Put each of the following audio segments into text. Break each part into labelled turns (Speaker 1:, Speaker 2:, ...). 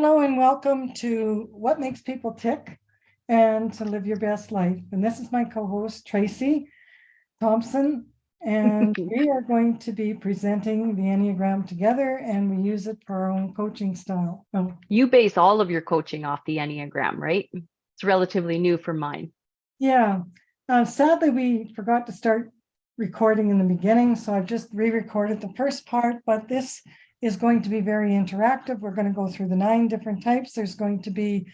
Speaker 1: Hello and welcome to What Makes People Tick and to Live Your Best Life. And this is my co-host, Tracy Thompson, and we are going to be presenting the Enneagram together, and we use it for our own coaching style.
Speaker 2: You base all of your coaching off the Enneagram, right? It's relatively new for mine.
Speaker 1: Yeah. Sadly, we forgot to start recording in the beginning, so I've just re-recorded the first part, but this is going to be very interactive. We're going to go through the 9 different types. There's going to be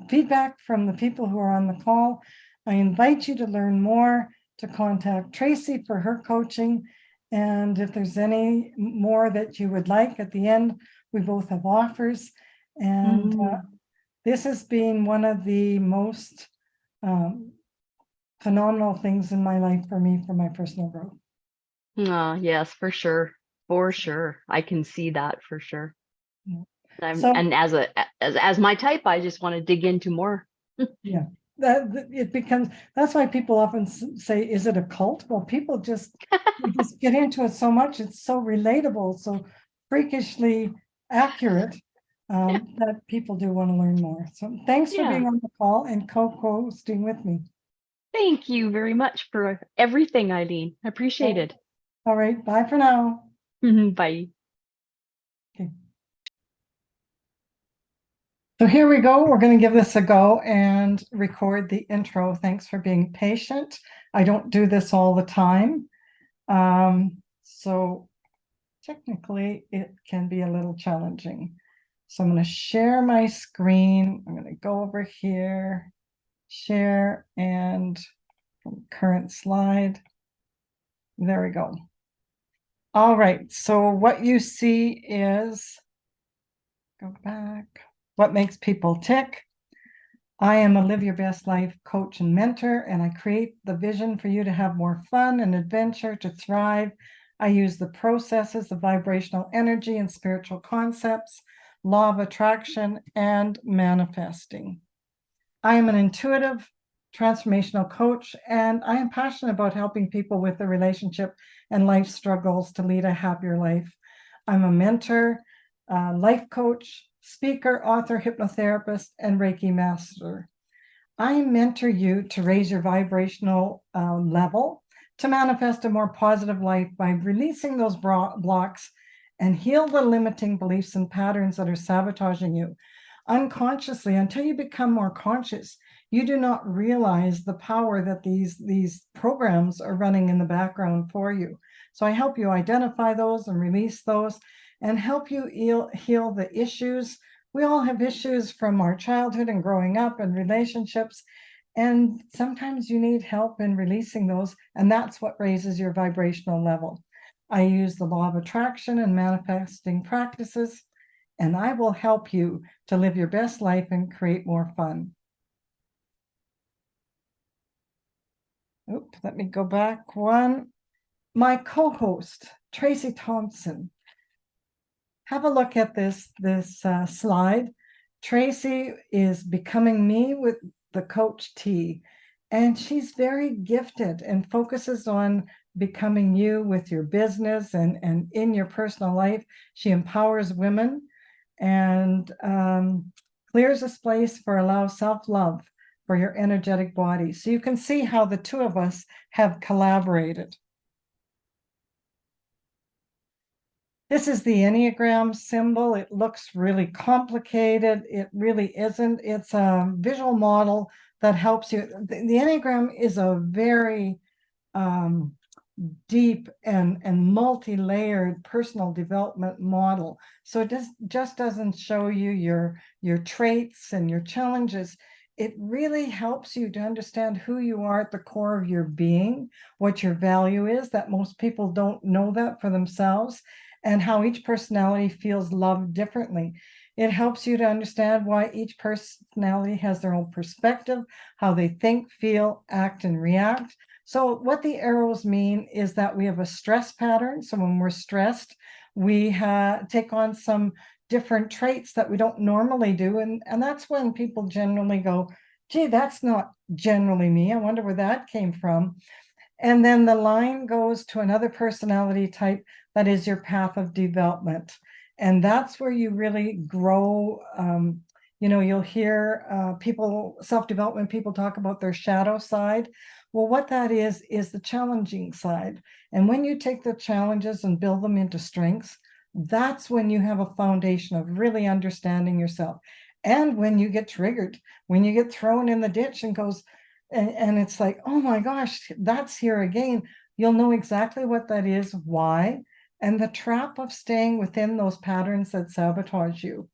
Speaker 1: feedback from the people who are on the call. I invite you to learn more, to contact Tracy for her coaching. And if there's any more that you would like at the end, we both have offers. And this has been one of the most phenomenal things in my life for me, for my personal growth.
Speaker 2: Yes, for sure. For sure. I can see that for sure.
Speaker 1: Yeah.
Speaker 2: And as my type, I just want to dig into more.
Speaker 1: Yeah. That's why people often say, is it a cult? Well, people just get into it so much. It's so relatable, so freakishly accurate that people do want to learn more. So thanks for being on the call and co-hosting with me.
Speaker 2: Thank you very much for everything, Eileen. I appreciate it.
Speaker 1: All right. Bye for now.
Speaker 2: Bye.
Speaker 1: Okay. So here we go. We're going to give this a go and record the intro. Thanks for being patient. I don't do this all the time. So technically it can be a little challenging. So I'm going to share my screen. I'm going to go over here, share, and current slide. There we go. All right. So what you see is, go back. What makes people tick? I am a Live Your Best Life coach and mentor, and I create the vision for you to have more fun and adventure, to thrive. I use the processes of vibrational energy and spiritual concepts, law of attraction, and manifesting. I am an intuitive transformational coach, and I am passionate about helping people with their relationship and life struggles to lead a happier life. I'm a mentor, life coach, speaker, author, hypnotherapist, and Reiki master. I mentor you to raise your vibrational level, to manifest a more positive life by releasing those blocks and heal the limiting beliefs and patterns that are sabotaging you. Unconsciously, until you become more conscious, you do not realize the power that these programs are running in the background for you. So I help you identify those and release those and help you heal the issues. We all have issues from our childhood and growing up and relationships, and sometimes you need help in releasing those, and that's what raises your vibrational level. I use the law of attraction and manifesting practices, and I will help you to live your best life and create more fun. Oops, let me go back one. My co-host, Tracy Thompson. Have a look at this slide. Tracy is becoming me with the Coach T, and she's very gifted and focuses on becoming you with your business and in your personal life. She empowers women and clears a space for allow self-love for your energetic body. So you can see how the two of us have collaborated. This is the Enneagram symbol. It looks really complicated. It really isn't. It's a visual model that helps you. The Enneagram is a very deep and multi-layered personal development model. So it just doesn't show you your traits and your challenges. It really helps you to understand who you are at the core of your being, what your value is, that most people don't know that for themselves, and how each personality feels loved differently. It helps you to understand why each personality has their own perspective, how they think, feel, act, and react. So what the arrows mean is that we have a stress pattern. So when we're stressed, we take on some different traits that we don't normally do. And that's when people generally go, gee, that's not generally me. I wonder where that came from. And then the line goes to another personality type that is your path of development. And that's where you really grow. You'll hear people, self-development people talk about their shadow side. Well, what that is the challenging side. And when you take the challenges and build them into strengths, that's when you have a foundation of really understanding yourself. And when you get triggered, when you get thrown in the ditch and goes, and it's like, oh my gosh, that's here again, you'll know exactly what that is, why, and the trap of staying within those patterns that sabotage you.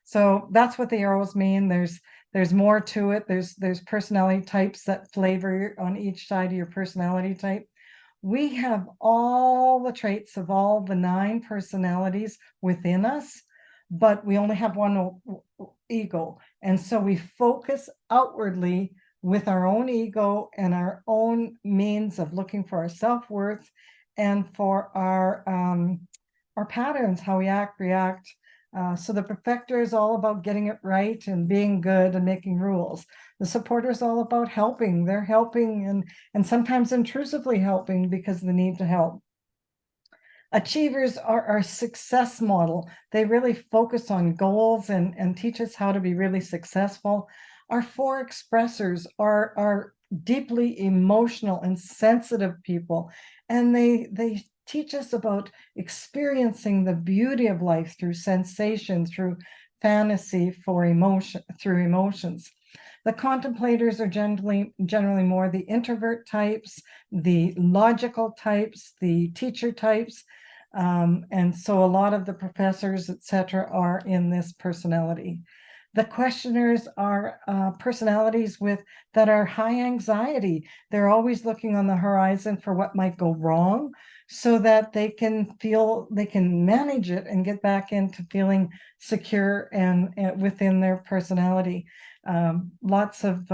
Speaker 1: So that's what the arrows mean. There's more to it. There's personality types that flavor on each side of your personality type. We have all the traits of all the 9 personalities within us, but we only have one ego. And so we focus outwardly with our own ego and our own means of looking for our self-worth and for our patterns, how we act, react. So the perfecter is all about getting it right and being good and making rules. The supporter is all about helping. They're helping and sometimes intrusively helping because of the need to help. Achievers are our success model. They really focus on goals and teach us how to be really successful. Our 4 expressors are deeply emotional and sensitive people, and they teach us about experiencing the beauty of life through sensation, through fantasy, through emotions. The contemplators are generally more the introvert types, the logical types, the teacher types. And so a lot of the professors, etc., are in this personality. The questioners are personalities that are high anxiety. They're always looking on the horizon for what might go wrong so that they can manage it and get back into feeling secure and within their personality. Lots of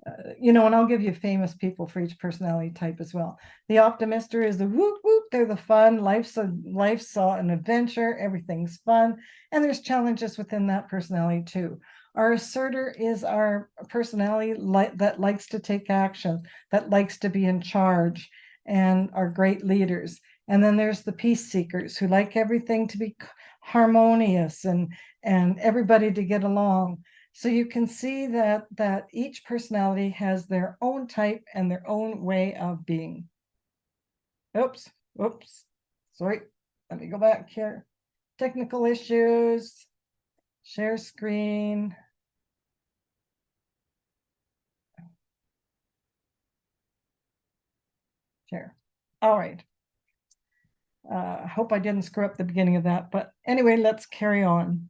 Speaker 1: and I'll give you famous people for each personality type as well. The optimister is the whoop whoop, they're the fun, life's an adventure, everything's fun, and there's challenges within that personality too. Our asserter is our personality that likes to take action, that likes to be in charge, and are great leaders. And then there's the peace seekers who like everything to be harmonious and everybody to get along. So you can see that each personality has their own type and their own way of being. Oops, sorry. Let me go back here. Technical issues. Share screen. Share. All right. Hope I didn't screw up the beginning of that, but anyway, let's carry on.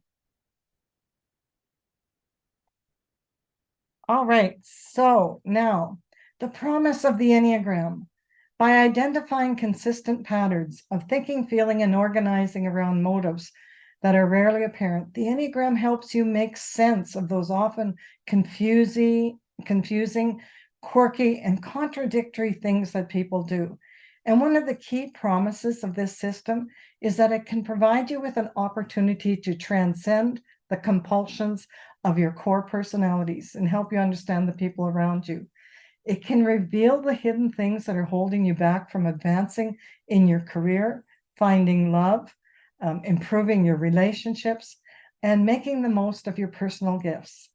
Speaker 1: All right, so now the promise of the Enneagram. By identifying consistent patterns of thinking, feeling, and organizing around motives that are rarely apparent, the Enneagram helps you make sense of those often confusing, quirky, and contradictory things that people do. And one of the key promises of this system is that it can provide you with an opportunity to transcend the compulsions of your core personalities and help you understand the people around you. It can reveal the hidden things that are holding you back from advancing in your career, finding love, improving your relationships, and making the most of your personal gifts.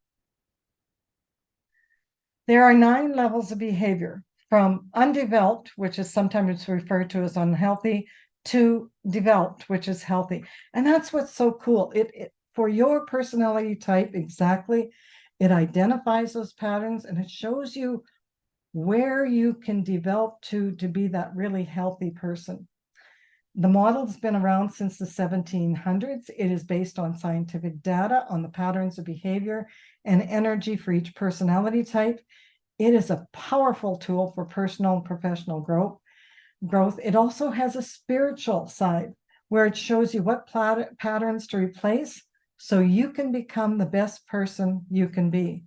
Speaker 1: There are 9 levels of behavior, from undeveloped, which is sometimes referred to as unhealthy, to developed, which is healthy. And that's what's so cool. It for your personality type exactly, it identifies those patterns and it shows you where you can develop to be that really healthy person. The model's been around since the 1700s. It is based on scientific data on the patterns of behavior and energy for each personality type. It is a powerful tool for personal and professional growth. It also has a spiritual side where it shows you what patterns to replace so you can become the best person you can be.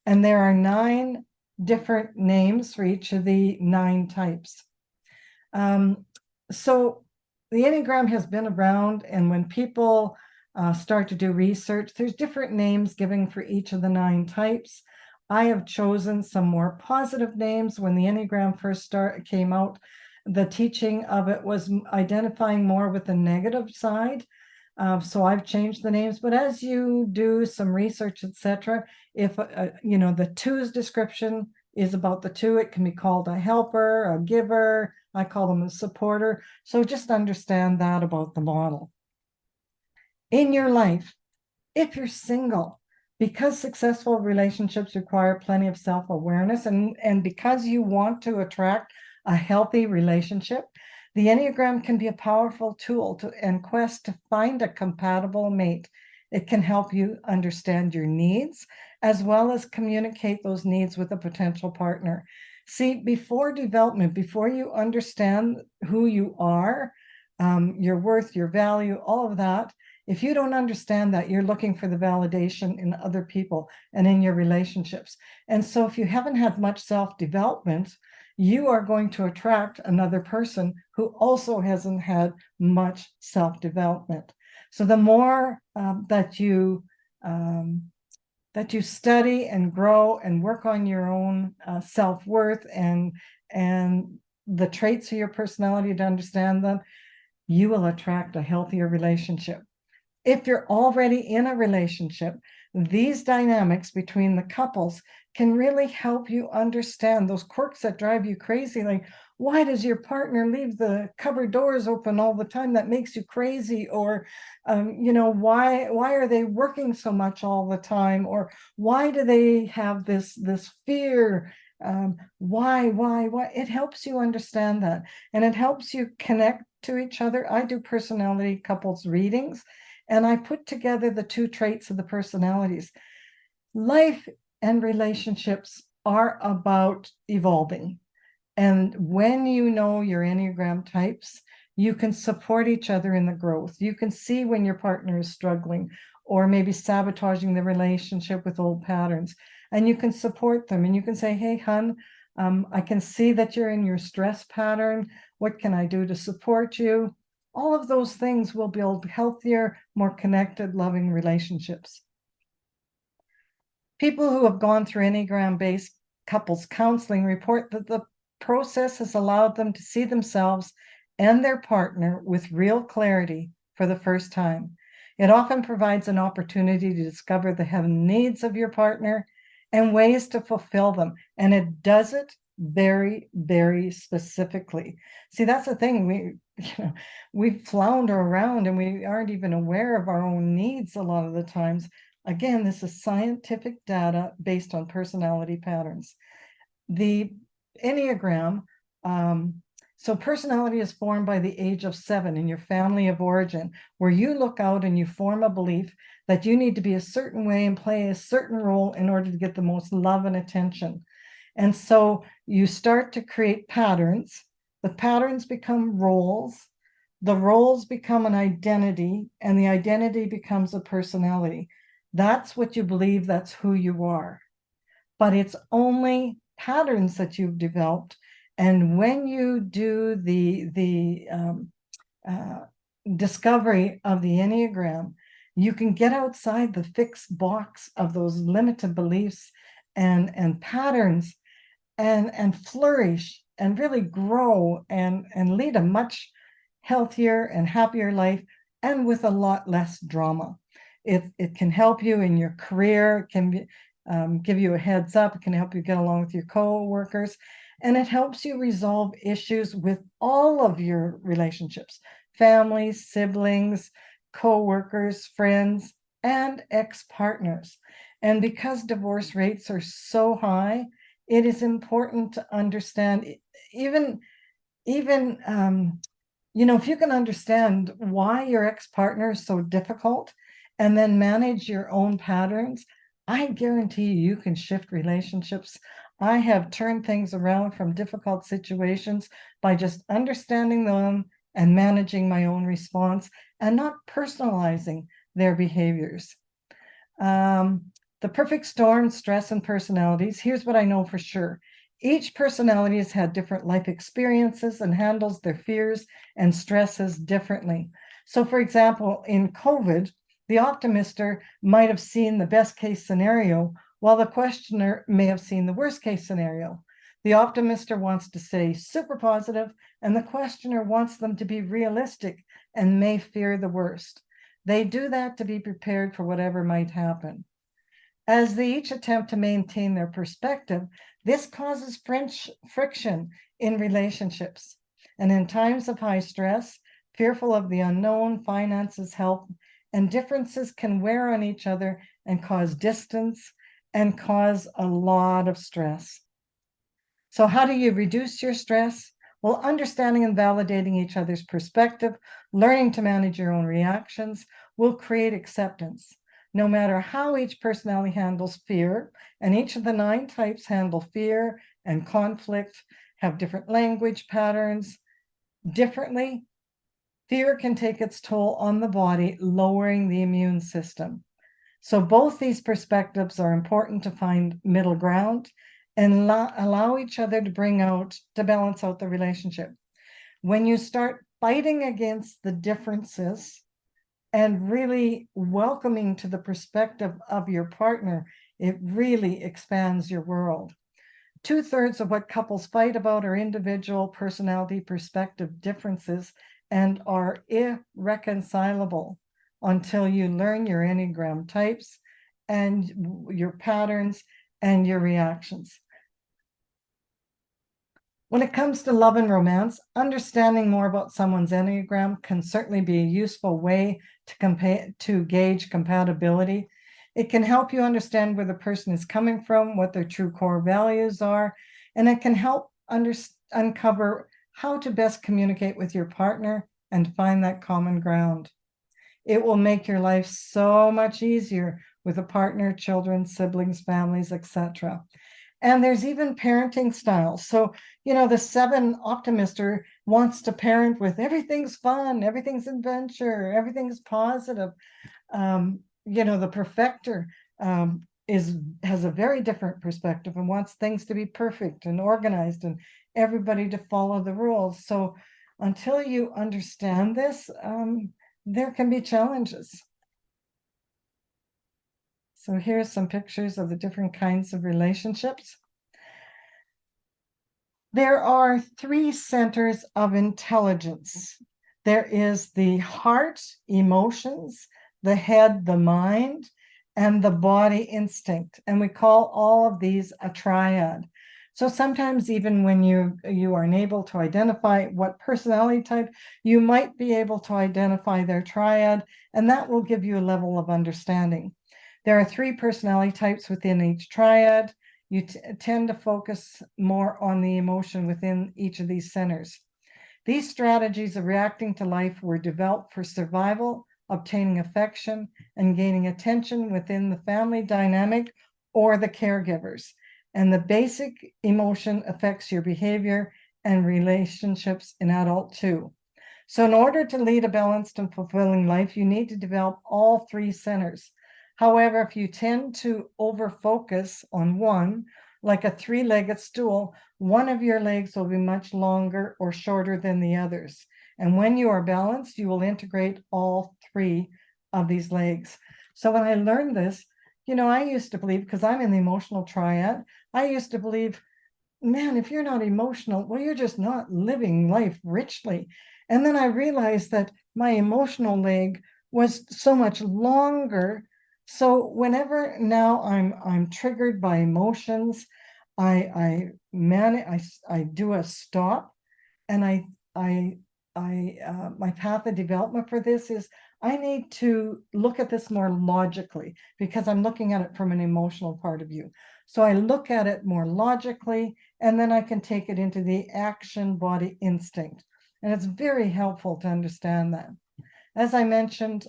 Speaker 1: And there are 9 different names for each of the 9 types. So the Enneagram has been around, and when people start to do research, there's different names given for each of the 9 types. I have chosen some more positive names. When the Enneagram first came out, the teaching of it was identifying more with the negative side. So I've changed the names, but as you do some research, etc., if the two's description is about the two, it can be called a helper, a giver. I call them a supporter. So just understand that about the model. In your life, if you're single, because successful relationships require plenty of self-awareness, and because you want to attract a healthy relationship, the Enneagram can be a powerful tool and quest to find a compatible mate. It can help you understand your needs as well as communicate those needs with a potential partner. See, before development, before you understand who you are, your worth, your value, all of that, if you don't understand that, you're looking for the validation in other people and in your relationships. And so if you haven't had much self-development, you are going to attract another person who also hasn't had much self-development. So the more that you study and grow and work on your own self-worth and the traits of your personality to understand them, you will attract a healthier relationship. If you're already in a relationship, these dynamics between the couples can really help you understand those quirks that drive you crazy. Like, why does your partner leave the cupboard doors open all the time? That makes you crazy. Or, why are they working so much all the time? Or why do they have this fear? Why? It helps you understand that, and it helps you connect to each other. I do personality couples readings, and I put together the two traits of the personalities. Life and relationships are about evolving. And when you know your Enneagram types, you can support each other in the growth. You can see when your partner is struggling or maybe sabotaging the relationship with old patterns, and you can support them. And you can say, hey, hun, I can see that you're in your stress pattern. What can I do to support you? All of those things will build healthier, more connected, loving relationships. People who have gone through Enneagram-based couples counseling report that the process has allowed them to see themselves and their partner with real clarity for the first time. It often provides an opportunity to discover the hidden needs of your partner and ways to fulfill them. And it does it very, very specifically. See, that's the thing. We flounder around and we aren't even aware of our own needs a lot of the times. Again, this is scientific data based on personality patterns. The Enneagram, so personality is formed by the age of 7 in your family of origin, where you look out and you form a belief that you need to be a certain way and play a certain role in order to get the most love and attention. And so you start to create patterns. The patterns become roles. The roles become an identity, and the identity becomes a personality. That's what you believe, that's who you are. But it's only patterns that you've developed. And when you do the discovery of the Enneagram, you can get outside the fixed box of those limited beliefs and patterns and flourish and really grow and lead a much healthier and happier life, and with a lot less drama. It can help you in your career. It can give you a heads up. It can help you get along with your co-workers, and it helps you resolve issues with all of your relationships: families, siblings, co-workers, friends, and ex-partners. And because divorce rates are so high, it is important to understand, even if you can understand why your ex-partner is so difficult and then manage your own patterns, I guarantee you can shift relationships. I have turned things around from difficult situations by just understanding them and managing my own response and not personalizing their behaviors. The perfect storm: stress and personalities. Here's what I know for sure. Each personality has had different life experiences and handles their fears and stresses differently. So, for example, in COVID, the optimister might have seen the best case scenario, while the questioner may have seen the worst case scenario. The optimister wants to stay super positive, and the questioner wants them to be realistic and may fear the worst. They do that to be prepared for whatever might happen. As they each attempt to maintain their perspective, this causes friction in relationships. And in times of high stress, fearful of the unknown, finances, health, and differences can wear on each other and cause distance and cause a lot of stress. So how do you reduce your stress? Well, understanding and validating each other's perspective, learning to manage your own reactions will create acceptance. No matter how each personality handles fear, and each of the 9 types handle fear and conflict, have different language patterns differently, fear can take its toll on the body, lowering the immune system. So both these perspectives are important to find middle ground and allow each other to balance out the relationship. When you start fighting against the differences and really welcoming to the perspective of your partner, it really expands your world. 2/3 of what couples fight about are individual personality perspective differences and are irreconcilable until you learn your Enneagram types and your patterns and your reactions. When it comes to love and romance, understanding more about someone's Enneagram can certainly be a useful way to gauge compatibility. It can help you understand where the person is coming from, what their true core values are, and it can help uncover how to best communicate with your partner and find that common ground. It will make your life so much easier with a partner, children, siblings, families, etc. And there's even parenting styles. So, the 7 optimister wants to parent with everything's fun, everything's adventure, everything's positive. The perfecter has a very different perspective and wants things to be perfect and organized and everybody to follow the rules. So until you understand this, there can be challenges. So here's some pictures of the different kinds of relationships. There are 3 centers of intelligence. There is the heart, emotions, the head, the mind, and the body instinct. And we call all of these a triad. So sometimes even when you are unable to identify what personality type, you might be able to identify their triad, and that will give you a level of understanding. There are 3 personality types within each triad. You tend to focus more on the emotion within each of these centers. These strategies of reacting to life were developed for survival, obtaining affection, and gaining attention within the family dynamic or the caregivers. And the basic emotion affects your behavior and relationships in adult too. So in order to lead a balanced and fulfilling life, you need to develop all 3 centers. However, if you tend to overfocus on one, like a 3-legged stool, one of your legs will be much longer or shorter than the others. And when you are balanced, you will integrate all 3 of these legs. So when I learned this, I used to believe, because I'm in the emotional triad, I used to believe, man, if you're not emotional, well, you're just not living life richly. And then I realized that my emotional leg was so much longer. So whenever now I'm triggered by emotions, I do a stop, and my path of development for this is I need to look at this more logically because I'm looking at it from an emotional part of view. So I look at it more logically, and then I can take it into the action body instinct. And it's very helpful to understand that. As I mentioned,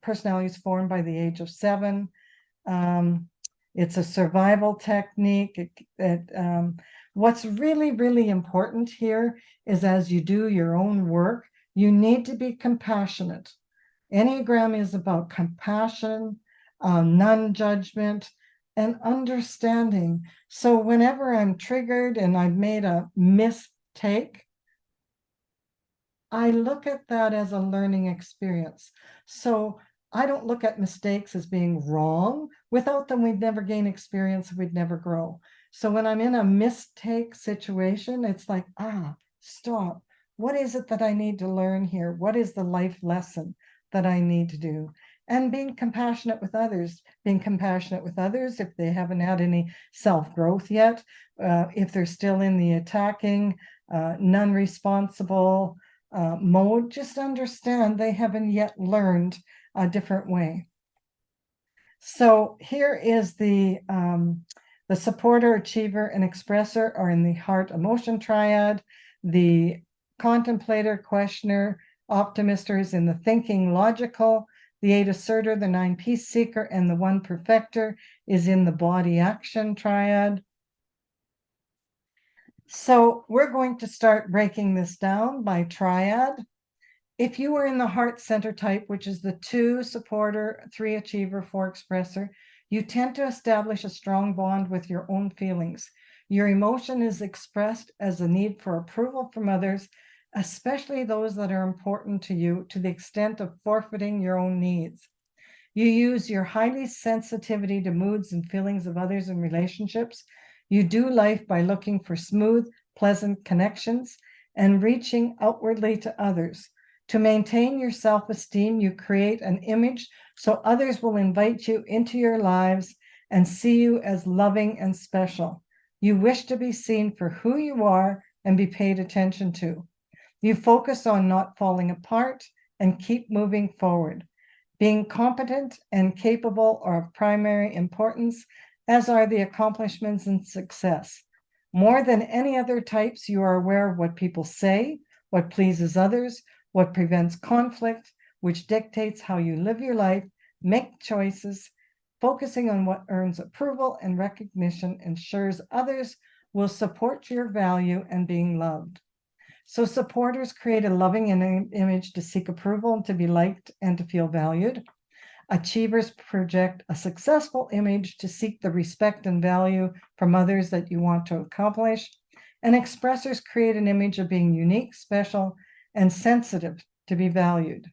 Speaker 1: personality is formed by the age of 7. It's a survival technique. What's really, really important here is as you do your own work, you need to be compassionate. Enneagram is about compassion, non-judgment, and understanding. So whenever I'm triggered and I've made a mistake, I look at that as a learning experience. So I don't look at mistakes as being wrong. Without them, we'd never gain experience, we'd never grow. So when I'm in a mistake situation, it's like, stop. What is it that I need to learn here? What is the life lesson that I need to do. And being compassionate with others, if they haven't had any self-growth yet, if they're still in the attacking, non-responsible mode, just understand they haven't yet learned a different way. So here is the supporter, achiever, and expressor are in the heart emotion triad. The contemplator, questioner, optimister is in the thinking, logical. The 8 asserter, the 9 peace seeker, and the 1 perfecter is in the body action triad. So we're going to start breaking this down by triad. If you are in the heart center type, which is the 2 supporter, 3 achiever, 4 expressor, you tend to establish a strong bond with your own feelings. Your emotion is expressed as a need for approval from others, especially those that are important to you, to the extent of forfeiting your own needs. You use your highly sensitivity to moods and feelings of others in relationships. You do life by looking for smooth, pleasant connections and reaching outwardly to others. To maintain your self-esteem, you create an image so others will invite you into your lives and see you as loving and special. You wish to be seen for who you are and be paid attention to. You focus on not falling apart and keep moving forward. Being competent and capable are of primary importance, as are the accomplishments and success. More than any other types, you are aware of what people say, what pleases others, what prevents conflict, which dictates how you live your life, make choices. Focusing on what earns approval and recognition ensures others will support your value and being loved. So supporters create a loving image to seek approval and to be liked and to feel valued. Achievers project a successful image to seek the respect and value from others that you want to accomplish. And expressors create an image of being unique, special, and sensitive to be valued.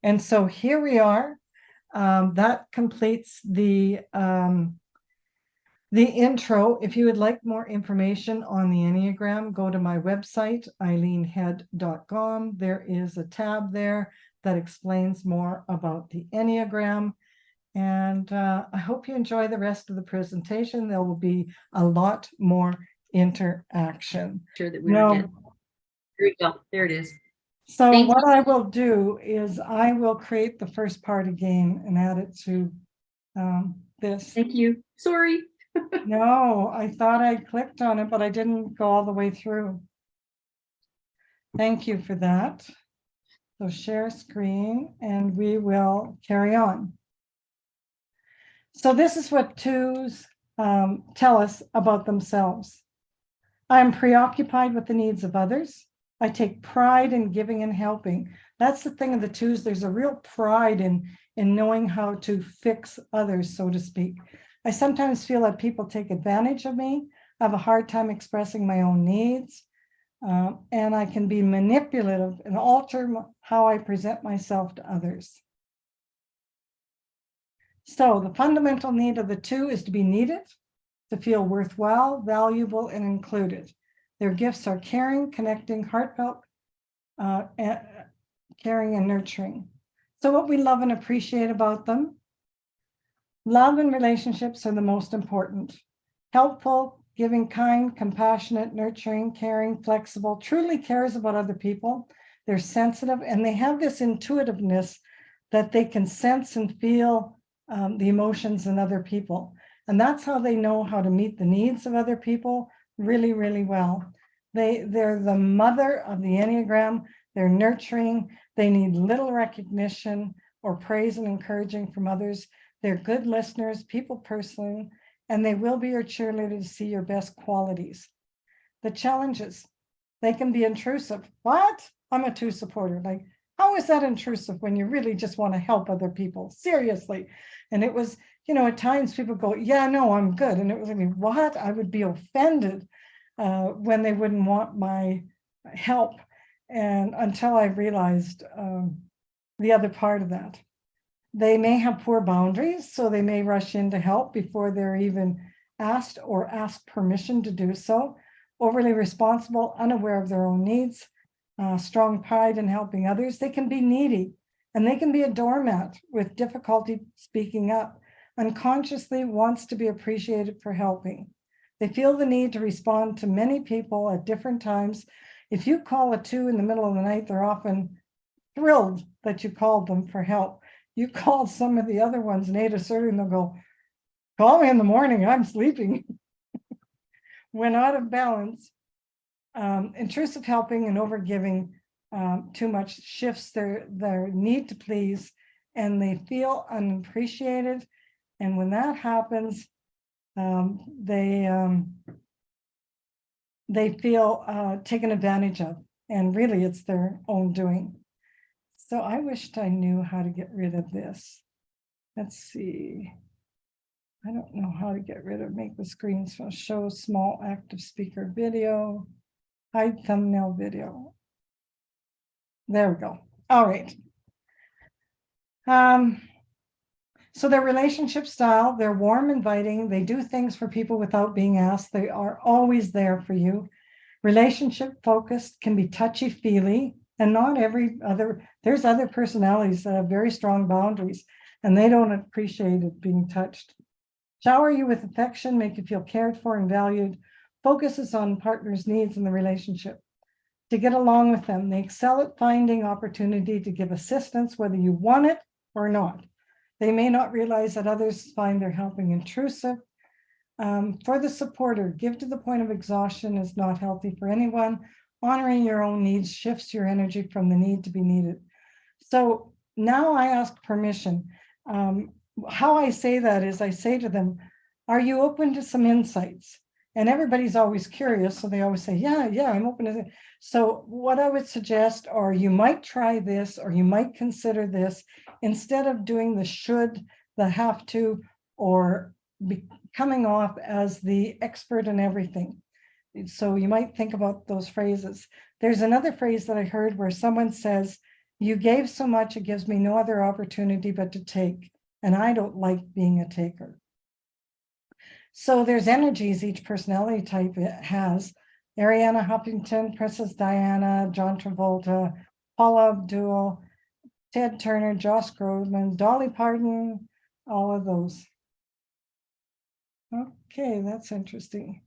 Speaker 1: And so here we are. That completes the intro. If you would like more information on the Enneagram, go to my website, eileenhead.com. There is a tab there that explains more about the Enneagram. And I hope you enjoy the rest of the presentation. There will be a lot more interaction.
Speaker 3: Sure that we were good. There we go. There it is.
Speaker 1: So
Speaker 3: Thank
Speaker 1: what I will do is I will create the first part again and add it to this.
Speaker 3: Thank you. Sorry.
Speaker 1: No, I thought I clicked on it, but I didn't go all the way through. Thank you for that. So share screen and we will carry on. So this is what 2s tell us about themselves. I am preoccupied with the needs of others. I take pride in giving and helping. That's the thing of the 2s. There's a real pride in knowing how to fix others, so to speak. I sometimes feel that people take advantage of me. I have a hard time expressing my own needs. And I can be manipulative and alter how I present myself to others. So the fundamental need of the 2 is to be needed, to feel worthwhile, valuable, and included. Their gifts are caring, connecting, heartfelt, caring, and nurturing. So what we love and appreciate about them: love and relationships are the most important. Helpful, giving, kind, compassionate, nurturing, caring, flexible, truly cares about other people. They're sensitive and they have this intuitiveness that they can sense and feel the emotions in other people. And that's how they know how to meet the needs of other people really, really well. They're the mother of the Enneagram. They're nurturing. They need little recognition or praise and encouraging from others. They're good listeners, people person, and they will be your cheerleader to see your best qualities. The challenges: they can be intrusive. What? I'm a 2 supporter. Like, how is that intrusive when you really just want to help other people? Seriously. And it was, at times people go, yeah, no, I'm good. And it was like, what? I would be offended when they wouldn't want my help. And until I realized the other part of that. They may have poor boundaries, so they may rush in to help before they're even asked or ask permission to do so. Overly responsible, unaware of their own needs, strong pride in helping others. They can be needy and they can be a doormat with difficulty speaking up, unconsciously wants to be appreciated for helping. They feel the need to respond to many people at different times. If you call a 2 in the middle of the night, they're often thrilled that you called them for help. You called some of the other ones and 8 or certain, they'll go, call me in the morning, I'm sleeping. When out of balance, intrusive helping and overgiving too much shifts their need to please, and they feel unappreciated. And when that happens, they feel taken advantage of, and really it's their own doing. So I wished I knew how to get rid of this. Let's see. I don't know how to get rid of, make the screen show small active speaker video, hide thumbnail video. There we go. All right. So their relationship style, they're warm, inviting. They do things for people without being asked. They are always there for you. Relationship focused, can be touchy-feely, and not every other, there's other personalities that have very strong boundaries and they don't appreciate it being touched. Shower you with affection, make you feel cared for and valued, focuses on partner's needs in the relationship. To get along with them, they excel at finding opportunity to give assistance, whether you want it or not. They may not realize that others find their helping intrusive. For the supporter, give to the point of exhaustion is not healthy for anyone. Honoring your own needs shifts your energy from the need to be needed. So now I ask permission. How I say that is I say to them, are you open to some insights? And everybody's always curious, so they always say, yeah, I'm open to it. So what I would suggest, or you might try this, or you might consider this, instead of doing the should, the have to, or coming off as the expert in everything. So you might think about those phrases. There's another phrase that I heard where someone says, you gave so much, it gives me no other opportunity but to take. And I don't like being a taker. So there's energies each personality type has. Ariana Huffington, Princess Diana, John Travolta, Paula Abdul, Ted Turner, Josh Groban, Dolly Parton, all of those. Okay, that's interesting.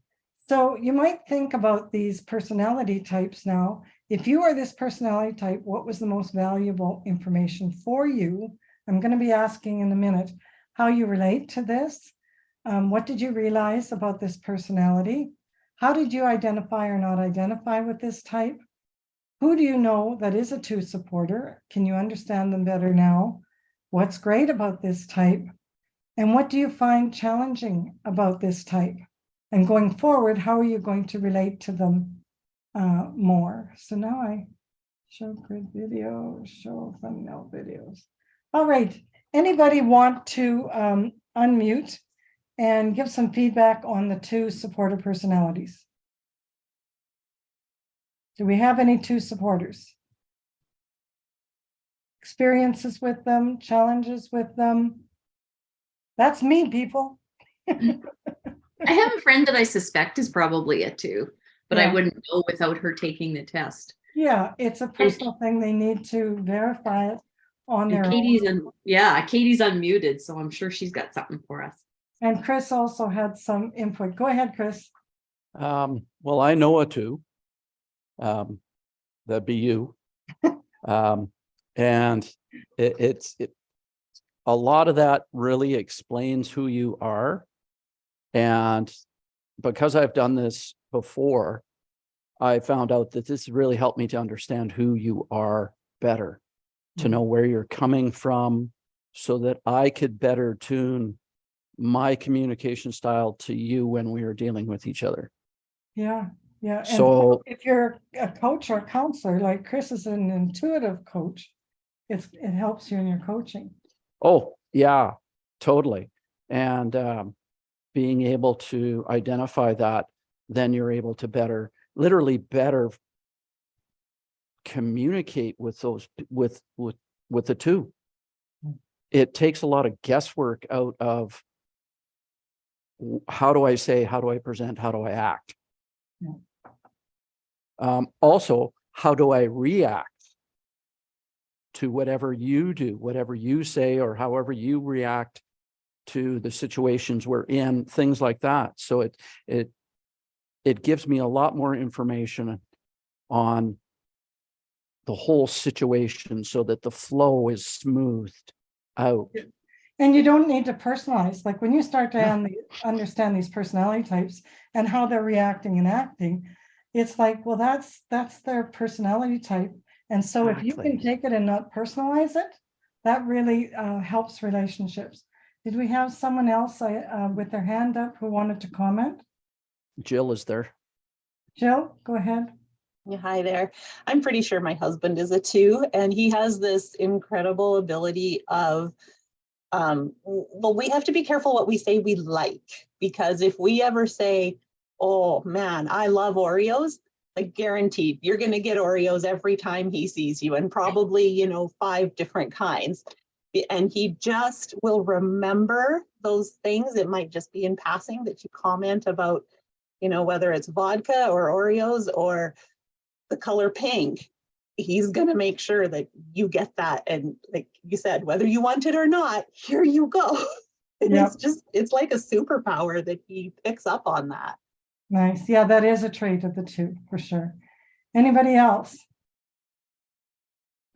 Speaker 1: So you might think about these personality types now. If you are this personality type, what was the most valuable information for you? I'm going to be asking in a minute how you relate to this. What did you realize about this personality? How did you identify or not identify with this type? Who do you know that is a 2 supporter? Can you understand them better now? What's great about this type? And what do you find challenging about this type? And going forward, how are you going to relate to them more? So now I show grid video, show thumbnail videos. All right, anybody want to unmute and give some feedback on the 2 supporter personalities? Do we have any 2 supporters? Experiences with them, challenges with them? That's me, people.
Speaker 3: I have a friend that I suspect is probably a 2, but
Speaker 1: Yeah.
Speaker 3: I wouldn't know without her taking the test.
Speaker 1: Yeah, it's a personal thing. They need to verify it on
Speaker 3: And
Speaker 1: their own.
Speaker 3: Katie's unmuted, so I'm sure she's got something for us.
Speaker 1: And Chris also had some input. Go ahead, Chris.
Speaker 4: Well, I know a 2. That'd be you. And it's a lot of that really explains who you are. And because I've done this before, I found out that this really helped me to understand who you are better, to know where you're coming from, so that I could better tune my communication style to you when we are dealing with each other.
Speaker 1: Yeah. And
Speaker 4: So
Speaker 1: if you're a coach or a counselor, like Chris is an intuitive coach, it helps you in your coaching.
Speaker 4: oh yeah, totally. And being able to identify that, then you're able to literally better communicate with those with the 2. It takes a lot of guesswork out of how do I say, how do I present, how do I act?
Speaker 1: Yeah.
Speaker 4: Also, how do I react to whatever you do, whatever you say, or however you react to the situations we're in, things like that. So it gives me a lot more information on the whole situation so that the flow is smoothed out.
Speaker 1: And you don't need to personalize. Like when you start to
Speaker 4: Yeah.
Speaker 1: understand these personality types and how they're reacting and acting, it's like, well, that's their personality type. And so if you can
Speaker 4: Exactly.
Speaker 1: take it and not personalize it, that really helps relationships. Did we have someone else with their hand up who wanted to comment?
Speaker 4: Jill is there.
Speaker 1: Jill, go ahead.
Speaker 5: Yeah, hi there. I'm pretty sure my husband is a 2, and he has this incredible ability of, well, we have to be careful what we say we like, because if we ever say, oh man, I love Oreos, like guaranteed, you're going to get Oreos every time he sees you, and probably, 5 different kinds. And he just will remember those things. It might just be in passing that you comment about, whether it's vodka or Oreos or the color pink. He's going to make sure that you get that. And like you said, whether you want it or not, here you go. And
Speaker 1: Yep.
Speaker 5: it's like a superpower that he picks up on that.
Speaker 1: Nice. Yeah, that is a trait of the 2 for sure. Anybody else?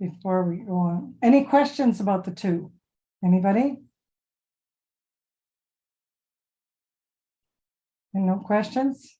Speaker 1: Before we go on, any questions about the 2? Anybody? And no questions?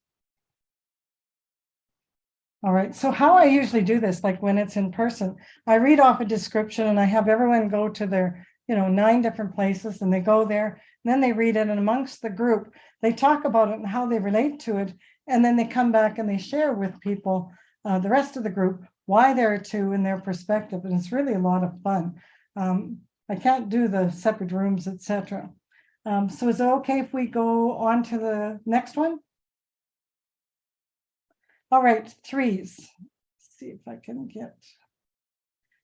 Speaker 1: All right, so how I usually do this, like when it's in person, I read off a description and I have everyone go to their, 9 different places, and they go there, and then they read it, and amongst the group, they talk about it and how they relate to it, and then they come back and they share with people, the rest of the group, why they're a 2 in their perspective, and it's really a lot of fun. I can't do the separate rooms, etc. So is it okay if we go on to the next one? All right, 3s. Let's see if I can get.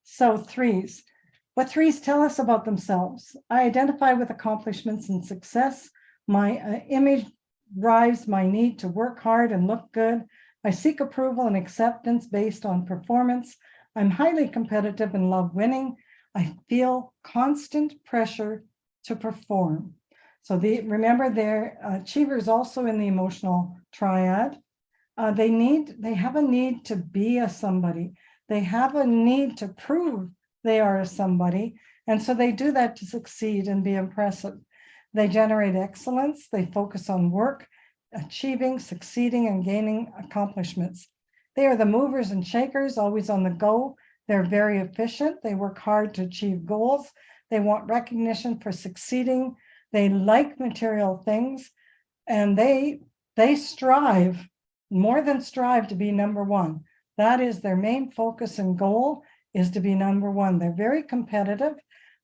Speaker 1: So 3s. What 3s tell us about themselves? I identify with accomplishments and success. My image drives my need to work hard and look good. I seek approval and acceptance based on performance. I'm highly competitive and love winning. I feel constant pressure to perform. So remember, they're achievers also in the emotional triad. They have a need to be a somebody. They have a need to prove they are a somebody. And so they do that to succeed and be impressive. They generate excellence. They focus on work, achieving, succeeding, and gaining accomplishments. They are the movers and shakers, always on the go. They're very efficient. They work hard to achieve goals. They want recognition for succeeding. They like material things, and they strive, more than strive, to be number 1. That is their main focus and goal, is to be number 1. They're very competitive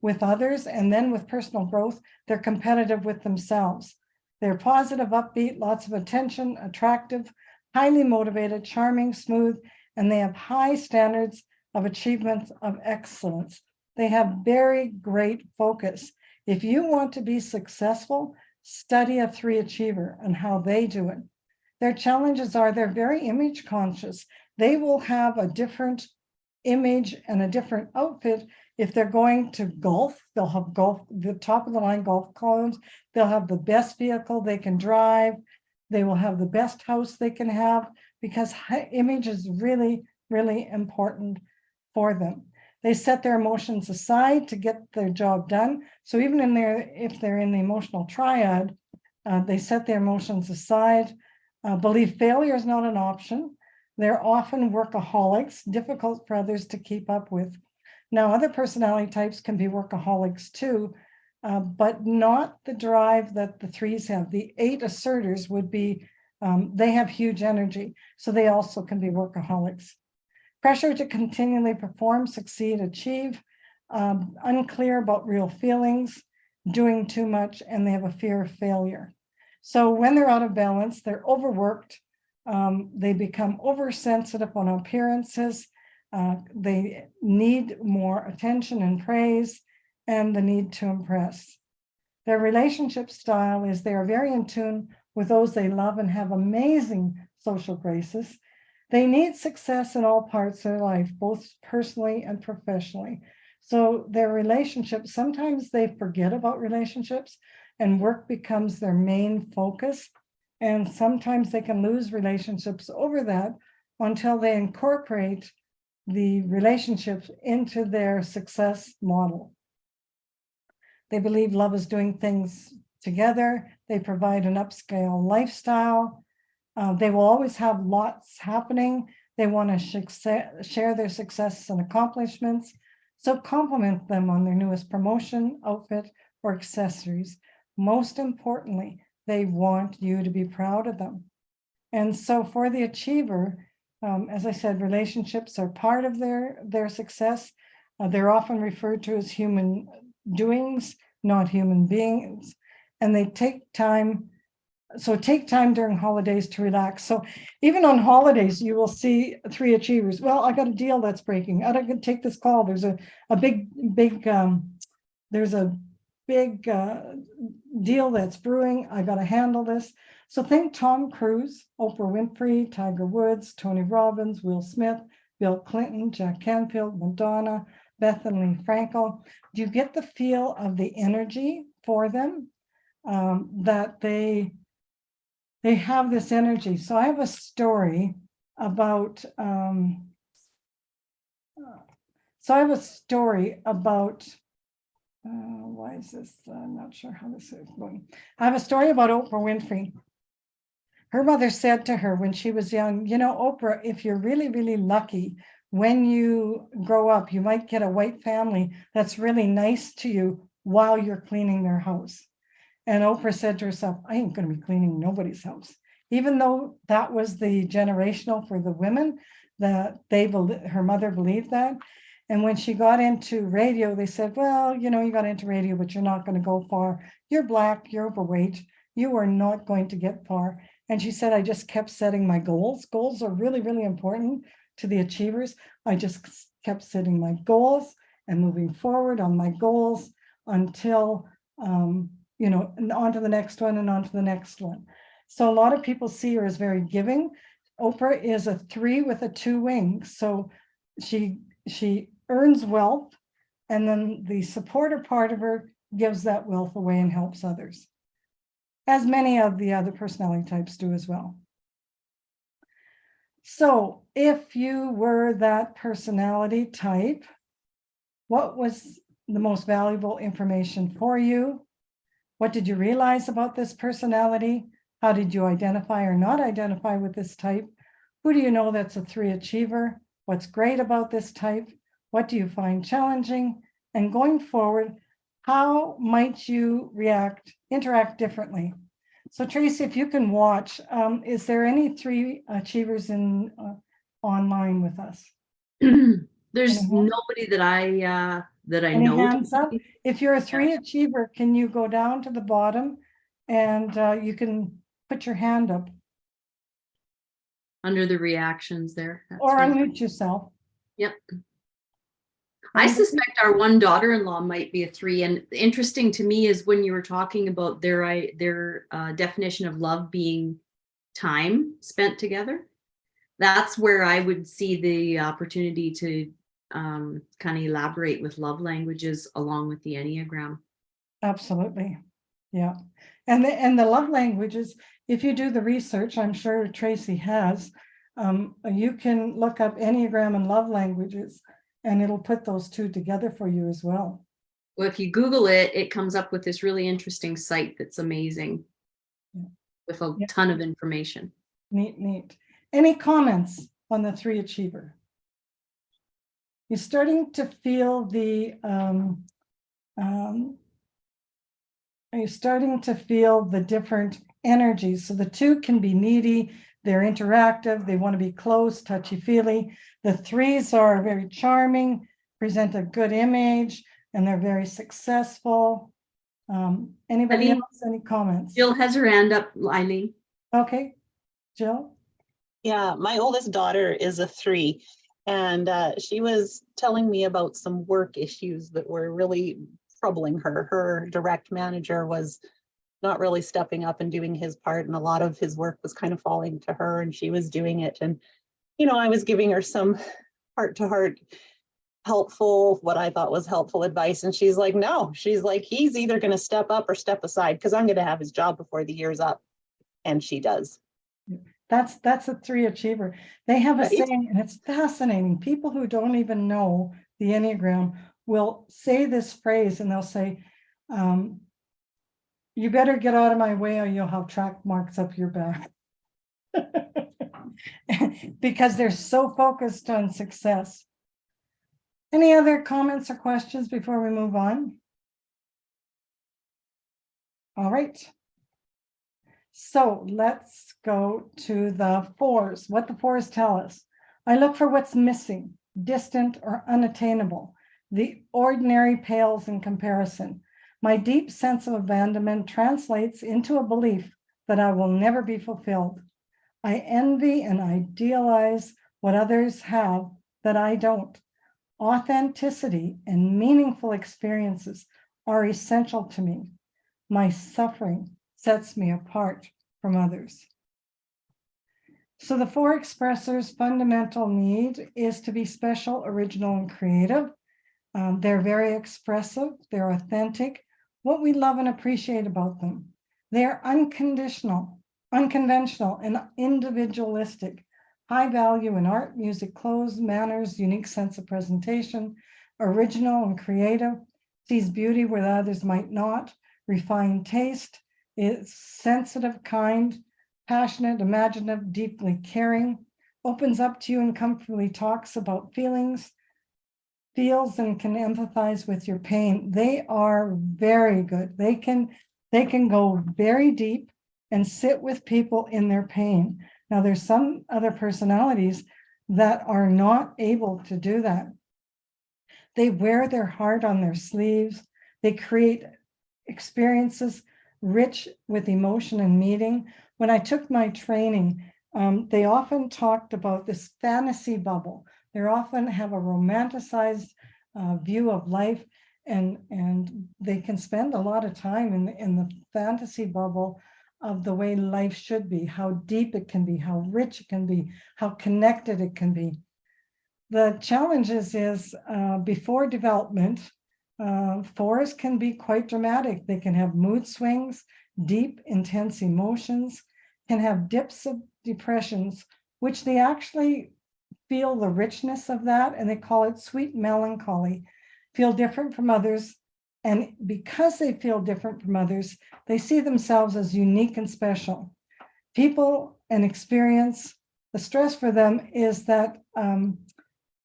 Speaker 1: with others, and then with personal growth, they're competitive with themselves. They're positive, upbeat, lots of attention, attractive, highly motivated, charming, smooth, and they have high standards of achievement of excellence. They have very great focus. If you want to be successful, study a 3 achiever and how they do it. Their challenges are they're very image conscious. They will have a different image and a different outfit. If they're going to golf, they'll have the top of the line golf clothes. They'll have the best vehicle they can drive. They will have the best house they can have, because image is really, really important for them. They set their emotions aside to get their job done. So even if they're in the emotional triad, they set their emotions aside. Believe failure is not an option. They're often workaholics, difficult for others to keep up with. Now, other personality types can be workaholics too, but not the drive that the 3s have. The 8 asserters would be, they have huge energy, so they also can be workaholics. Pressure to continually perform, succeed, achieve, unclear about real feelings, doing too much, and they have a fear of failure. So when they're out of balance, they're overworked, they become oversensitive on appearances, they need more attention and praise, and the need to impress. Their relationship style is they are very in tune with those they love and have amazing social graces. They need success in all parts of their life, both personally and professionally. So their relationships, sometimes they forget about relationships and work becomes their main focus. And sometimes they can lose relationships over that until they incorporate the relationships into their success model. They believe love is doing things together. They provide an upscale lifestyle. They will always have lots happening. They want to share their success and accomplishments. So compliment them on their newest promotion, outfit, or accessories. Most importantly, they want you to be proud of them. And so for the achiever, as I said, relationships are part of their success. They're often referred to as human doings, not human beings. And they take time. So take time during holidays to relax. So even on holidays, you will see 3 achievers. Well, I got a deal that's breaking. I gotta take this call. There's a big deal that's brewing. I got to handle this. So think Tom Cruise, Oprah Winfrey, Tiger Woods, Tony Robbins, Will Smith, Bill Clinton, Jack Canfield, Madonna, Bethany Frankel. Do you get the feel of the energy for them? That they have this energy. So I have a story about why is this? I'm not sure how this is going. I have a story about Oprah Winfrey. Her mother said to her when she was young, you know, Oprah, if you're really, really lucky, when you grow up, you might get a white family that's really nice to you while you're cleaning their house. And Oprah said to herself, I ain't going to be cleaning nobody's house. Even though that was the generational for the women, that her mother believed that. And when she got into radio, they said, well, you know, you got into radio, but you're not going to go far. You're Black, you're overweight, you are not going to get far. And she said, I just kept setting my goals. Goals are really, really important to the achievers. I just kept setting my goals and moving forward on my goals until, you know, and on to the next one and on to the next one. So a lot of people see her as very giving. Oprah is a 3 with a 2 wings. So she earns wealth, and then the supporter part of her gives that wealth away and helps others, as many of the other personality types do as well. So if you were that personality type, what was the most valuable information for you? What did you realize about this personality? How did you identify or not identify with this type? Who do you know that's a 3 achiever? What's great about this type? What do you find challenging? And going forward, how might you interact differently? So Tracy, if you can watch, is there any 3 achievers in online with us?
Speaker 3: There's
Speaker 1: Any hands?
Speaker 3: nobody that I
Speaker 1: Any
Speaker 3: know.
Speaker 1: hands up? If you're a 3 achiever, can you go down to the bottom and you can put your hand up
Speaker 3: Under the reactions there. That's
Speaker 1: or
Speaker 3: right.
Speaker 1: unmute yourself?
Speaker 3: Yep. I suspect our one daughter-in-law might be a 3. And interesting to me is when you were talking about their definition of love being time spent together. That's where I would see the opportunity to kind of elaborate with love languages along with the Enneagram.
Speaker 1: Absolutely. Yeah. And the love languages, if you do the research, I'm sure Tracy has, you can look up Enneagram and love languages, and it'll put those 2 together for you as well.
Speaker 3: Well, if you Google it, it comes up with this really interesting site that's amazing with a ton of information.
Speaker 1: Neat. Any comments on the 3 achiever? You're starting to feel the different energies. So the 2 can be needy, they're interactive, they want to be close, touchy-feely. The 3s are very charming, present a good image, and they're very successful. Anybody else, any comments?
Speaker 3: Jill has her hand up, Eileen.
Speaker 1: Okay, Jill?
Speaker 5: Yeah, my oldest daughter is a 3, and she was telling me about some work issues that were really troubling her. Her direct manager was not really stepping up and doing his part, and a lot of his work was kind of falling to her, and she was doing it. And I was giving her some heart-to-heart helpful, what I thought was helpful advice. And she's like, no, she's like, he's either going to step up or step aside because I'm going to have his job before the year's up. And she does.
Speaker 1: That's a 3 achiever. They have a
Speaker 5: Right.
Speaker 1: saying, and it's fascinating. People who don't even know the Enneagram will say this phrase, and they'll say, you better get out of my way or you'll have track marks up your back. Because they're so focused on success. Any other comments or questions before we move on? All right. So let's go to the 4s. What the 4s tell us. I look for what's missing, distant or unattainable. The ordinary pales in comparison. My deep sense of abandonment translates into a belief that I will never be fulfilled. I envy and idealize what others have that I don't. Authenticity and meaningful experiences are essential to me. My suffering sets me apart from others. So the 4 expressors' fundamental need is to be special, original, and creative. They're very expressive, they're authentic. What we love and appreciate about them. They're unconventional, and individualistic. High value in art, music, clothes, manners, unique sense of presentation, original and creative, sees beauty where others might not, refined taste, is sensitive, kind, passionate, imaginative, deeply caring, opens up to you and comfortably talks about feelings, feels and can empathize with your pain. They are very good. They can go very deep and sit with people in their pain. Now, there's some other personalities that are not able to do that. They wear their heart on their sleeves. They create experiences rich with emotion and meaning. When I took my training, they often talked about this fantasy bubble. They often have a romanticized view of life, and they can spend a lot of time in the fantasy bubble of the way life should be, how deep it can be, how rich it can be, how connected it can be. The challenge is before development, 4s can be quite dramatic. They can have mood swings, deep, intense emotions, can have dips of depressions, which they actually feel the richness of that, and they call it sweet melancholy, feel different from others. And because they feel different from others, they see themselves as unique and special. People and experience, the stress for them is that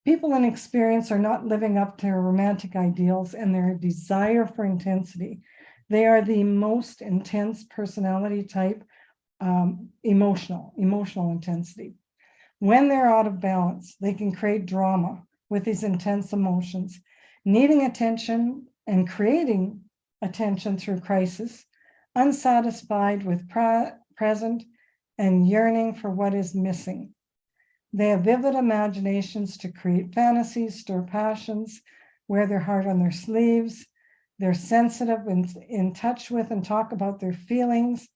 Speaker 1: people in experience are not living up to their romantic ideals and their desire for intensity. They are the most intense personality type, emotional intensity. When they're out of balance, they can create drama with these intense emotions, needing attention and creating attention through crisis, unsatisfied with present and yearning for what is missing. They have vivid imaginations to create fantasies, stir passions, wear their heart on their sleeves. They're sensitive and in touch with and talk about their feelings.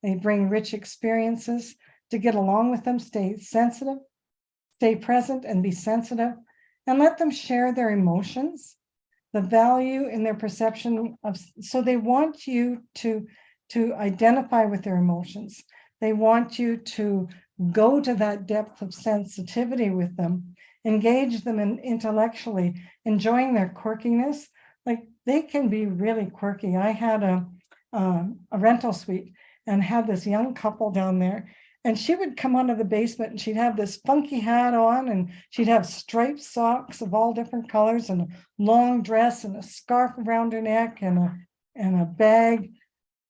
Speaker 1: They bring rich experiences. To get along with them, stay sensitive, stay present and be sensitive, and let them share their emotions, the value in their perception of, so they want you to identify with their emotions. They want you to go to that depth of sensitivity with them, engage them intellectually, enjoying their quirkiness. Like, they can be really quirky. I had a rental suite and had this young couple down there, and she would come out of the basement and she'd have this funky hat on, and she'd have striped socks of all different colors and a long dress and a scarf around her neck and a bag.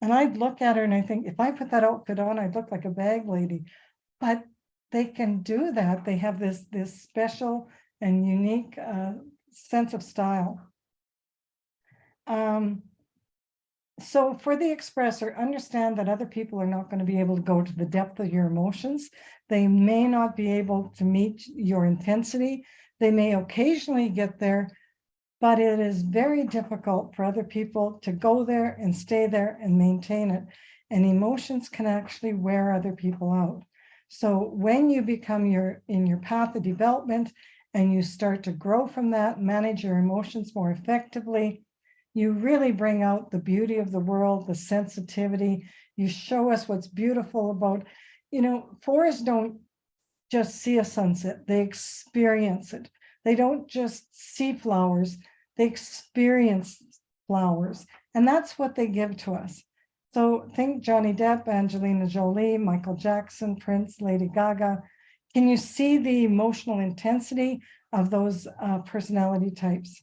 Speaker 1: And I'd look at her and I think, if I put that outfit on, I'd look like a bag lady. But they can do that. They have this special and unique sense of style. So for the expressor, understand that other people are not going to be able to go to the depth of your emotions. They may not be able to meet your intensity. They may occasionally get there, but it is very difficult for other people to go there and stay there and maintain it. And emotions can actually wear other people out. So when you become in your path of development and you start to grow from that, manage your emotions more effectively, you really bring out the beauty of the world, the sensitivity. You show us what's beautiful about, fours don't just see a sunset, they experience it. They don't just see flowers, they experience flowers. And that's what they give to us. So think Johnny Depp, Angelina Jolie, Michael Jackson, Prince, Lady Gaga. Can you see the emotional intensity of those personality types?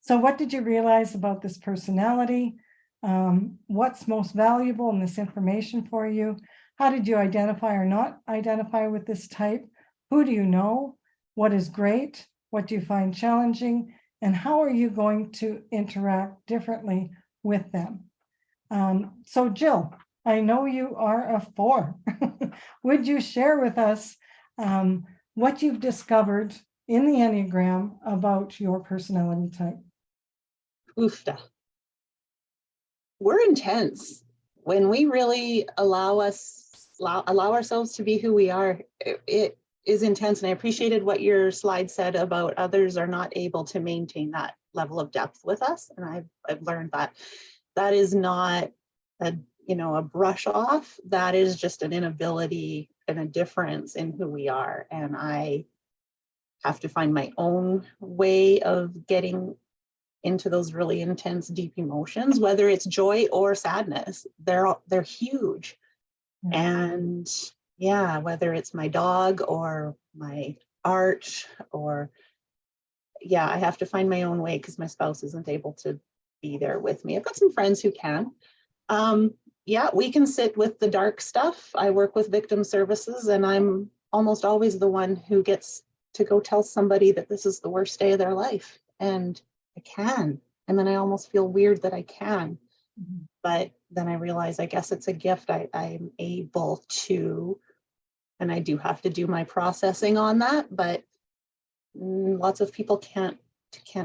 Speaker 1: So what did you realize about this personality? What's most valuable in this information for you? How did you identify or not identify with this type? Who do you know? What is great? What do you find challenging? And how are you going to interact differently with them? So Jill, I know you are a 4. Would you share with us what you've discovered in the Enneagram about your personality type?
Speaker 5: Oofta. We're intense. When we really allow ourselves to be who we are, it is intense. And I appreciated what your slide said about others are not able to maintain that level of depth with us. And I've learned that is not a brush off. That is just an inability and a difference in who we are. And I have to find my own way of getting into those really intense, deep emotions, whether it's joy or sadness. They're huge. And yeah, whether it's my dog or my art or I have to find my own way because my spouse isn't able to be there with me. I've got some friends who can. We can sit with the dark stuff. I work with victim services and I'm almost always the one who gets to go tell somebody that this is the worst day of their life. And I can. And then I almost feel weird that I can. Mm-hmm. But then I realize, I guess it's a gift. I'm able to, and I do have to do my processing on that, but lots of people can't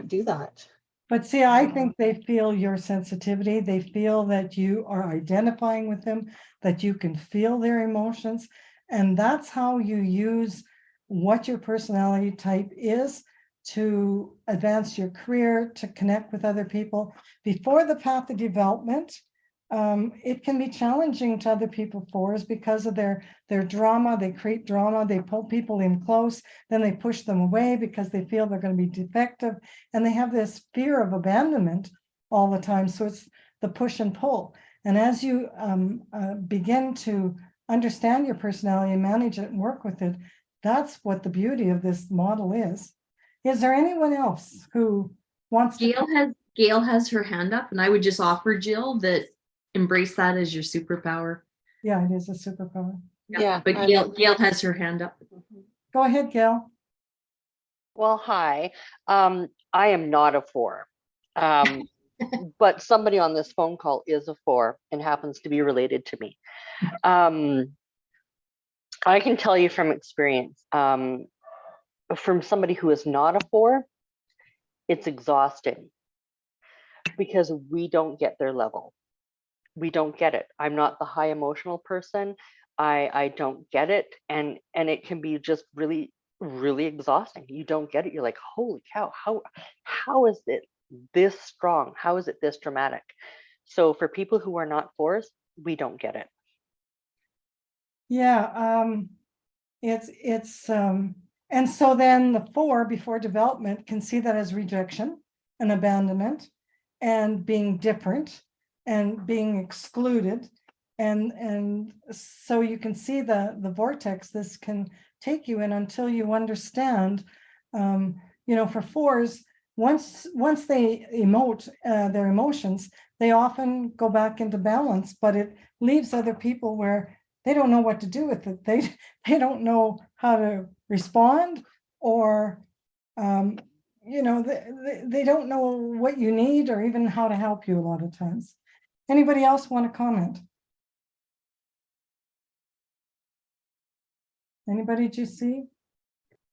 Speaker 5: do that.
Speaker 1: But see, I think they feel your sensitivity. They feel that you are identifying with them, that you can feel their emotions. And that's how you use what your personality type is to advance your career, to connect with other people. Before the path of development, it can be challenging to other people 4s because of their drama. They create drama, they pull people in close, then they push them away because they feel they're going to be defective, and they have this fear of abandonment all the time. So it's the push and pull. And as you begin to understand your personality and manage it and work with it, that's what the beauty of this model is. Is there anyone else who wants to?
Speaker 3: Gail has her hand up, and I would just offer Jill that embrace that as your superpower.
Speaker 1: Yeah, it is a superpower.
Speaker 3: Yeah, but Gail has her hand up.
Speaker 1: Go ahead, Gail.
Speaker 6: Well, hi. I am not a 4. But somebody on this phone call is a 4 and happens to be related to me. I can tell you from experience, from somebody who is not a 4, it's exhausting because we don't get their level. We don't get it. I'm not the high emotional person. I don't get it. And it can be just really, really exhausting. You don't get it. You're like, holy cow, how is it this strong? How is it this dramatic? So for people who are not 4s, we don't get it.
Speaker 1: Yeah, and so then the 4 before development can see that as rejection and abandonment and being different and being excluded. And so you can see the vortex this can take you in until you understand, for 4s, once they emote their emotions, they often go back into balance, but it leaves other people where they don't know what to do with it. They don't know how to respond, or they don't know what you need or even how to help you a lot of times. Anybody else want to comment? Anybody GC?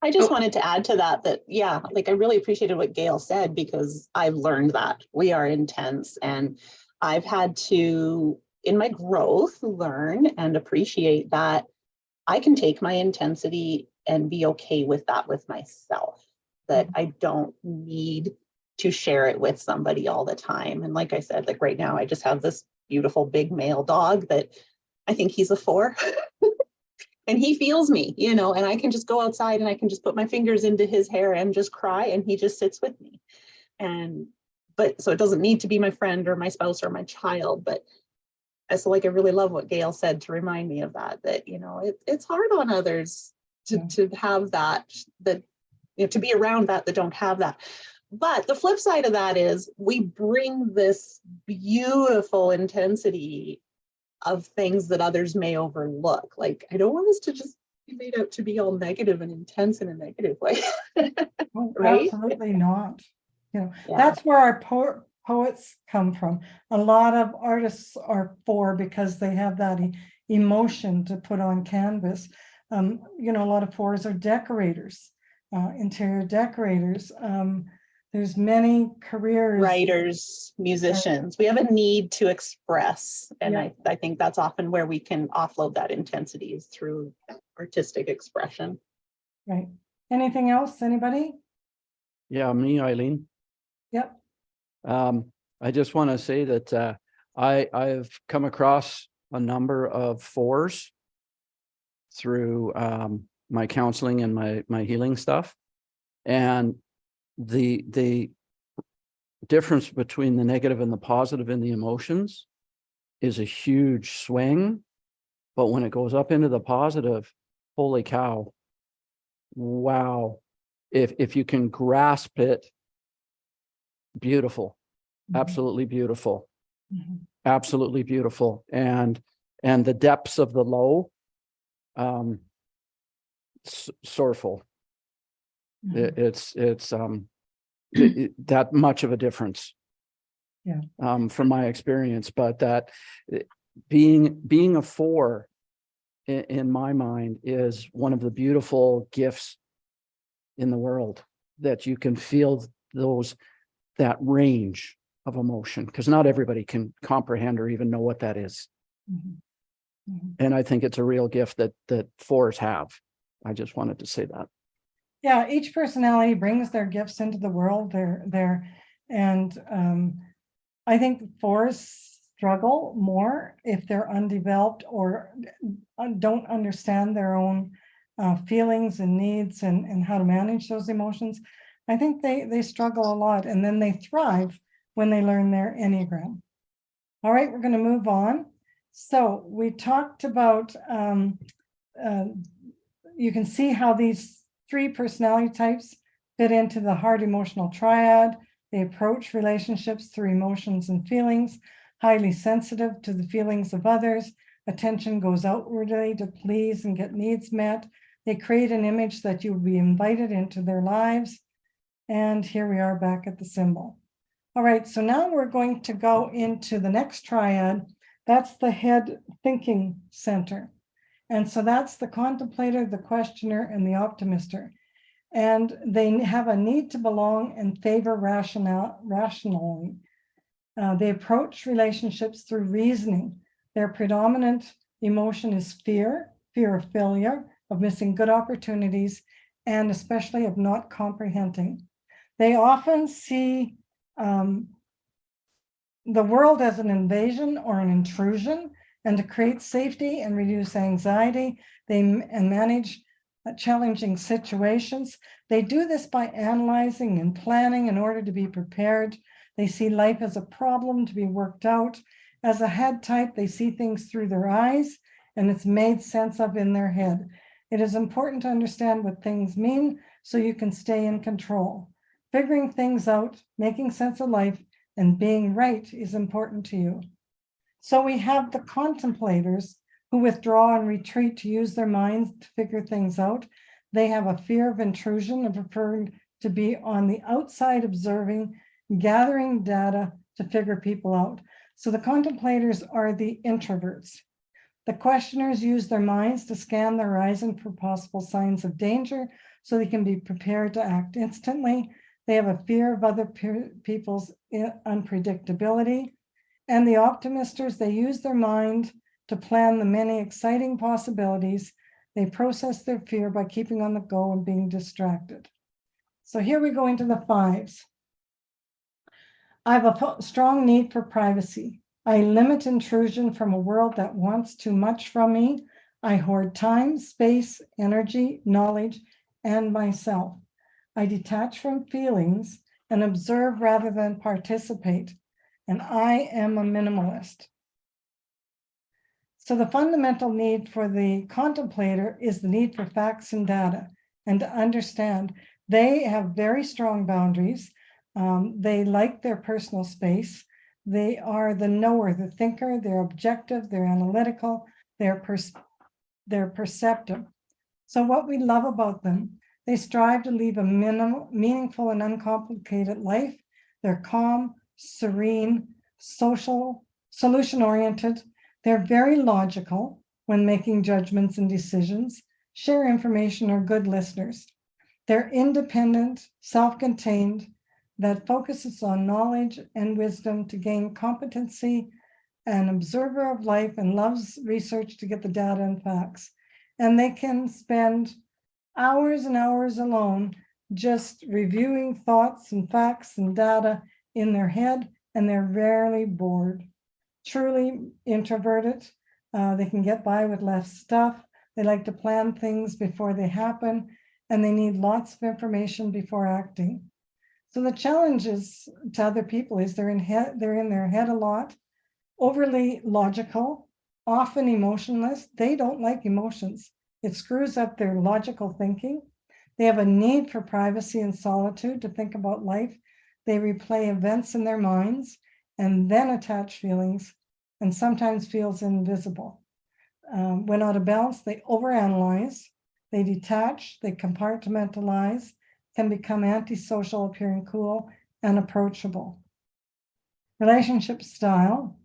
Speaker 5: I just wanted to add to that, I really appreciated what Gail said, because I've learned that we are intense, and I've had to, in my growth, learn and appreciate that I can take my intensity and be okay with that with myself, that I don't need to share it with somebody all the time. And like I said, like right now, I just have this beautiful big male dog that I think he's a 4. And he feels me, you know, and I can just go outside and I can just put my fingers into his hair and just cry, and he just sits with me. But so it doesn't need to be my friend or my spouse or my child, but so like I really love what Gail said to remind me of that, you know, it's hard on others to have that, you know, to be around that don't have that. But the flip side of that is we bring this beautiful intensity of things that others may overlook. Like, I don't want us to just be made out to be all negative and intense in a negative way.
Speaker 1: Oh,
Speaker 5: Right?
Speaker 1: absolutely not. You know,
Speaker 5: Yeah.
Speaker 1: that's where our poets come from. A lot of artists are 4 because they have that emotion to put on canvas. You know, a lot of 4s are decorators, interior decorators. There's many careers.
Speaker 5: Writers, musicians, we have a need to express. And
Speaker 1: Yeah.
Speaker 5: I think that's often where we can offload that intensity is through artistic expression.
Speaker 1: Right. Anything else? Anybody?
Speaker 4: Yeah, me, Eileen.
Speaker 1: Yep.
Speaker 4: I just want to say that I've come across a number of 4s through my counseling and my healing stuff. And the difference between the negative and the positive in the emotions is a huge swing. But when it goes up into the positive, holy cow, wow. If you can grasp it, beautiful, absolutely beautiful, absolutely beautiful. And the depths of the low, sorrowful. It's that much of a difference.
Speaker 1: Yeah.
Speaker 4: From my experience, but that being a 4 in my mind is one of the beautiful gifts in the world, that you can feel that range of emotion, because not everybody can comprehend or even know what that is. And I think it's a real gift that 4s have. I just wanted to say that.
Speaker 1: Yeah, each personality brings their gifts into the world. And I think 4s struggle more if they're undeveloped or don't understand their own feelings and needs and how to manage those emotions. I think they struggle a lot, and then they thrive when they learn their Enneagram. All right, we're going to move on. So we talked about, you can see how these 3 personality types fit into the hard emotional triad. They approach relationships through emotions and feelings, highly sensitive to the feelings of others. Attention goes outwardly to please and get needs met. They create an image that you will be invited into their lives. And here we are back at the symbol. All right, so now we're going to go into the next triad. That's the head thinking center. And so that's the contemplator, the questioner, and the optimister. And they have a need to belong and favor rationally. They approach relationships through reasoning. Their predominant emotion is fear of failure, of missing good opportunities, and especially of not comprehending. They often see the world as an invasion or an intrusion, and to create safety and reduce anxiety, and manage challenging situations. They do this by analyzing and planning in order to be prepared. They see life as a problem to be worked out. As a head type, they see things through their eyes, and it's made sense of in their head. It is important to understand what things mean so you can stay in control. Figuring things out, making sense of life, and being right is important to you. So we have the contemplators who withdraw and retreat to use their minds to figure things out. They have a fear of intrusion and prefer to be on the outside observing, gathering data to figure people out. So the contemplators are the introverts. The questioners use their minds to scan the horizon for possible signs of danger so they can be prepared to act instantly. They have a fear of other people's unpredictability. And the optimisters, they use their mind to plan the many exciting possibilities They process their fear by keeping on the go and being distracted. So here we go into the 5s. I have a strong need for privacy. I limit intrusion from a world that wants too much from me. I hoard time, space, energy, knowledge, and myself. I detach from feelings and observe rather than participate. And I am a minimalist. So the fundamental need for the contemplator is the need for facts and data, and to understand they have very strong boundaries. They like their personal space. They are the knower, the thinker, they're objective, they're analytical, they're perceptive. So what we love about them, they strive to live a meaningful and uncomplicated life. They're calm, serene, social, solution-oriented. They're very logical when making judgments and decisions, share information, are good listeners. They're independent, self-contained, that focuses on knowledge and wisdom to gain competency, an observer of life, and loves research to get the data and facts. And they can spend hours and hours alone just reviewing thoughts and facts and data in their head, and they're rarely bored. Truly introverted, they can get by with less stuff. They like to plan things before they happen, and they need lots of information before acting. So the challenges to other people is they're in their head a lot, overly logical, often emotionless. They don't like emotions. It screws up their logical thinking. They have a need for privacy and solitude to think about life. They replay events in their minds and then attach feelings, and sometimes feels invisible. When out of balance, they overanalyze, they detach, they compartmentalize, can become antisocial, appearing cool and approachable. Relationship style,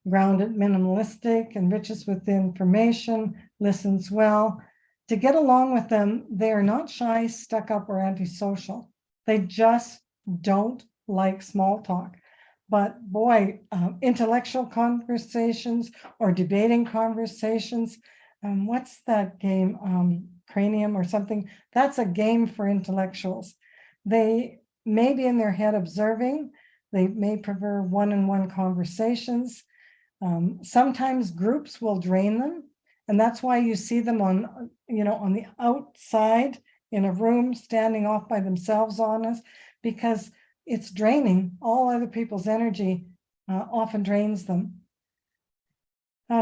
Speaker 1: grounded, minimalistic, enriches with information, listens well. To get along with them, they are not shy, stuck up, or antisocial. They just don't like small talk. But boy, intellectual conversations or debating conversations, what's that game, Cranium or something? That's a game for intellectuals. They may be in their head observing. They may prefer one-on-one conversations. Sometimes groups will drain them. And that's why you see them on the outside in a room, standing off by themselves on us, because it's draining. All other people's energy often drains them.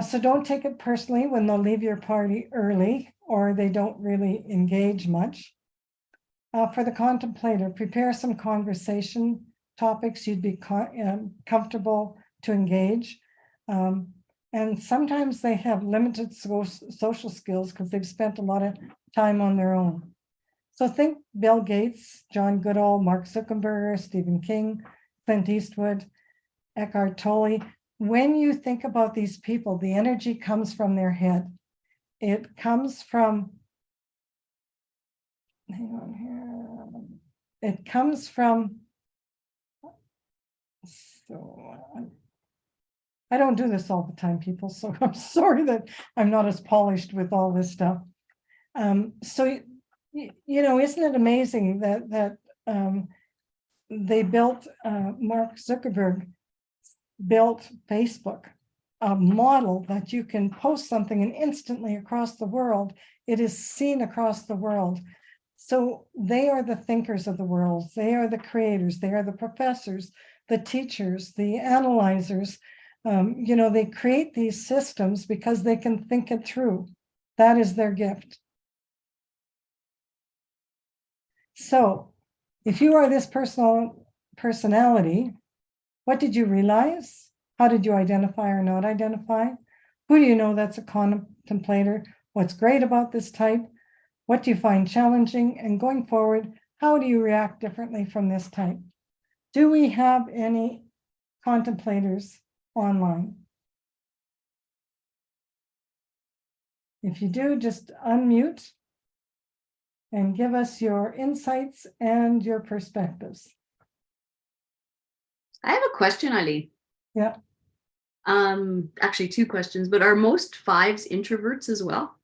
Speaker 1: So don't take it personally when they'll leave your party early or they don't really engage much. For the contemplator, prepare some conversation topics you'd be comfortable to engage. And sometimes they have limited social skills because they've spent a lot of time on their own. So think Bill Gates, John Goodall, Mark Zuckerberg, Stephen King, Clint Eastwood, Eckhart Tolle. When you think about these people, the energy comes from their head. It comes from, hang on here. It comes from, so I don't do this all the time, people, so I'm sorry that I'm not as polished with all this stuff. So, isn't it amazing that they built, Mark Zuckerberg built Facebook, a model that you can post something and instantly across the world, it is seen across the world. So they are the thinkers of the world. They are the creators. They are the professors, the teachers, the analyzers. They create these systems because they can think it through. That is their gift. So if you are this personality, what did you realize? How did you identify or not identify? Who do you know that's a contemplator? What's great about this type? What do you find challenging? And going forward, how do you react differently from this type? Do we have any contemplators online? If you do, just unmute and give us your insights and your perspectives.
Speaker 3: I have a question, Eileen.
Speaker 1: Yeah.
Speaker 3: Actually, two questions, but are most 5s introverts as well?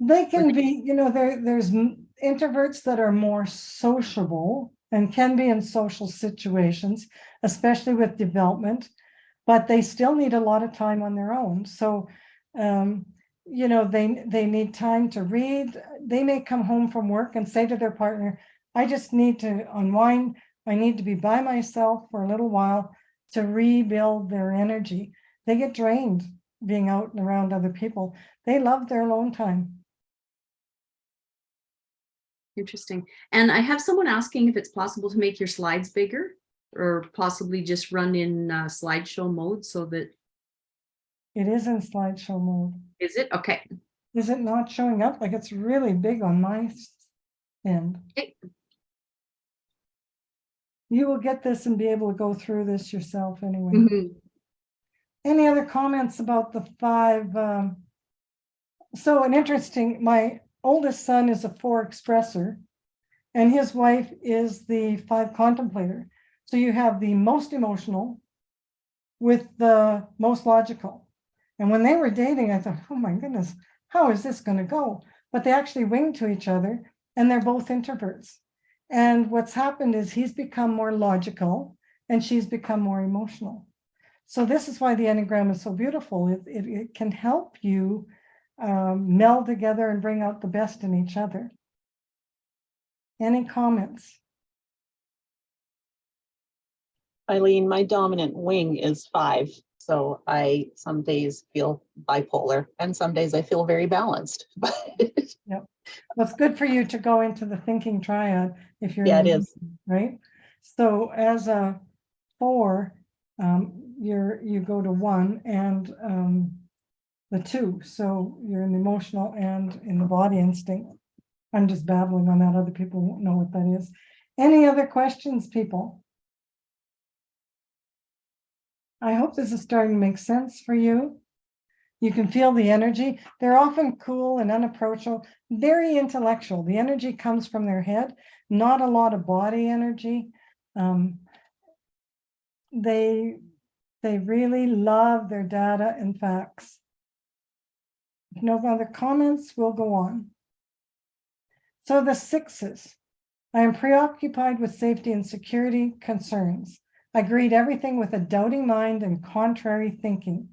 Speaker 1: They can be, there's introverts that are more sociable and can be in social situations, especially with development, but they still need a lot of time on their own. So, they need time to read. They may come home from work and say to their partner, I just need to unwind. I need to be by myself for a little while to rebuild their energy. They get drained being out and around other people. They love their alone time.
Speaker 3: Interesting. And I have someone asking if it's possible to make your slides bigger or possibly just run in slideshow mode so that.
Speaker 1: It is in slideshow mode.
Speaker 3: Is it? Okay.
Speaker 1: Is it not showing up? Like it's really big on my end.
Speaker 3: Okay.
Speaker 1: You will get this and be able to go through this yourself anyway.
Speaker 3: Mhm.
Speaker 1: Any other comments about the 5? So my oldest son is a 4 expressor and his wife is the 5 contemplator. So you have the most emotional with the most logical. And when they were dating, I thought, oh my goodness, how is this going to go? But they actually wing to each other and they're both introverts. And what's happened is he's become more logical and she's become more emotional. So this is why the Enneagram is so beautiful. It can help you meld together and bring out the best in each other. Any comments?
Speaker 5: Eileen, my dominant wing is 5. So I some days feel bipolar and some days I feel very balanced.
Speaker 1: Yep. Well, it's good for you to go into the thinking triad if you're
Speaker 5: Yeah,
Speaker 1: in
Speaker 5: it
Speaker 1: the,
Speaker 5: is.
Speaker 1: right? So as a 4, you go to 1 and the 2. So you're in the emotional and in the body instinct. I'm just babbling on that. Other people won't know what that is. Any other questions, people? I hope this is starting to make sense for you. You can feel the energy. They're often cool and unapproachable, very intellectual. The energy comes from their head, not a lot of body energy. They really love their data and facts. If no other comments, we'll go on. So the 6s. I am preoccupied with safety and security concerns. I greet everything with a doubting mind and contrary thinking.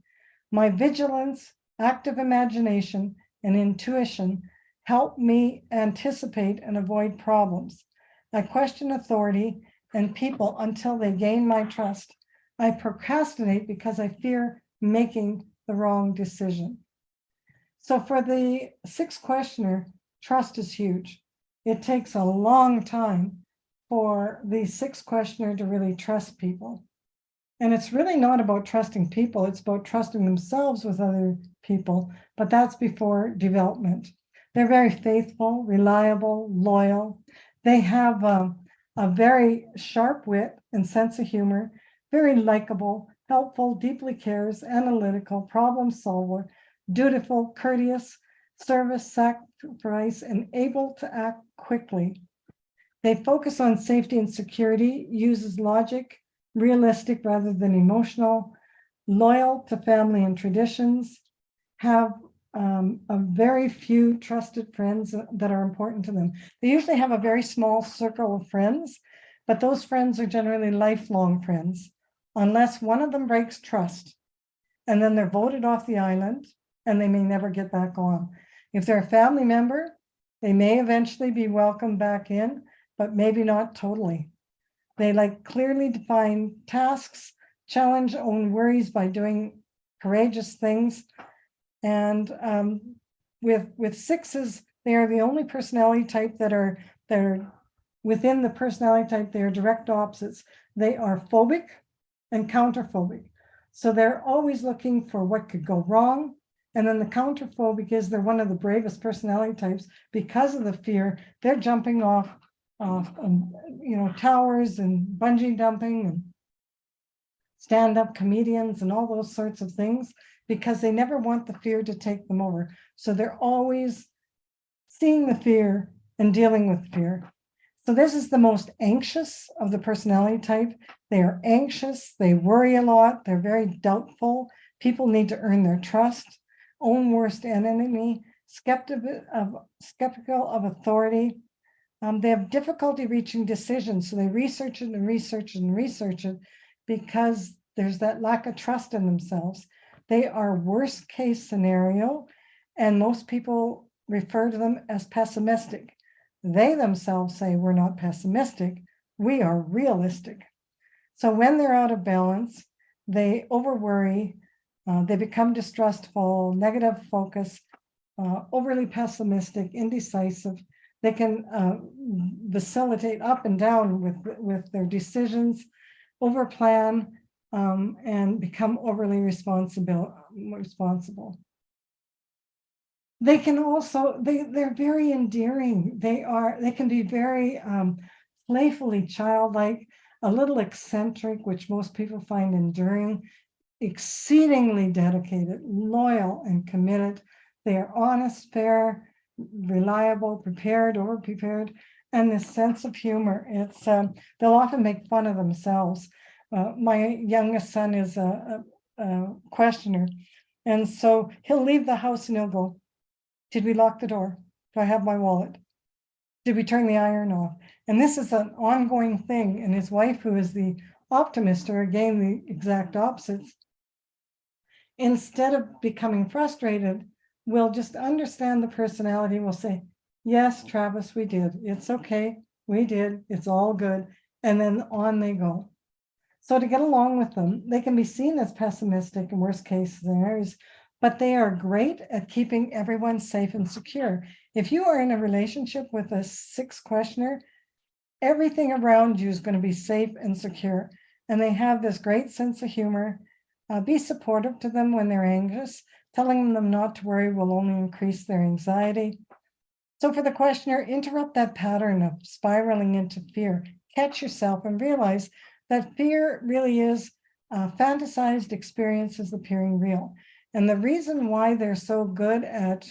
Speaker 1: My vigilance, active imagination, and intuition help me anticipate and avoid problems. I question authority and people until they gain my trust. I procrastinate because I fear making the wrong decision. So for the 6 questioner, trust is huge. It takes a long time for the 6 questioner to really trust people. And it's really not about trusting people, it's about trusting themselves with other people, but that's before development. They're very faithful, reliable, loyal. They have a very sharp wit and sense of humor, very likable, helpful, deeply cares, analytical, problem solver, dutiful, courteous, service, sacrifice, and able to act quickly. They focus on safety and security, uses logic, realistic rather than emotional, loyal to family and traditions, have a very few trusted friends that are important to them. They usually have a very small circle of friends, but those friends are generally lifelong friends, unless one of them breaks trust, and then they're voted off the island and they may never get back on. If they're a family member, they may eventually be welcomed back in, but maybe not totally. They like clearly defined tasks, challenge own worries by doing courageous things. And with 6s, they are the only personality type that are within the personality type, they are direct opposites. They are phobic and counterphobic. So they're always looking for what could go wrong. And then the counterphobic is they're one of the bravest personality types because of the fear. They're jumping off towers and bungee jumping and stand-up comedians and all those sorts of things because they never want the fear to take them over. So they're always seeing the fear and dealing with fear. So this is the most anxious of the personality type. They are anxious, they worry a lot, they're very doubtful. People need to earn their trust. Own worst enemy, skeptical of authority. They have difficulty reaching decisions, so they research it and research it and research it because there's that lack of trust in themselves. They are worst case scenario, and most people refer to them as pessimistic. They themselves say we're not pessimistic, we are realistic. So when they're out of balance, they overworry, they become distrustful, negative focus, overly pessimistic, indecisive. They can vacillate up and down with their decisions, overplan, and become overly responsible. They can also, they're very endearing. They can be very playfully childlike, a little eccentric, which most people find endearing, exceedingly dedicated, loyal, and committed. They are honest, fair, reliable, prepared, over-prepared, and this sense of humor. It's they'll often make fun of themselves. My youngest son is a questioner, and so he'll leave the house and he'll go, "Did we lock the door? Do I have my wallet? Did we turn the iron off?" And this is an ongoing thing. And his wife, who is the optimist, or again the exact opposites, instead of becoming frustrated, will just understand the personality, will say, "Yes, Travis, we did. It's okay. We did. It's all good." And then on they go. So to get along with them, they can be seen as pessimistic in worst case scenarios, but they are great at keeping everyone safe and secure. If you are in a relationship with a 6 questioner, everything around you is going to be safe and secure. And they have this great sense of humor. Be supportive to them when they're anxious. Telling them not to worry will only increase their anxiety. So for the questioner, interrupt that pattern of spiraling into fear. Catch yourself and realize that fear really is fantasized experiences appearing real. And the reason why they're so good at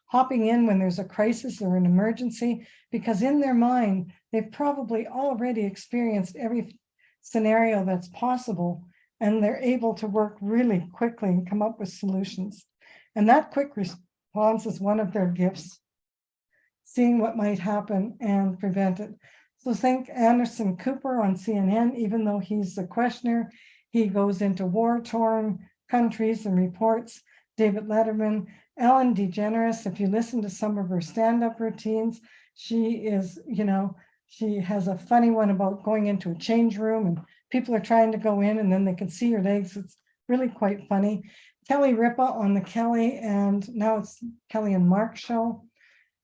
Speaker 1: hopping in when there's a crisis or an emergency, because in their mind, they've probably already experienced every scenario that's possible, and they're able to work really quickly and come up with solutions. And that quick response is one of their gifts, seeing what might happen and prevent it. So think Anderson Cooper on CNN. Even though he's a questioner, he goes into war-torn countries and reports. David Letterman, Ellen DeGeneres, if you listen to some of her stand-up routines, she is, she has a funny one about going into a change room and people are trying to go in and then they can see your legs. It's really quite funny. Kelly Ripa on the Kelly, and now it's Kelly and Mark show.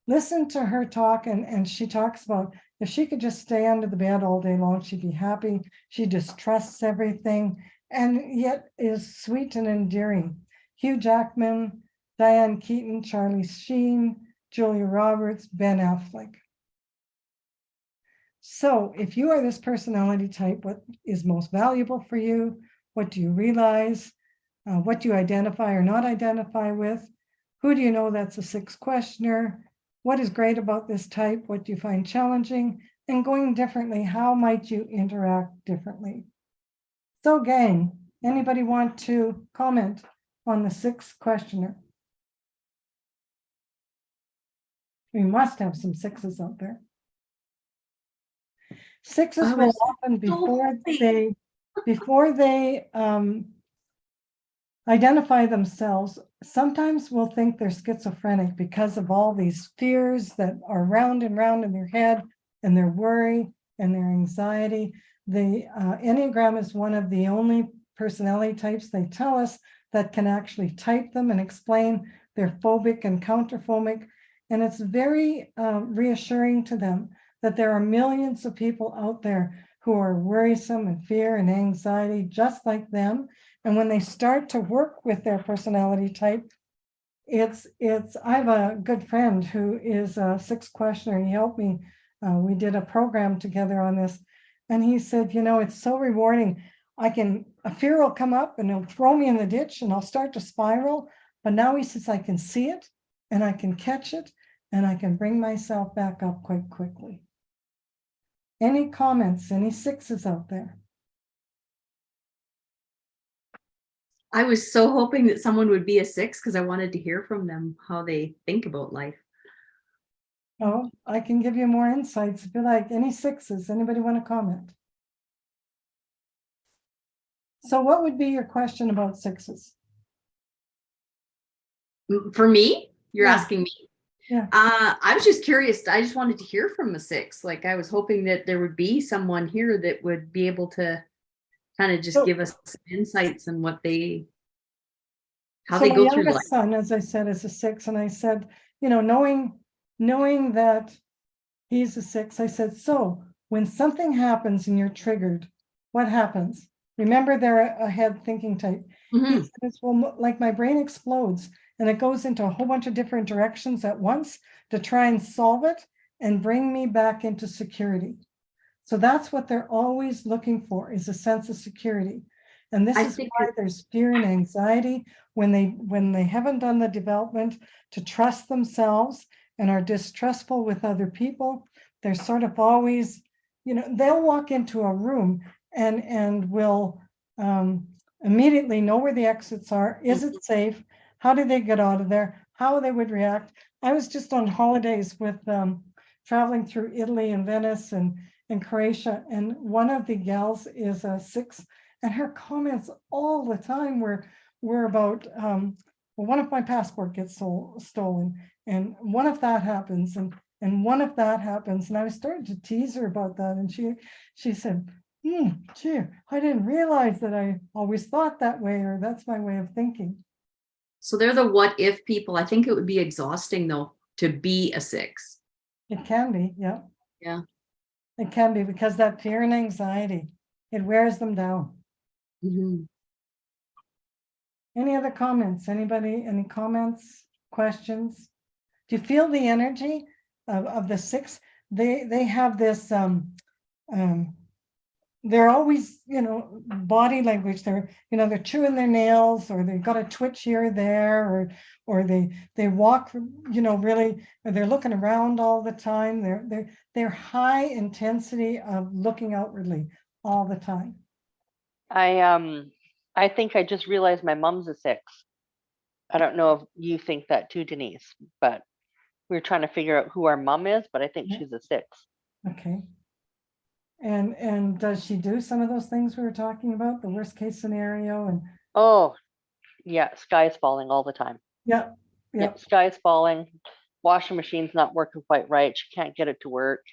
Speaker 1: Listen to her talk, and she talks about if she could just stay under the bed all day long, she'd be happy. She distrusts everything and yet is sweet and endearing. Hugh Jackman, Diane Keaton, Charlie Sheen, Julia Roberts, Ben Affleck. So if you are this personality type, what is most valuable for you? What do you realize? What do you identify or not identify with? Who do you know that's a 6 questioner? What is great about this type? What do you find challenging? And going differently, how might you interact differently? So gang, anybody want to comment on the 6 questioner? We must have some 6s out there. 6s will often, before they identify themselves, sometimes will think they're schizophrenic because of all these fears that are round and round in their head, and their worry and their anxiety. The Enneagram is one of the only personality types they tell us that can actually type them and explain their phobic and counterphobic. And it's very reassuring to them that there are millions of people out there who are worrisome and fear and anxiety just like them. And when they start to work with their personality type, I have a good friend who is a 6 questioner. He helped me. We did a program together on this. And he said, it's so rewarding. A fear will come up and it'll throw me in the ditch and I'll start to spiral. But now he says, I can see it and I can catch it and I can bring myself back up quite quickly. Any comments, any 6s out there?
Speaker 3: I was so hoping that someone would be a 6 because I wanted to hear from them how they think about life.
Speaker 1: Oh, I can give you more insights if you like. Any 6s? Anybody want to comment? So what would be your question about 6s?
Speaker 3: For me, you're
Speaker 1: Yeah.
Speaker 3: asking me.
Speaker 1: Yeah.
Speaker 3: I was just curious. I just wanted to hear from a 6. Like I was hoping that there would be someone here that would be able to kind of just
Speaker 1: So-
Speaker 3: give us some insights on how
Speaker 1: So
Speaker 3: they
Speaker 1: my
Speaker 3: go through life.
Speaker 1: youngest son, as I said, is a 6, and I said, knowing that he's a 6, I said, so when something happens and you're triggered, what happens? Remember, they're a head thinking type. He
Speaker 3: Mhm.
Speaker 1: said, it's, well, like my brain explodes and it goes into a whole bunch of different directions at once to try and solve it and bring me back into security. So that's what they're always looking for, is a sense of security. And this
Speaker 3: I
Speaker 1: is
Speaker 3: think
Speaker 1: why there's fear and anxiety when they haven't done the development to trust themselves and are distrustful with other people. They're sort of always, they'll walk into a room and will immediately know where the exits are. Is it safe? How do they get out of there? How they would react. I was just on holidays with traveling through Italy and Venice and Croatia, and one of the gals is a 6, and her comments all the time were about well, one of my passport gets stolen, and one of that happens, and one of that happens, and I was starting to tease her about that, and she said, gee, I didn't realize that I always thought that way, or that's my way of thinking.
Speaker 3: so. They're the what if people. I think it would be exhausting though to be a 6.
Speaker 1: It can be, yeah.
Speaker 3: Yeah.
Speaker 1: It can be, because that fear and anxiety, it wears them down.
Speaker 3: Mhm.
Speaker 1: Any other comments? Anybody, any comments, questions? Do you feel the energy of the 6? They have this, they're always, body language. They're chewing their nails, or they've got a twitch here or there, or they walk, really, or they're looking around all the time. They're high intensity of looking outwardly all the time.
Speaker 6: I think I just realized my mom's a 6. I don't know if you think that too, Denise, but we were trying to figure out who our mom is, but I think
Speaker 1: Yeah.
Speaker 6: she's a 6.
Speaker 1: Okay. And does she do some of those things we were talking about, the worst case scenario? And
Speaker 6: Oh, yeah, sky is falling all the time.
Speaker 1: yeah,
Speaker 6: Yep, sky is falling. Washing machine's not working quite right. She can't get it to work.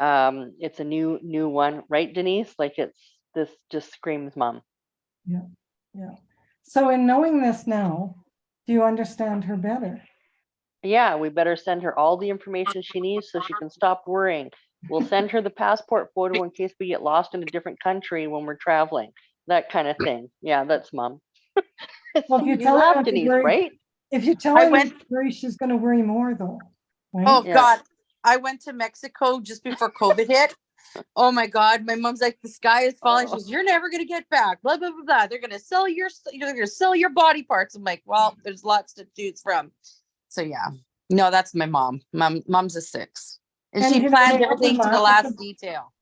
Speaker 6: It's a new one, right, Denise? Like this just screams mom.
Speaker 1: yeah. So in knowing this now, do you understand her better?
Speaker 6: Yeah, we better send her all the information she needs so she can stop worrying. We'll send her the passport photo in case we get lost in a different country when we're traveling. That kind of thing. Yeah, that's mom.
Speaker 1: Well, if you
Speaker 6: You
Speaker 1: tell her
Speaker 6: laugh,
Speaker 1: not to
Speaker 6: Denise,
Speaker 1: worry,
Speaker 6: right?
Speaker 1: if you tell
Speaker 7: I
Speaker 1: her not
Speaker 7: went-
Speaker 1: to worry, she's going to worry more, though. Right?
Speaker 7: Oh
Speaker 6: Yeah.
Speaker 7: God, I went to Mexico just before COVID hit. Oh my God, my mom's like, the sky is falling. She goes, you're never gonna get back. Blah blah blah blah. They're gonna sell your body parts. I'm like, well, there's lots to choose from. So yeah, no, that's my mom. Mom's a 6, and
Speaker 1: And
Speaker 7: she
Speaker 1: you know,
Speaker 7: planned
Speaker 1: they often
Speaker 7: everything to the
Speaker 1: laugh at
Speaker 7: last detail.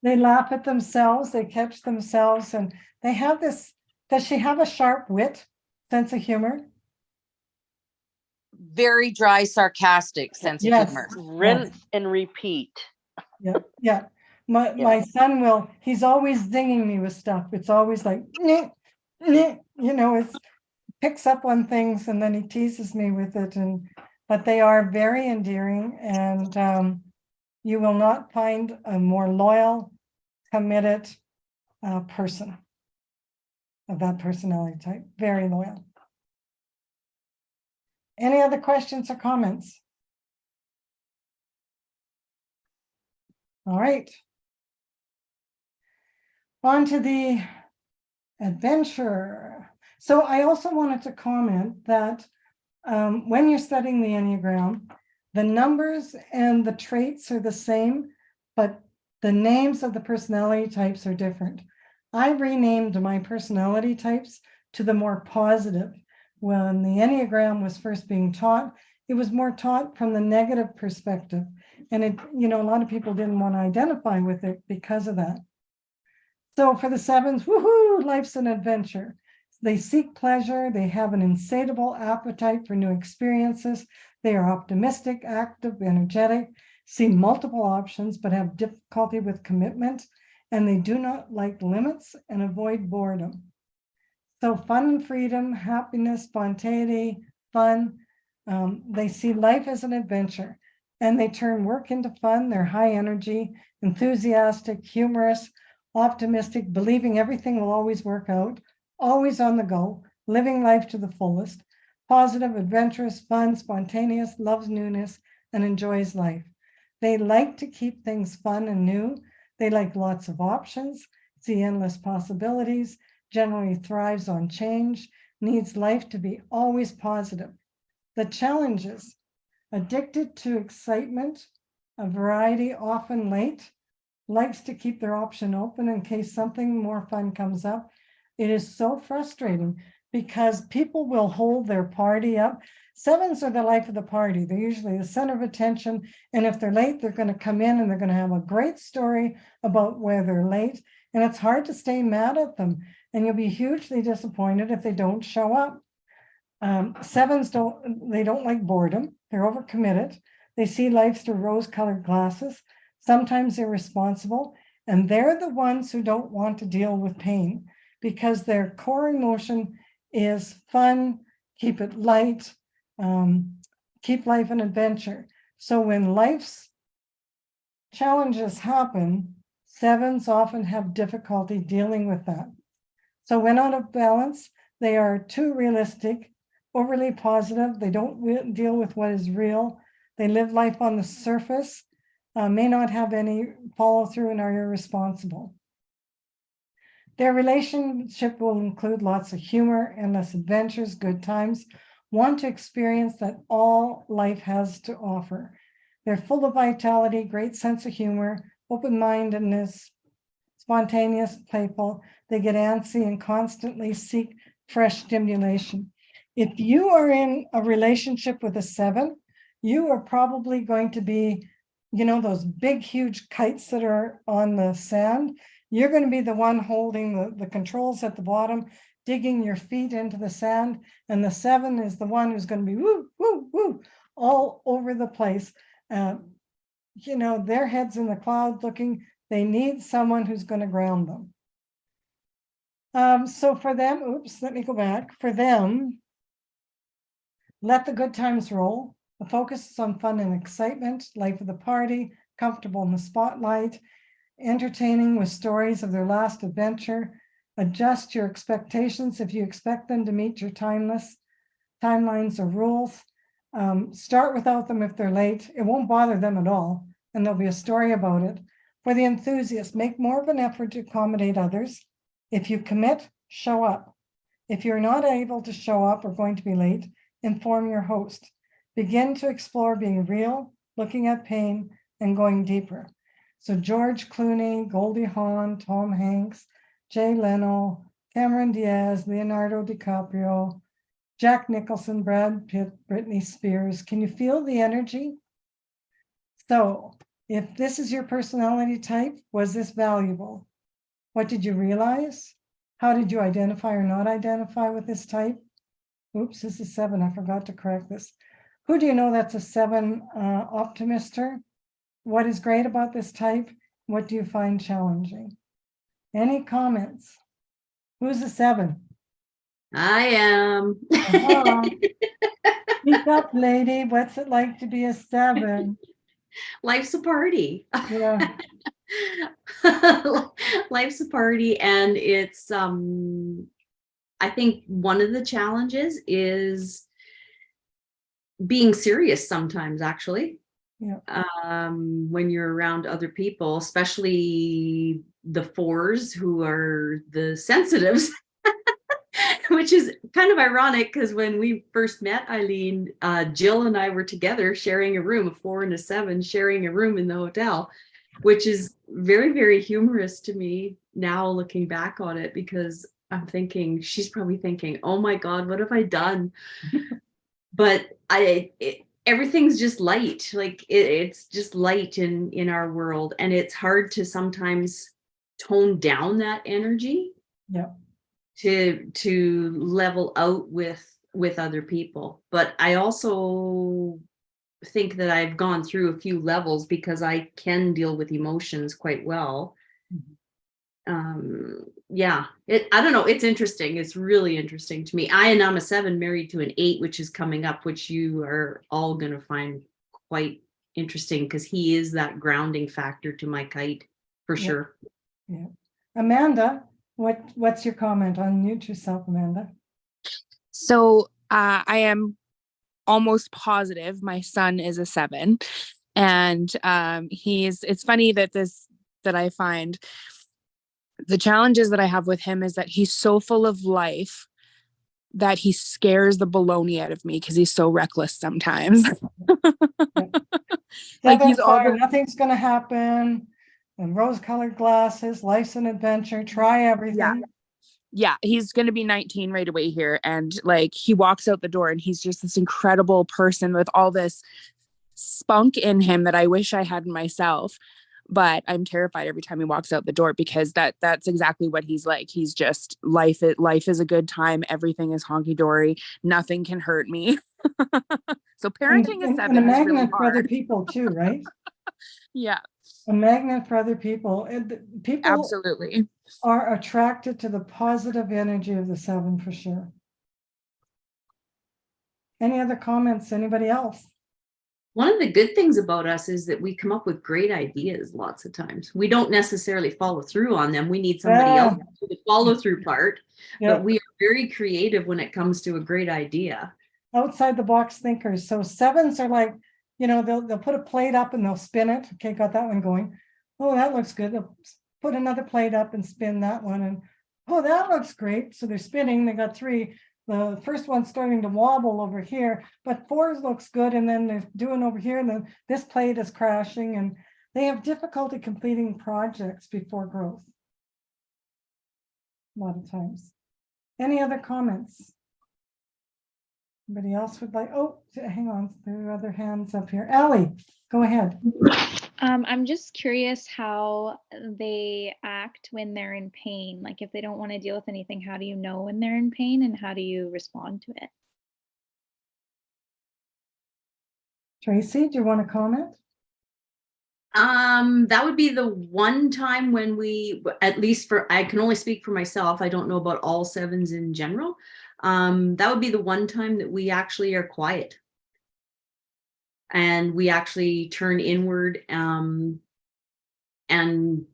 Speaker 1: They laugh at themselves, they catch themselves, and they have this. Does she have a sharp wit, sense of humor?
Speaker 7: Very dry, sarcastic sense of
Speaker 1: Yes.
Speaker 7: humor.
Speaker 6: Rinse and repeat.
Speaker 1: Yeah. My son will, he's always dinging me with stuff. It's always like, "Nyeh, nyeh," it's picks up on things and then he teases me with it. But they are very endearing, and you will not find a more loyal, committed person of that personality type. Very loyal. Any other questions or comments? All right. On to the adventure. So I also wanted to comment that when you're studying the Enneagram, the numbers and the traits are the same, but the names of the personality types are different. I renamed my personality types to the more positive. When the Enneagram was first being taught, it was more taught from the negative perspective. And a lot of people didn't want to identify with it because of that. So for the 7s, woohoo, life's an adventure. They seek pleasure. They have an insatiable appetite for new experiences. They are optimistic, active, energetic, see multiple options, but have difficulty with commitment. And they do not like limits and avoid boredom. So fun and freedom, happiness, spontaneity, fun. They see life as an adventure, and they turn work into fun. They're high energy, enthusiastic, humorous, optimistic, believing everything will always work out, always on the go, living life to the fullest, positive, adventurous, fun, spontaneous, loves newness, and enjoys life. They like to keep things fun and new. They like lots of options, see endless possibilities, generally thrives on change, needs life to be always positive. The challenges: addicted to excitement, a variety, often late, likes to keep their option open in case something more fun comes up. It is so frustrating because people will hold their party up. Sevens are the life of the party. They're usually the center of attention. And if they're late, they're going to come in and they're going to have a great story about where they're late. And it's hard to stay mad at them. And you'll be hugely disappointed if they don't show up. Sevens don't like boredom. They're overcommitted. They see life through rose-colored glasses. Sometimes they're responsible, and they're the ones who don't want to deal with pain because their core emotion is fun, keep it light, keep life an adventure. So when life's challenges happen, sevens often have difficulty dealing with that. So when out of balance, they are too realistic, overly positive. They don't deal with what is real. They live life on the surface, may not have any follow through, and are irresponsible. Their relationship will include lots of humor, endless adventures, good times, want to experience that all life has to offer. They're full of vitality, great sense of humor, open-mindedness, spontaneous, playful. They get antsy and constantly seek fresh stimulation. If you are in a relationship with a seven, you are probably going to be, you know, those big, huge kites that are on the sand. You're going to be the one holding the controls at the bottom, digging your feet into the sand. And the seven is the one who's going to be woo, woo, woo, all over the place. You know, their heads in the cloud looking. They need someone who's going to ground them. So for them, oops, let me go back. For them, let the good times roll. The focus is on fun and excitement, life of the party, comfortable in the spotlight, entertaining with stories of their last adventure. Adjust your expectations if you expect them to meet your timelines or rules. Start without them if they're late. It won't bother them at all, and there'll be a story about it. For the enthusiast, make more of an effort to accommodate others. If you commit, show up. If you're not able to show up or going to be late, inform your host. Begin to explore being real, looking at pain, and going deeper. So George Clooney, Goldie Hawn, Tom Hanks, Jay Leno, Cameron Diaz, Leonardo DiCaprio, Jack Nicholson, Brad Pitt, Britney Spears. Can you feel the energy? So if this is your personality type, was this valuable? What did you realize? How did you identify or not identify with this type? Oops, this is 7. I forgot to correct this. Who do you know that's a 7 optimister? What is great about this type? What do you find challenging? Any comments? Who's a 7?
Speaker 3: I am.
Speaker 1: Speak up, lady. What's it like to be a 7?
Speaker 3: Life's a party.
Speaker 1: Yeah.
Speaker 3: Life's a party, and it's I think one of the challenges is being serious sometimes, actually.
Speaker 1: Yeah.
Speaker 3: When you're around other people, especially the 4s who are the sensitives, which is kind of ironic because when we first met, Eileen, Jill and I were together sharing a room, a 4 and a 7 sharing a room in the hotel, which is very, very humorous to me now looking back on it, because I'm thinking, she's probably thinking, oh my God, what have I done? But everything's just light. Like it's just light in our world. And it's hard to sometimes tone down that energy.
Speaker 1: Yeah.
Speaker 3: to level out with other people. But I also think that I've gone through a few levels because I can deal with emotions quite well. Yeah, I don't know, it's interesting. It's really interesting to me. I'm a 7 married to an 8, which is coming up, which you are all going to find quite interesting because he is that grounding factor to my kite for sure.
Speaker 1: Yeah. Amanda, what's your comment? Unmute yourself, Amanda.
Speaker 8: So I am almost positive my son is a 7, and it's funny that I find the challenges that I have with him is that he's so full of life that he scares the baloney out of me because he's so reckless sometimes. Like he's all
Speaker 1: nothing's gonna happen, and rose-colored glasses, life's an adventure, try everything.
Speaker 8: Yeah, he's going to be 19 right away here. And like, he walks out the door and he's just this incredible person with all this spunk in him that I wish I had in myself. But I'm terrified every time he walks out the door because that's exactly what he's like. He's just life is a good time. Everything is honky dory. Nothing can hurt me. So parenting a 7
Speaker 1: and a
Speaker 8: is really
Speaker 1: magnet for other
Speaker 8: hard.
Speaker 1: people too, right?
Speaker 8: Yeah,
Speaker 1: A magnet for other people. And people
Speaker 8: absolutely.
Speaker 1: are attracted to the positive energy of the 7 for sure. Any other comments? Anybody else?
Speaker 3: One of the good things about us is that we come up with great ideas lots of times. We don't necessarily follow through on them. We need somebody else to do the follow through part, but we are very creative when it comes to a great idea.
Speaker 1: Outside the box thinkers. So 7s are like, they'll put a plate up and they'll spin it. Okay, got that one going. Oh, that looks good. They'll put another plate up and spin that one. And oh, that looks great. So they're spinning. They got 3. The first one's starting to wobble over here, but 4 looks good. And then they're doing over here. And then this plate is crashing. And they have difficulty completing projects before growth. A lot of times. Any other comments? Anybody else would like? Oh, hang on. There are other hands up here. Allie, go ahead.
Speaker 9: I'm just curious how they act when they're in pain. Like if they don't want to deal with anything, how do you know when they're in pain and how do you respond to it?
Speaker 1: Tracy, do you want to comment?
Speaker 3: That would be the one time when we, at least I can only speak for myself. I don't know about all 7s in general. That would be the one time that we actually are quiet. And we actually turn inward and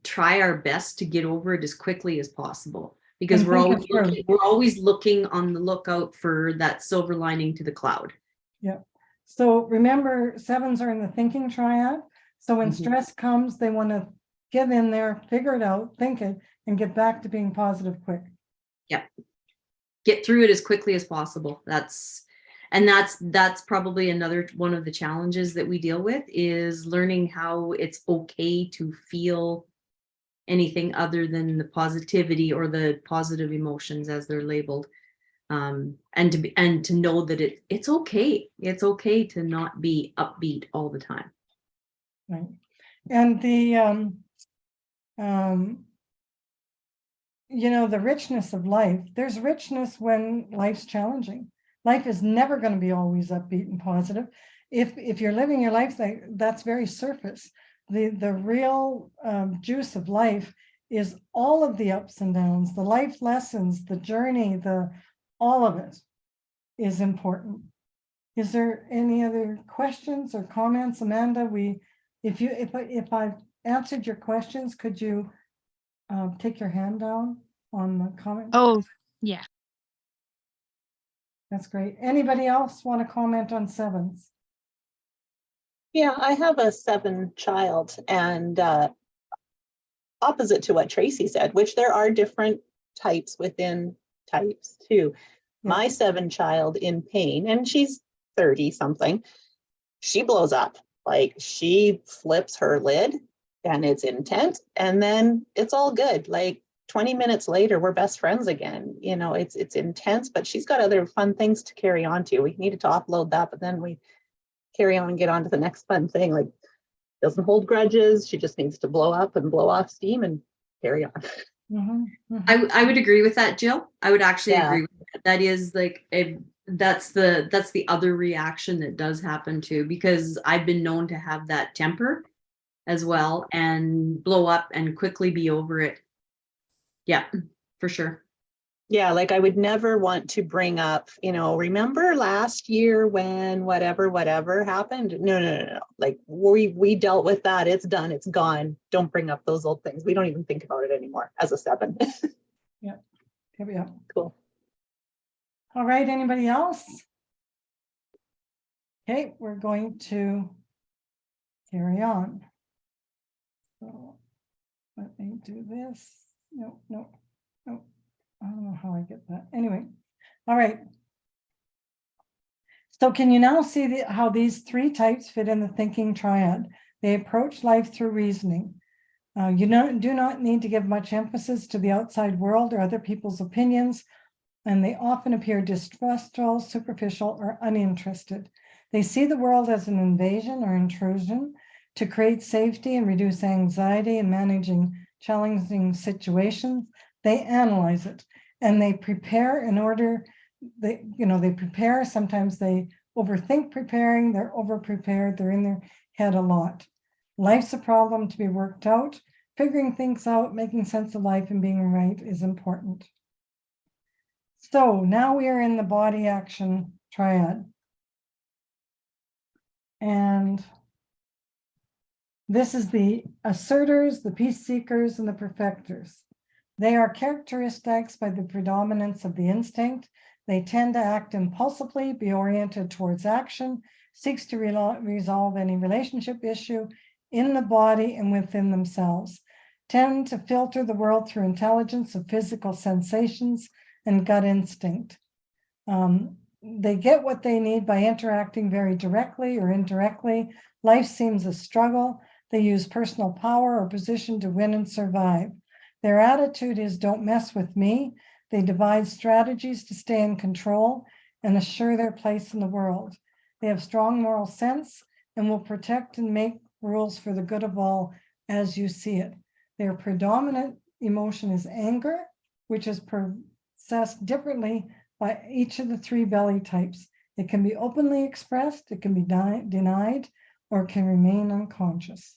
Speaker 3: try our best to get over it as quickly as possible. Because we're always looking on the lookout for that silver lining to the cloud.
Speaker 1: Yeah. So remember, 7s are in the thinking triad. So when stress comes, they want to get in there, figure it out, think it, and get back to being positive quick.
Speaker 3: Yeah. Get through it as quickly as possible. That's probably another one of the challenges that we deal with is learning how it's okay to feel anything other than the positivity or the positive emotions as they're labeled. And to know that it's okay. It's okay to not be upbeat all the time.
Speaker 1: Right. And the the richness of life, there's richness when life's challenging. Life is never going to be always upbeat and positive. If you're living your life, that's very surface. The real juice of life is all of the ups and downs, the life lessons, the journey, all of it is important. Is there any other questions or comments, Amanda? If I've answered your questions, could you take your hand down on the comment?
Speaker 8: Oh, yeah.
Speaker 1: That's great. Anybody else want to comment on 7s?
Speaker 5: Yeah, I have a 7 child, and opposite to what Tracy said, which there are different types within types too. Yeah. My 7 child in pain, and she's 30 something, she blows up. Like she flips her lid and it's intense, and then it's all good. Like 20 minutes later, we're best friends again. It's intense, but she's got other fun things to carry on to. We needed to offload that, but then we carry on and get on to the next fun thing. Like doesn't hold grudges. She just needs to blow up and blow off steam and carry on.
Speaker 1: Mhm, mhm.
Speaker 3: I would agree with that, Jill. I would actually
Speaker 5: Yeah.
Speaker 3: agree with that. That is like that's the other reaction that does happen too, because I've been known to have that temper as well and blow up and quickly be over it. Yeah, for sure.
Speaker 5: Yeah, like I would never want to bring up, remember last year when whatever happened? No. Like we dealt with that. It's done. It's gone. Don't bring up those old things. We don't even think about it anymore as a 7.
Speaker 1: Yeah. Yeah.
Speaker 5: Cool.
Speaker 1: All right, anybody else? Okay, we're going to carry on. So let me do this. No. I don't know how I get that. Anyway, all right. So can you now see how these 3 types fit in the thinking triad? They approach life through reasoning. You do not need to give much emphasis to the outside world or other people's opinions, and they often appear distrustful, superficial, or uninterested. They see the world as an invasion or intrusion to create safety and reduce anxiety in managing challenging situations. They analyze it and they prepare in order. They prepare. Sometimes they overthink preparing. They're over-prepared. They're in their head a lot. Life's a problem to be worked out. Figuring things out, making sense of life, and being right is important. So now we are in the body action triad. And this is the asserters, the peace seekers, and the perfecters. They are characteristics by the predominance of the instinct. They tend to act impulsively, be oriented towards action, seeks to resolve any relationship issue in the body and within themselves, tend to filter the world through intelligence of physical sensations and gut instinct. They get what they need by interacting very directly or indirectly. Life seems a struggle. They use personal power or position to win and survive. Their attitude is don't mess with me. They devise strategies to stay in control and assure their place in the world. They have strong moral sense and will protect and make rules for the good of all as you see it. Their predominant emotion is anger, which is processed differently by each of the 3 belly types. It can be openly expressed, it can be denied, or can remain unconscious.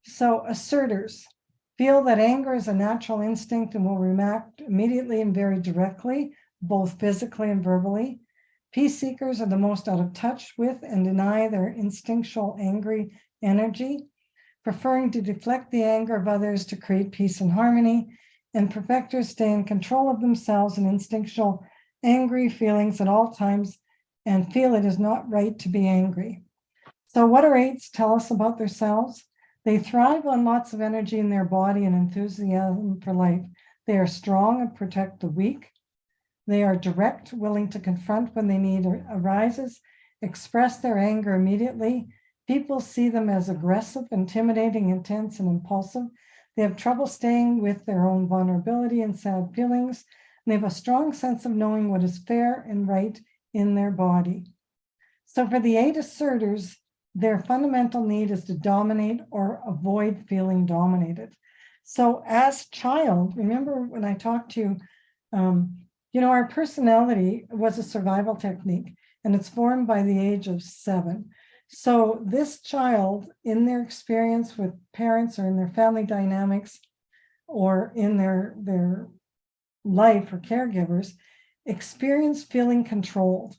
Speaker 1: So asserters feel that anger is a natural instinct and will react immediately and very directly, both physically and verbally. Peace seekers are the most out of touch with and deny their instinctual angry energy, preferring to deflect the anger of others to create peace and harmony. And perfecters stay in control of themselves and instinctual angry feelings at all times and feel it is not right to be angry. So what do 8s tell us about themselves? They thrive on lots of energy in their body and enthusiasm for life. They are strong and protect the weak. They are direct, willing to confront when they need arises, express their anger immediately. People see them as aggressive, intimidating, intense, and impulsive. They have trouble staying with their own vulnerability and sad feelings. And they have a strong sense of knowing what is fair and right in their body. So for the 8 asserters, their fundamental need is to dominate or avoid feeling dominated. So as child, remember when I talked to you, our personality was a survival technique, and it's formed by the age of 7. So this child, in their experience with parents or in their family dynamics or in their life or caregivers, experienced feeling controlled.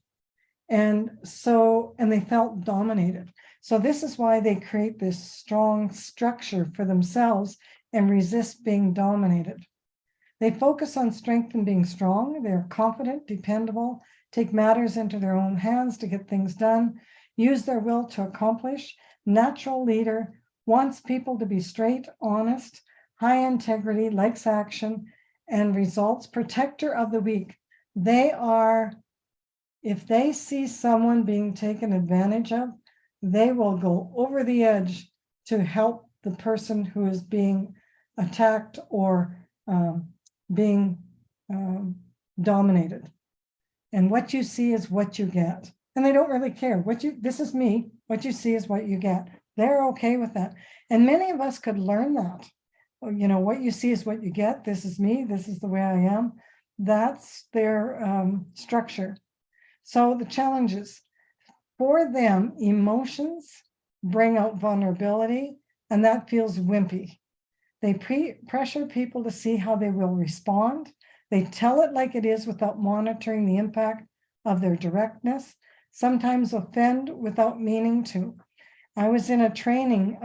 Speaker 1: And they felt dominated. So this is why they create this strong structure for themselves and resist being dominated. They focus on strength and being strong. They're confident, dependable, take matters into their own hands to get things done, use their will to accomplish, natural leader, wants people to be straight, honest, high integrity, likes action and results, protector of the weak. They are, if they see someone being taken advantage of, they will go over the edge to help the person who is being attacked or being dominated. And what you see is what you get. And they don't really care. This is me. What you see is what you get. They're okay with that. And many of us could learn that. you know, what you see is what you get. This is me. This is the way I am. That's their structure. So the challenges for them, emotions bring out vulnerability, and that feels wimpy. They pressure people to see how they will respond. They tell it like it is without monitoring the impact of their directness, sometimes offend without meaning to. I was in a training,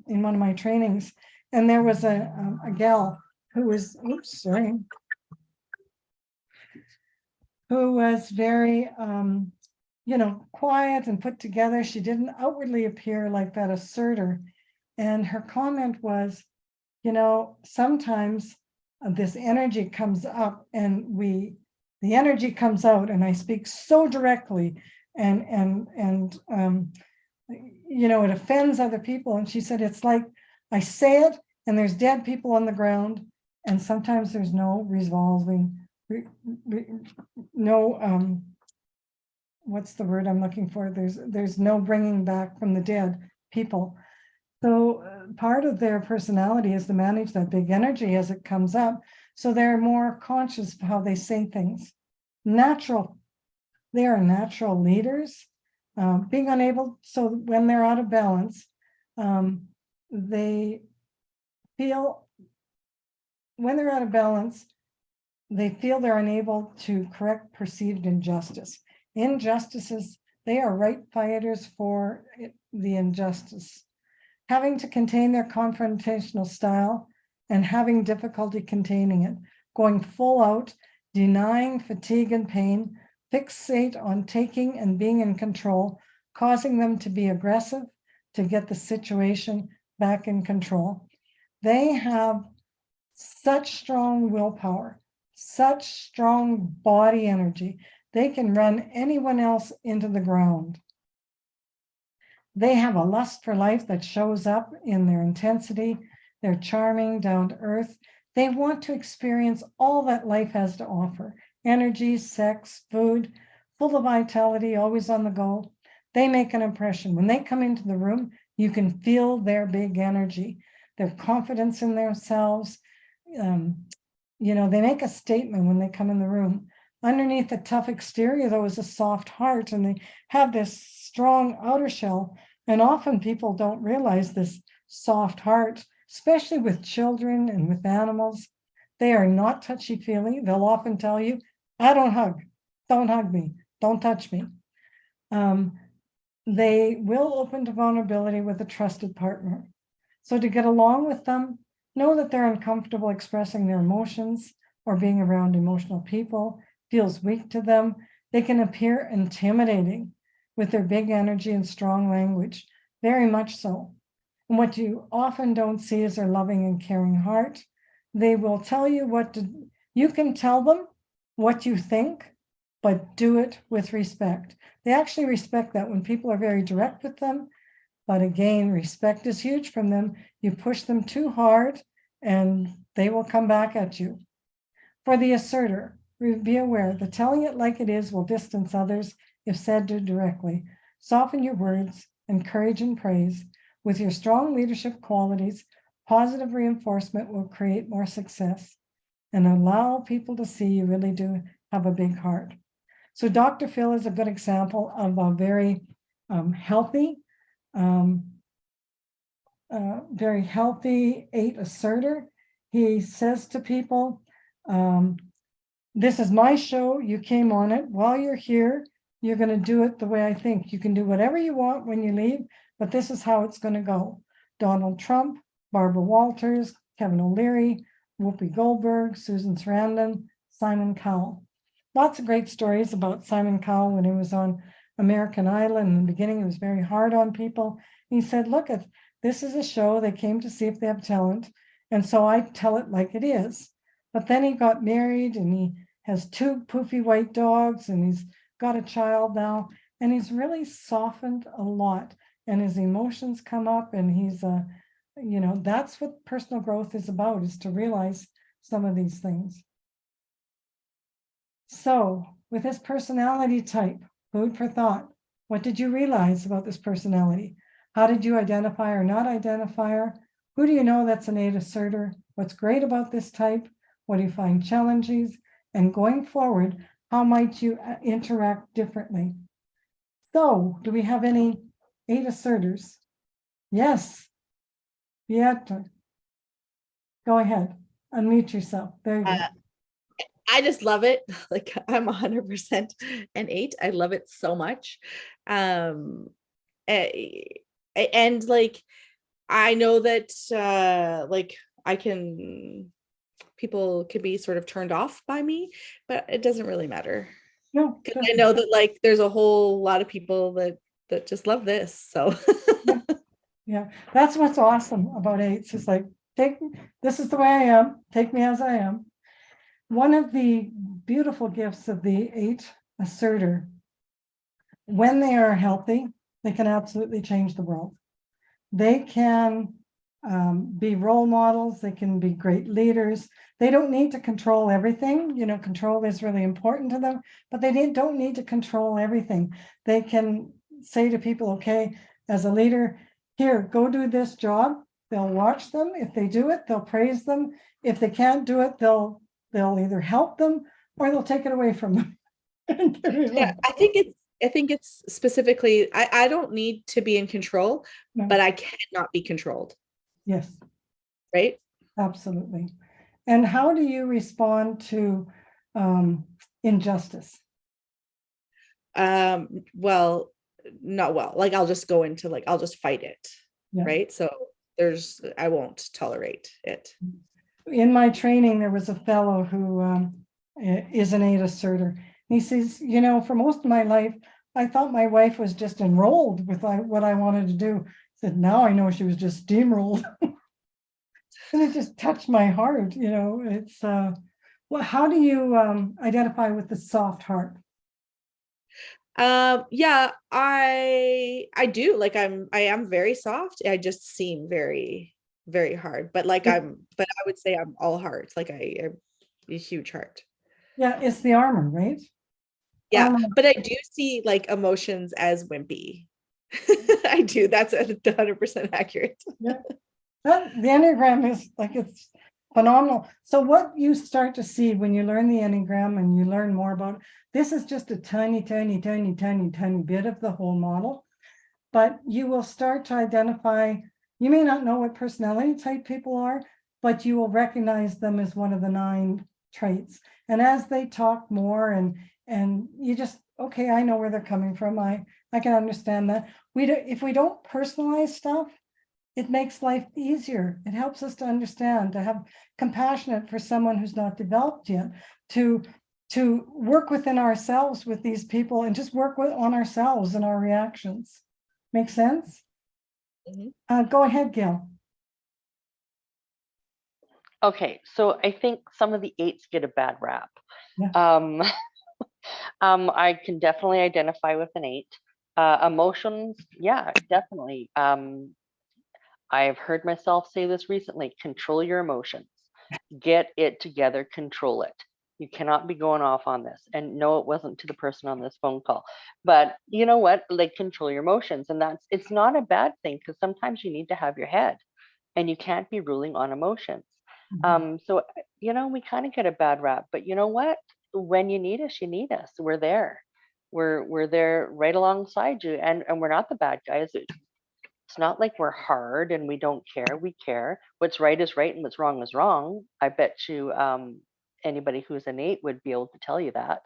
Speaker 1: in one of my trainings, and there was a gal who was, who was very, you know, quiet and put together. She didn't outwardly appear like that asserter. And her comment was, you know, sometimes this energy comes up and the energy comes out, and I speak so directly and you know, it offends other people. And she said, it's like I say it and there's dead people on the ground, and sometimes there's no resolving, no, what's the word I'm looking for? There's no bringing back from the dead people. So part of their personality is to manage that big energy as it comes up. So they're more conscious of how they say things. They are natural leaders. Being unable, so when they're out of balance, they feel, when they're out of balance, they feel they're unable to correct perceived injustice. Injustices, they are right fighters for the injustice. Having to contain their confrontational style and having difficulty containing it, going full out, denying fatigue and pain, fixate on taking and being in control, causing them to be aggressive to get the situation back in control. They have such strong willpower, such strong body energy. They can run anyone else into the ground. They have a lust for life that shows up in their intensity. They're charming, down to earth. They want to experience all that life has to offer: energy, sex, food, full of vitality, always on the go. They make an impression. When they come into the room, you can feel their big energy, their confidence in themselves. You know, they make a statement when they come in the room. Underneath the tough exterior, though, is a soft heart, and they have this strong outer shell. And often people don't realize this soft heart, especially with children and with animals. They are not touchy-feely. They'll often tell you, I don't hug me, don't touch me. They will open to vulnerability with a trusted partner. So to get along with them, know that they're uncomfortable expressing their emotions or being around emotional people, feels weak to them. They can appear intimidating with their big energy and strong language, very much so. And what you often don't see is their loving and caring heart. They will tell you you can tell them what you think, but do it with respect. They actually respect that when people are very direct with them. But again, respect is huge from them. You push them too hard and they will come back at you. For the asserter, be aware that telling it like it is will distance others if said to directly. Soften your words, encourage and praise. With your strong leadership qualities, positive reinforcement will create more success and allow people to see you really do have a big heart. So Dr. Phil is a good example of a very healthy 8 asserter. He says to people, this is my show, you came on it. While you're here, you're going to do it the way I think. You can do whatever you want when you leave, but this is how it's going to go. Donald Trump, Barbara Walters, Kevin O'Leary, Whoopi Goldberg, Susan Sarandon, Simon Cowell. Lots of great stories about Simon Cowell when he was on American Idol. In the beginning, he was very hard on people. He said, look, this is a show. They came to see if they have talent. And so I tell it like it is. But then he got married and he has 2 poofy white dogs and he's got a child now. And he's really softened a lot. And his emotions come up and he's, you know, that's what personal growth is about, is to realize some of these things. So with this personality type, food for thought, what did you realize about this personality? How did you identify or not identify her? Who do you know that's an 8 asserter? What's great about this type? What do you find challenging? And going forward, how might you interact differently? So, do we have any 8 asserters? Yes. Beata. Go ahead. Unmute yourself. There you go.
Speaker 10: I just love it. Like I'm 100% an 8. I love it so much. And like, I know that like people can be sort of turned off by me, but it doesn't really matter.
Speaker 1: No,
Speaker 10: Because I know that like there's a whole lot of people that just love this. So
Speaker 1: yeah, that's what's awesome about 8s. It's like, this is the way I am. Take me as I am. One of the beautiful gifts of the 8 asserter, when they are healthy, they can absolutely change the world. They can be role models. They can be great leaders. They don't need to control everything. You know, control is really important to them, but they don't need to control everything. They can say to people, okay, as a leader, here, go do this job. They'll watch them. If they do it, they'll praise them. If they can't do it, they'll either help them or they'll take it away from them.
Speaker 10: yeah, I think it's specifically, I don't need to be in control,
Speaker 1: No.
Speaker 10: but I cannot be controlled.
Speaker 1: Yes,
Speaker 10: Right?
Speaker 1: absolutely. And how do you respond to injustice?
Speaker 10: Well, not well. Like I'll just go into like, I'll just fight it.
Speaker 1: Yeah.
Speaker 10: Right? So I won't tolerate it.
Speaker 1: In my training, there was a fellow who is an 8 asserter. He says, you know, for most of my life, I thought my wife was just enrolled with what I wanted to do. He said, now I know she was just steamrolled. And it just touched my heart, you know. It's well, how do you identify with the soft heart?
Speaker 10: Yeah, I do. Like I am very soft. I just seem very, very hard. But like but I would say I'm all heart. Like I'm a huge heart.
Speaker 1: Yeah, it's the armor, right?
Speaker 10: Yeah, but I do see like emotions as wimpy. I do. That's 100% accurate.
Speaker 1: Yeah. The Enneagram is like, it's phenomenal. So what you start to see when you learn the Enneagram and you learn more about it, this is just a tiny bit of the whole model, but you will start to identify, you may not know what personality type people are, but you will recognize them as one of the 9 traits. And as they talk more and you just, okay, I know where they're coming from. I can understand that. If we don't personalize stuff, it makes life easier. It helps us to understand, to have compassion for someone who's not developed yet, to work within ourselves with these people and just work on ourselves and our reactions. Make sense?
Speaker 10: Mm-hmm.
Speaker 1: Go ahead, Gail.
Speaker 6: Okay, so I think some of the 8s get a bad rap.
Speaker 1: Yeah.
Speaker 6: I can definitely identify with an 8. Emotions, yeah, definitely. I've heard myself say this recently: control your emotions, get it together, control it. You cannot be going off on this. And no, it wasn't to the person on this phone call, but you know what, like, control your emotions. And it's not a bad thing, because sometimes you need to have your head and you can't be ruling on emotions. So, you know, we kind of get a bad rap, but you know what, when you need us, we're there. We're there right alongside you, and we're not the bad guys. It's not like we're hard and we don't care. We care. What's right is right and what's wrong is wrong. I bet you anybody who's an 8 would be able to tell you that.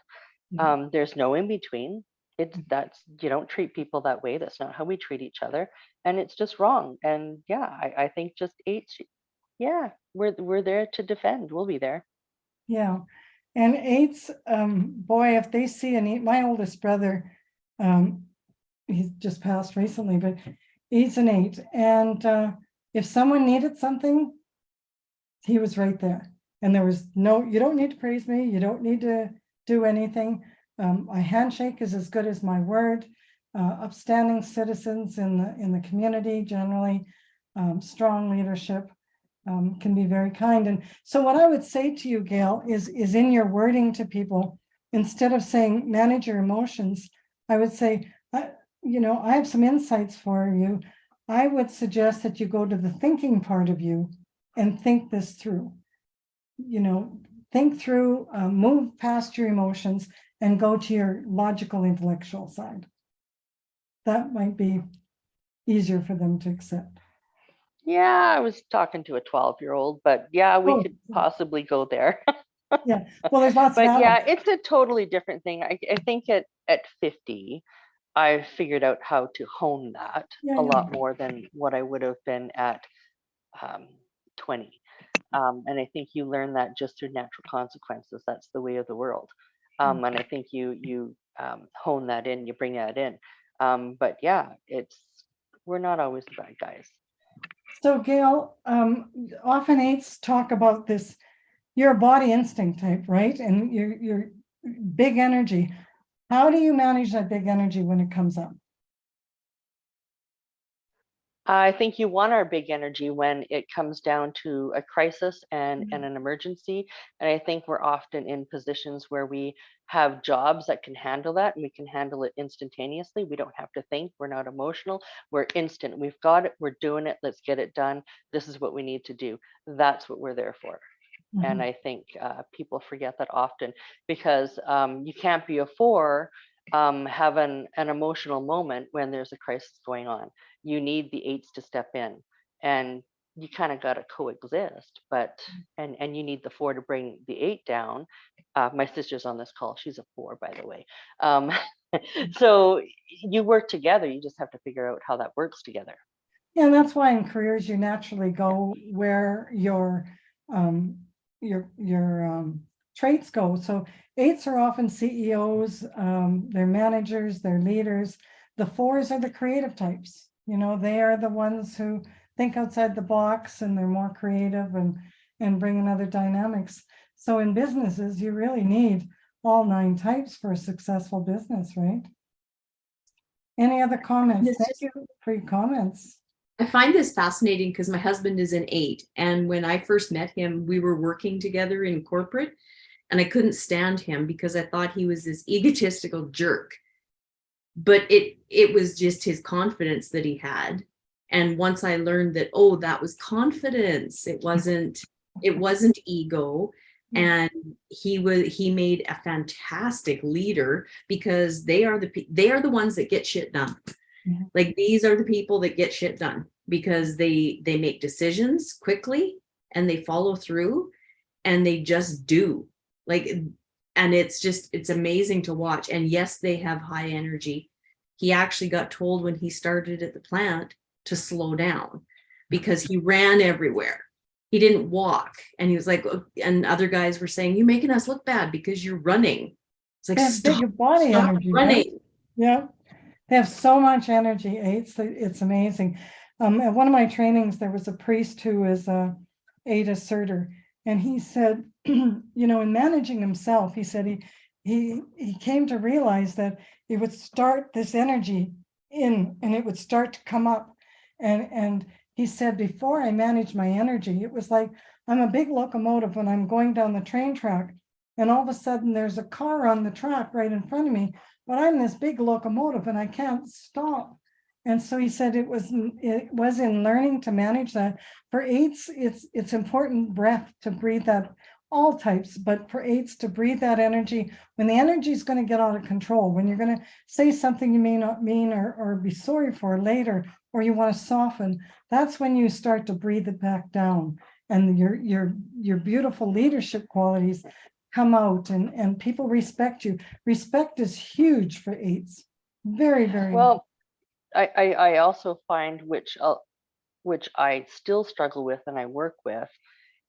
Speaker 6: There's no in between. You don't treat people that way. That's not how we treat each other, and it's just wrong. And yeah, I think just 8s, yeah, we're there to defend. We'll be there.
Speaker 1: Yeah. And 8s, boy, if they see an 8, my oldest brother, he's just passed recently, but he's an 8. And if someone needed something, he was right there. And there was no, you don't need to praise me. You don't need to do anything. A handshake is as good as my word. Upstanding citizens in the community, generally, strong leadership, can be very kind. And so what I would say to you, Gail, is in your wording to people, instead of saying manage your emotions, I would say, you know, I have some insights for you. I would suggest that you go to the thinking part of you and think this through. You know, think through, move past your emotions and go to your logical, intellectual side. That might be easier for them to accept.
Speaker 6: Yeah, I was talking to a 12-year-old, but yeah, we
Speaker 1: Oh,
Speaker 6: could possibly go there.
Speaker 1: yeah. Well, there's lots
Speaker 6: But
Speaker 1: of
Speaker 6: yeah,
Speaker 1: adults.
Speaker 6: it's a totally different thing. I think at 50, I figured out how to hone that
Speaker 1: Yeah,
Speaker 6: a
Speaker 1: yeah.
Speaker 6: lot more than what I would have been at 20. And I think you learn that just through natural consequences. That's the way of the world. And I think you hone that in, you bring that in. But yeah, we're not always the bad guys.
Speaker 1: So Gail, often eights talk about this, you're a body instinct type, right? And you're big energy. How do you manage that big energy when it comes up?
Speaker 6: I think you want our big energy when it comes down to a crisis and an emergency. And I think we're often in positions where we have jobs that can handle that, and we can handle it instantaneously. We don't have to think, we're not emotional, we're instant. We've got it, we're doing it, let's get it done. This is what we need to do. That's what we're there for. And I think people forget that often, because you can't be a 4 having an emotional moment when there's a crisis going on. You need the 8s to step in, and you kind of got to coexist. But and you need the 4 to bring the 8 down. My sister's on this call; she's a 4, by the way. So you work together. You just have to figure out how that works together.
Speaker 1: Yeah, and that's why in careers you naturally go where your traits go. So 8s are often CEOs, they're managers, they're leaders. The 4s are the creative types. You know, they are the ones who think outside the box, and they're more creative and bring in other dynamics. So in businesses, you really need all 9 types for a successful business, right? Any other comments?
Speaker 3: Yes.
Speaker 1: Thank you for your comments.
Speaker 3: I find this fascinating because my husband is an 8. And when I first met him, we were working together in corporate, and I couldn't stand him because I thought he was this egotistical jerk. But it was just his confidence that he had. And once I learned that, oh, that was confidence, it wasn't ego. And he made a fantastic leader, because they are the ones that get shit done. Like, these are the people that get shit done, because they make decisions quickly, and they follow through, and they just do. Like, and it's amazing to watch. And yes, they have high energy. He actually got told when he started at the plant to slow down, because he ran everywhere. He didn't walk. And he was like, and other guys were saying, you're making us look bad because you're running. It's like,
Speaker 1: Stop energy,
Speaker 3: running.
Speaker 1: right? Yeah. They have so much energy, 8s. It's amazing. At one of my trainings, there was a priest who is a 8 asserter, and he said, you know, in managing himself, he said he came to realize that it would start this energy in, and it would start to come up, and he said, before I managed my energy, it was like I'm a big locomotive when I'm going down the train track, and all of a sudden there's a car on the track right in front of me. But I'm this big locomotive and I can't stop. And so he said it was in learning to manage that. For 8s, it's important breath to breathe that, all types, but for 8s to breathe that energy when the energy is going to get out of control, when you're going to say something you may not mean or be sorry for later, or you want to soften, that's when you start to breathe it back down. And your beautiful leadership qualities come out, and people respect you. Respect is huge for 8s. Very, very
Speaker 6: Well, I also find, which I still struggle with and I work with,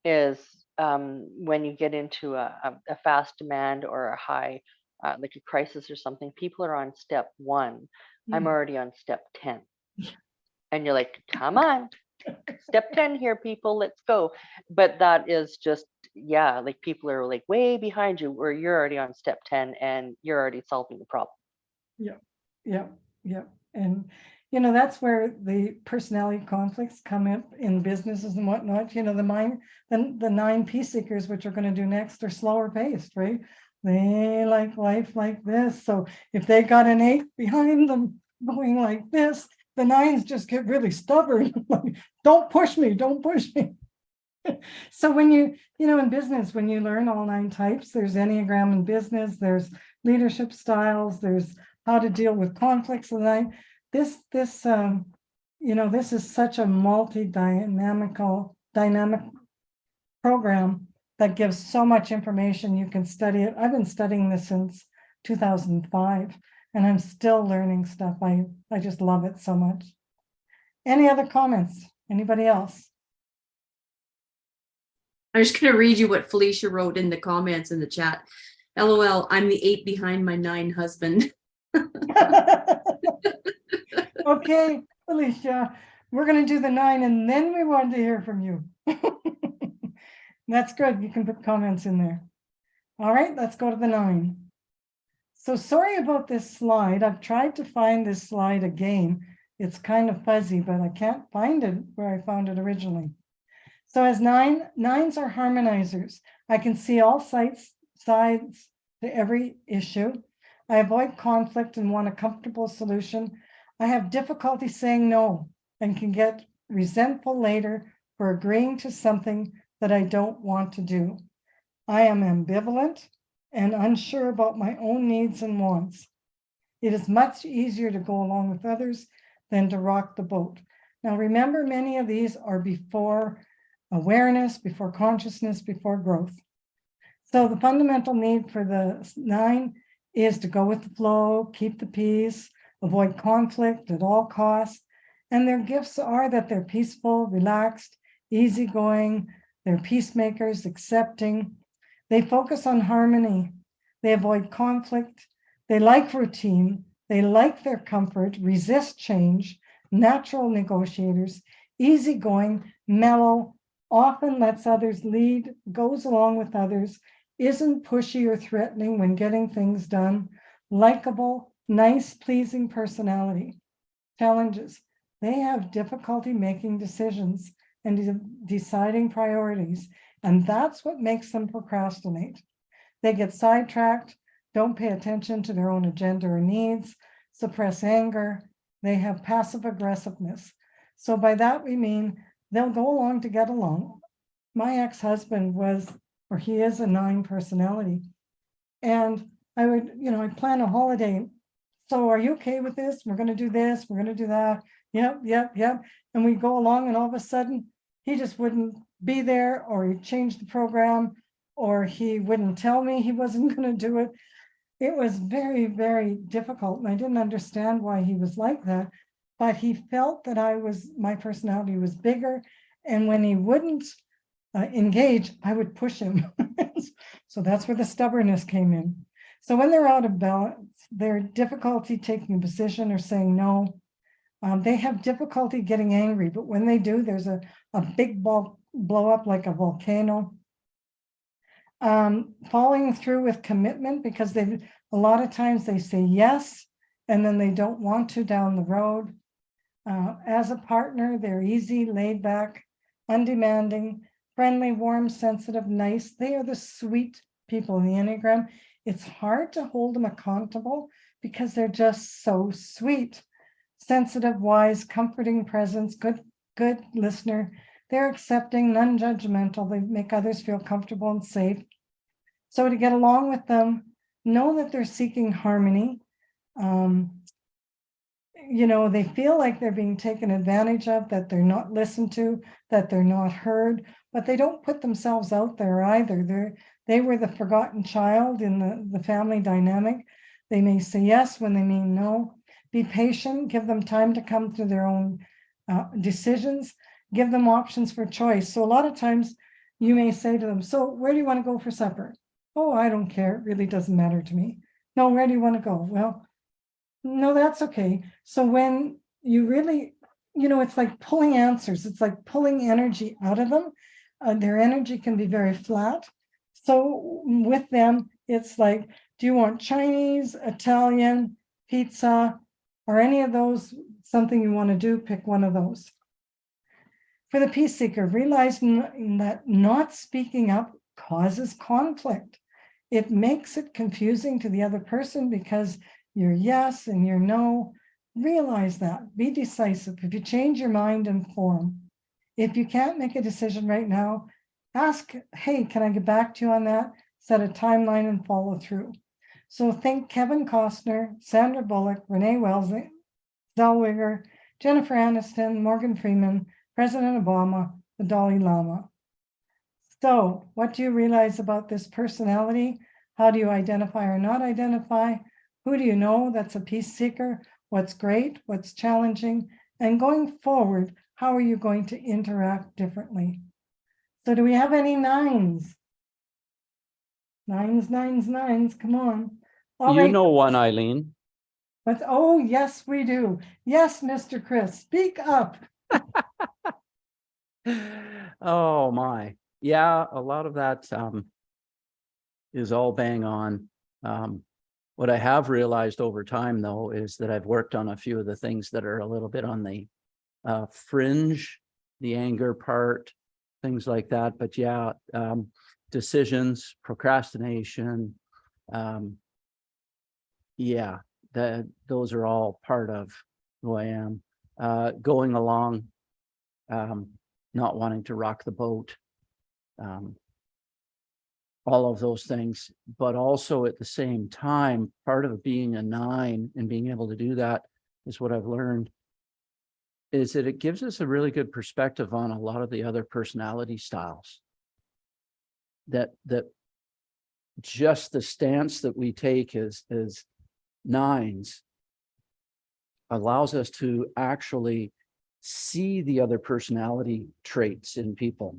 Speaker 6: is when you get into a fast demand or a high, like a crisis or something, people are on step 1. I'm already on step 10. And you're like, come on, step 10 here, people, let's go. But that is just, yeah, like people are like way behind you, where you're already on step 10 and you're already solving the problem.
Speaker 1: Yeah. And you know, that's where the personality conflicts come up in businesses and whatnot. You know, the 9 peace seekers, which are going to do next, are slower paced, right? They like life like this. So if they got an 8 behind them going like this, the 9s just get really stubborn. Don't push me. So when in business, when you learn all 9 types, there's Enneagram in business, there's leadership styles, there's how to deal with conflicts. And this is such a dynamic program that gives so much information. You can study it. I've been studying this since 2005, and I'm still learning stuff. I just love it so much. Any other comments? Anybody else?
Speaker 3: I'm just going to read you what Felicia wrote in the comments in the chat. LOL, I'm the 8 behind my 9 husband.
Speaker 1: Okay, Felicia, we're going to do the 9 and then we want to hear from you. That's good. You can put comments in there. All right, let's go to the 9. So sorry about this slide. I've tried to find this slide again. It's kind of fuzzy, but I can't find it where I found it originally. So as 9s are harmonizers. I can see all sides to every issue. I avoid conflict and want a comfortable solution. I have difficulty saying no and can get resentful later for agreeing to something that I don't want to do. I am ambivalent and unsure about my own needs and wants. It is much easier to go along with others than to rock the boat. Now, remember, many of these are before awareness, before consciousness, before growth. So the fundamental need for the 9 is to go with the flow, keep the peace, avoid conflict at all costs. And their gifts are that they're peaceful, relaxed, easygoing, they're peacemakers, accepting. They focus on harmony. They avoid conflict. They like routine. They like their comfort, resist change, natural negotiators, easygoing, mellow, often lets others lead, goes along with others, isn't pushy or threatening when getting things done, likable, nice, pleasing personality. Challenges. They have difficulty making decisions and deciding priorities, and that's what makes them procrastinate. They get sidetracked, don't pay attention to their own agenda or needs, suppress anger. They have passive aggressiveness. So by that we mean they'll go along to get along. My ex-husband he is a 9 personality. And I'd plan a holiday. So are you okay with this? We're going to do this. We're going to do that. Yep. And we go along and all of a sudden he just wouldn't be there, or he changed the program, or he wouldn't tell me he wasn't going to do it. It was very, very difficult. And I didn't understand why he was like that, but he felt that my personality was bigger. And when he wouldn't engage, I would push him. So that's where the stubbornness came in. So when they're out of balance, their difficulty taking a position or saying no. They have difficulty getting angry, but when they do, there's a big blow up like a volcano. Following through with commitment, because a lot of times they say yes, and then they don't want to down the road. As a partner, they're easy, laid back, undemanding, friendly, warm, sensitive, nice. They are the sweet people in the Enneagram. It's hard to hold them accountable because they're just so sweet. Sensitive, wise, comforting presence, good listener. They're accepting, non-judgmental. They make others feel comfortable and safe. So to get along with them, know that they're seeking harmony. They feel like they're being taken advantage of, that they're not listened to, that they're not heard, but they don't put themselves out there either. They were the forgotten child in the family dynamic. They may say yes when they mean no. Be patient, give them time to come to their own decisions, give them options for choice. So a lot of times you may say to them, so where do you want to go for supper? Oh, I don't care. It really doesn't matter to me. No, where do you want to go? Well, no, that's okay. So when you really, it's like pulling answers. It's like pulling energy out of them. Their energy can be very flat. So with them, it's like, do you want Chinese, Italian, pizza, or any of those, something you want to do, pick one of those. For the peace seeker, realize that not speaking up causes conflict. It makes it confusing to the other person because your yes and your no. Realize that. Be decisive. If you change your mind, inform. If you can't make a decision right now, ask, hey, can I get back to you on that? Set a timeline and follow through. So think Kevin Costner, Sandra Bullock, Renee Zellweger, Jennifer Aniston, Morgan Freeman, President Obama, the Dalai Lama. So what do you realize about this personality? How do you identify or not identify? Who do you know that's a peace seeker? What's great? What's challenging? And going forward, how are you going to interact differently? So do we have any nines? Nines, nines, nines, come on. All
Speaker 4: You
Speaker 1: right.
Speaker 4: know one, Eileen.
Speaker 1: But oh, yes, we do. Yes, Mr. Chris, speak up.
Speaker 4: Oh my. Yeah, a lot of that is all bang on. What I have realized over time, though, is that I've worked on a few of the things that are a little bit on the fringe, the anger part, things like that. But yeah, decisions, procrastination, yeah, those are all part of who I am. Going along, not wanting to rock the boat, all of those things, but also at the same time, part of being a 9 and being able to do that is what I've learned is that it gives us a really good perspective on a lot of the other personality styles. That just the stance that we take as 9s allows us to actually see the other personality traits in people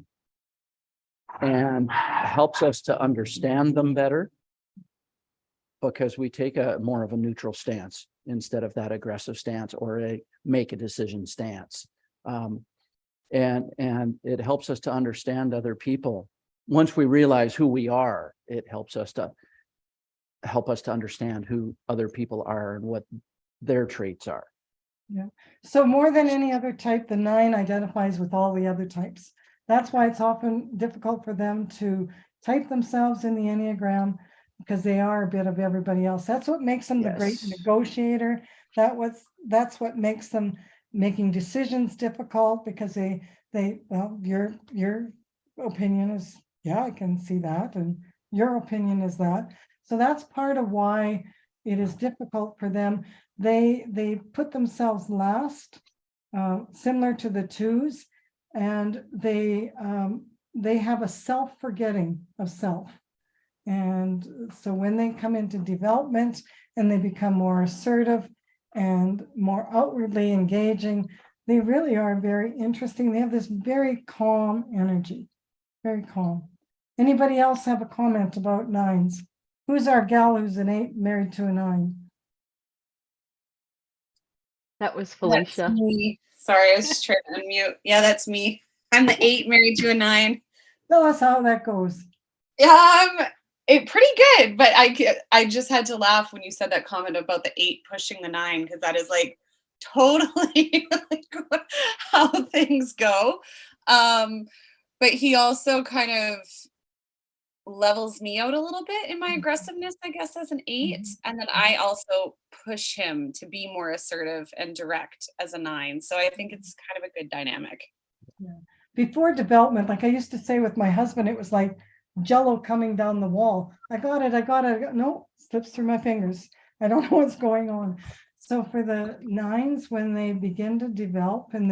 Speaker 4: and helps us to understand them better because we take a more of a neutral stance instead of that aggressive stance or a make a decision stance. And it helps us to understand other people. Once we realize who we are, it help us to understand who other people are and what their traits are.
Speaker 1: Yeah. So more than any other type, the 9 identifies with all the other types. That's why it's often difficult for them to type themselves in the Enneagram because they are a bit of everybody else. That's what makes them the great
Speaker 4: Yes.
Speaker 1: negotiator. That's what makes them making decisions difficult because well, your opinion is, yeah, I can see that, and your opinion is that. So that's part of why it is difficult for them. They put themselves last, similar to the 2s, and they have a self-forgetting of self. And so when they come into development and they become more assertive and more outwardly engaging, they really are very interesting. They have this very calm energy, very calm. Anybody else have a comment about 9s? Who's our gal who's an 8 married to a 9?
Speaker 2: That was
Speaker 8: That's
Speaker 2: Felicia.
Speaker 8: me. Sorry, I was just trying to unmute. Yeah, that's me. I'm the 8 married to a 9.
Speaker 1: Tell us how that goes.
Speaker 8: Pretty good, but I just had to laugh when you said that comment about the 8 pushing the 9 because that is like totally like how things go. But he also kind of levels me out a little bit in my aggressiveness, I guess, as an 8. And then I also push him to be more assertive and direct as a 9. So I think it's kind of a good dynamic.
Speaker 1: Yeah. Before development, like I used to say with my husband, it was like Jello coming down the wall. I got it. No, slips through my fingers. I don't know what's going on. So for the 9s, when they begin to develop and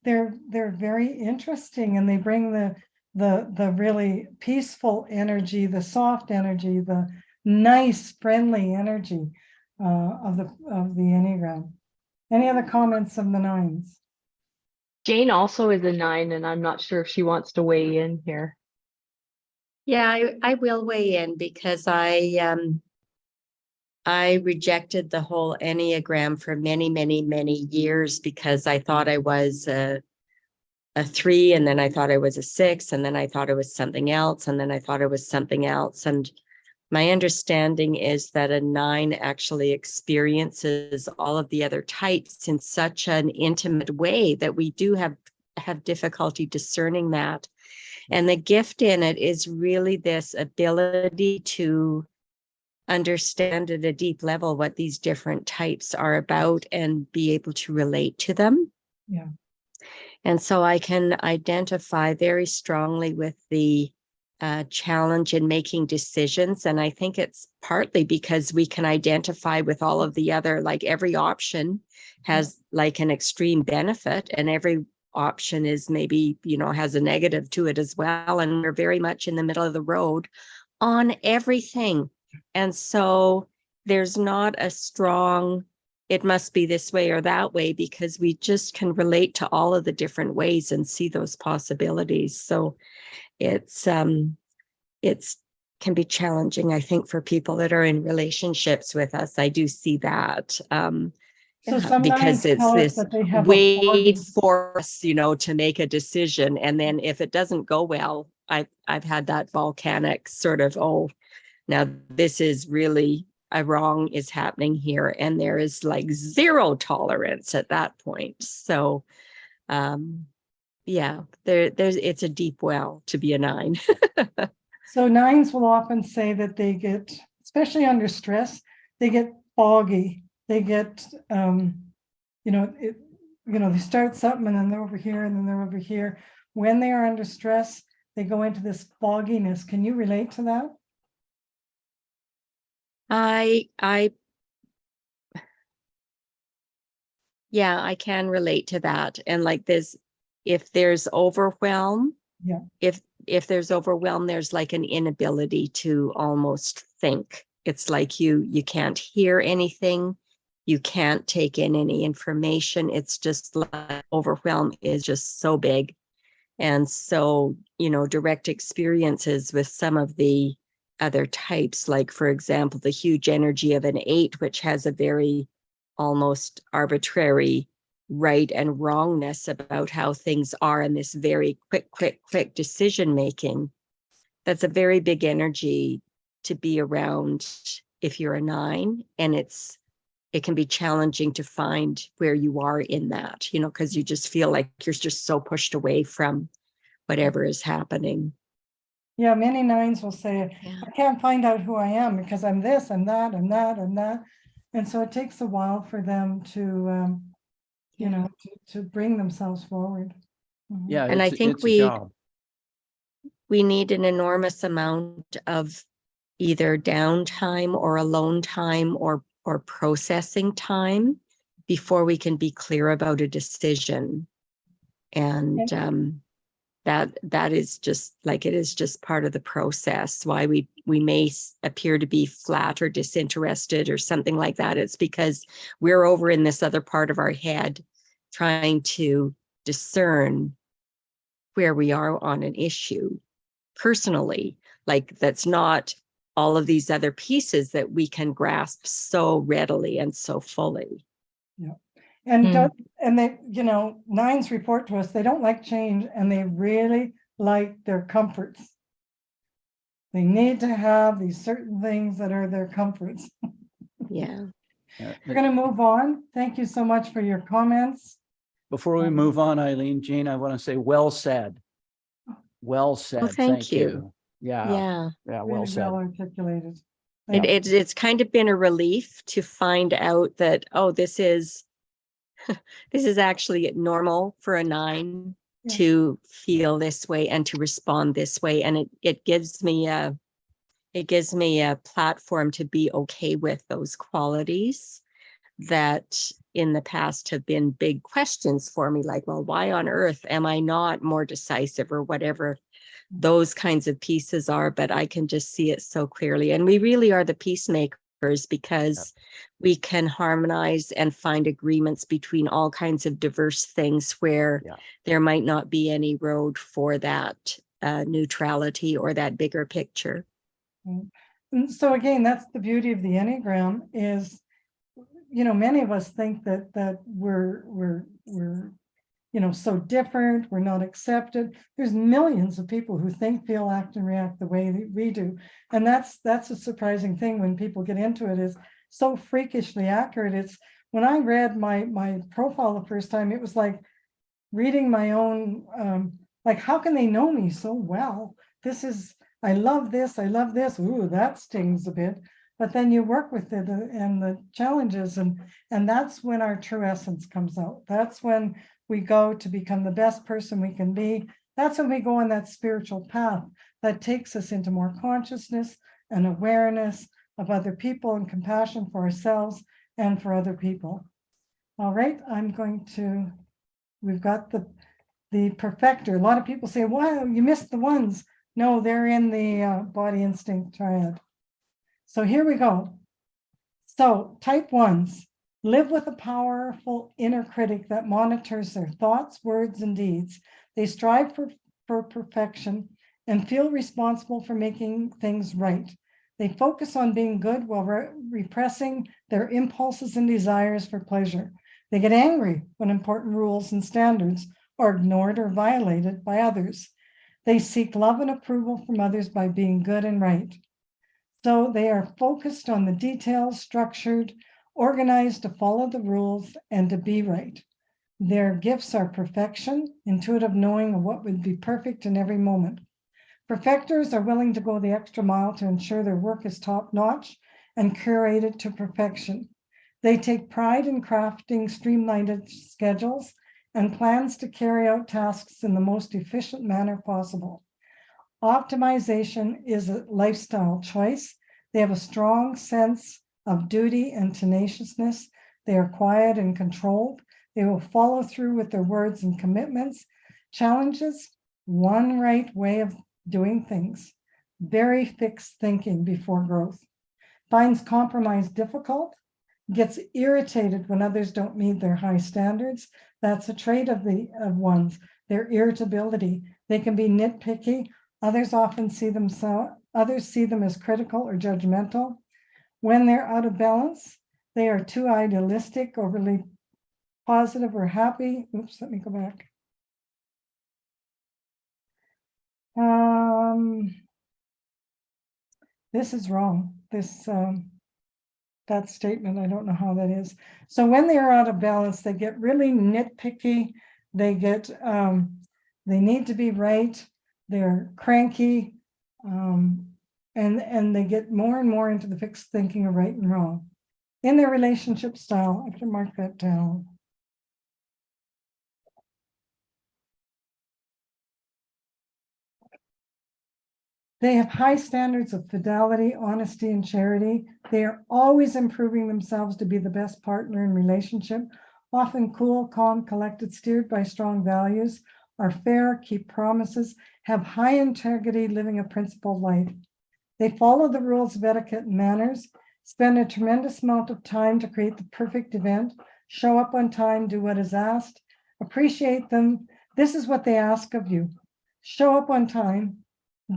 Speaker 1: they're very interesting, and they bring the really peaceful energy, the soft energy, the nice, friendly energy of the Enneagram. Any other comments of the 9s?
Speaker 2: Jane also is a 9, and I'm not sure if she wants to weigh in here.
Speaker 11: Yeah, I will weigh in because I rejected the whole Enneagram for many, many, many years because I thought I was a 3, and then I thought I was a 6, and then I thought it was something else, and then I thought it was something else. And my understanding is that a 9 actually experiences all of the other types in such an intimate way that we do have difficulty discerning that. And the gift in it is really this ability to understand at a deep level what these different types are about and be able to relate to them.
Speaker 1: Yeah.
Speaker 11: And so I can identify very strongly with the challenge in making decisions. And I think it's partly because we can identify with all of the other, like every option has like an extreme benefit, and every option is maybe, has a negative to it as well. And we're very much in the middle of the road on everything. And so there's not a strong, it must be this way or that way, because we just can relate to all of the different ways and see those possibilities. So it's can be challenging, I think, for people that are in relationships with us. I do see that.
Speaker 1: So some
Speaker 11: Because
Speaker 1: nines
Speaker 11: it's
Speaker 1: tell us
Speaker 11: this
Speaker 1: that they have a
Speaker 11: wait
Speaker 1: foggy-
Speaker 11: for us, to make a decision. And then if it doesn't go well, I've had that volcanic sort of, oh, now this is really a wrong is happening here. And there is like zero tolerance at that point. So yeah, it's a deep well to be a 9.
Speaker 1: So nines will often say that they get, especially under stress, they get foggy. They get, they start something and then they're over here and then they're over here. When they are under stress, they go into this fogginess. Can you relate to that?
Speaker 11: Yeah, I can relate to that. And like this, if there's overwhelm,
Speaker 1: Yeah.
Speaker 11: If there's overwhelm, there's like an inability to almost think. It's like you can't hear anything. You can't take in any information. It's just like overwhelm is just so big. And so, direct experiences with some of the other types, like, for example, the huge energy of an 8, which has a very almost arbitrary right and wrongness about how things are, and this very quick decision making. That's a very big energy to be around if you're a 9, and it can be challenging to find where you are in that, because you just feel like you're just so pushed away from whatever is happening.
Speaker 1: Yeah, many 9s will say,
Speaker 11: Yeah.
Speaker 1: I can't find out who I am because I'm this, I'm that, I'm that, I'm that. And so it takes a while for them to, to bring themselves forward. Mhm.
Speaker 4: Yeah,
Speaker 11: And I think
Speaker 4: it's a job.
Speaker 11: we need an enormous amount of either downtime or alone time or processing time before we can be clear about a decision. And that is just like, it is just part of the process. Why we may appear to be flat or disinterested or something like that. It's because we're over in this other part of our head trying to discern where we are on an issue personally. Like, that's not all of these other pieces that we can grasp so readily and so fully.
Speaker 1: Yeah. And they, 9s report to us, they don't like change and they really like their comforts. They need to have these certain things that are their comforts.
Speaker 11: Yeah.
Speaker 1: We're going to move on. Thank you so much for your comments.
Speaker 4: Before we move on, Eileen, Jean, I want to say well said. Well said.
Speaker 11: Thank you.
Speaker 4: Yeah,
Speaker 1: Really
Speaker 4: well said.
Speaker 1: well articulated.
Speaker 11: It's kind of been a relief to find out that, oh, this is actually normal for a 9 to feel this way and to respond this way. And it gives me a platform to be okay with those qualities that in the past have been big questions for me, like, well, why on earth am I not more decisive, or whatever those kinds of pieces are. But I can just see it so clearly. And we really are the peacemakers, because we can harmonize and find agreements between all kinds of diverse things where there might not be any road for that neutrality or that bigger picture.
Speaker 1: And so again, that's the beauty of the Enneagram is, many of us think that we're so different, we're not accepted. There's millions of people who think, feel, act, and react the way that we do. And that's a surprising thing when people get into it, is so freakishly accurate. It's when I read my profile the first time, it was like reading my own, like, how can they know me so well? I love this, I love this. Ooh, that stings a bit. But then you work with it and the challenges, and that's when our true essence comes out. That's when we go to become the best person we can be. That's when we go on that spiritual path that takes us into more consciousness and awareness of other people and compassion for ourselves and for other people. All right, we've got the perfecter. A lot of people say, wow, you missed the ones. No, they're in the body instinct triad. So here we go. So type ones live with a powerful inner critic that monitors their thoughts, words, and deeds. They strive for perfection and feel responsible for making things right. They focus on being good while repressing their impulses and desires for pleasure. They get angry when important rules and standards are ignored or violated by others. They seek love and approval from others by being good and right. So they are focused on the details, structured, organized to follow the rules and to be right. Their gifts are perfection, intuitive knowing of what would be perfect in every moment. Perfectors are willing to go the extra mile to ensure their work is top-notch and curated to perfection. They take pride in crafting streamlined schedules and plans to carry out tasks in the most efficient manner possible. Optimization is a lifestyle choice. They have a strong sense of duty and tenaciousness. They are quiet and controlled. They will follow through with their words and commitments. Challenges, one right way of doing things. Very fixed thinking before growth. Finds compromise difficult. Gets irritated when others don't meet their high standards. That's a trait of ones, their irritability. They can be nitpicky. Others see them as critical or judgmental. When they're out of balance, they are too idealistic, overly positive or happy. Oops, let me go back. This is wrong. That statement, I don't know how that is. So when they are out of balance, they get really nitpicky. They need to be right. They're cranky, and they get more and more into the fixed thinking of right and wrong. In their relationship style, I can mark that down. They have high standards of fidelity, honesty, and charity. They are always improving themselves to be the best partner in relationship, often cool, calm, collected, steered by strong values, are fair, keep promises, have high integrity, living a principled life. They follow the rules of etiquette and manners, spend a tremendous amount of time to create the perfect event, show up on time, do what is asked, appreciate them. This is what they ask of you. Show up on time,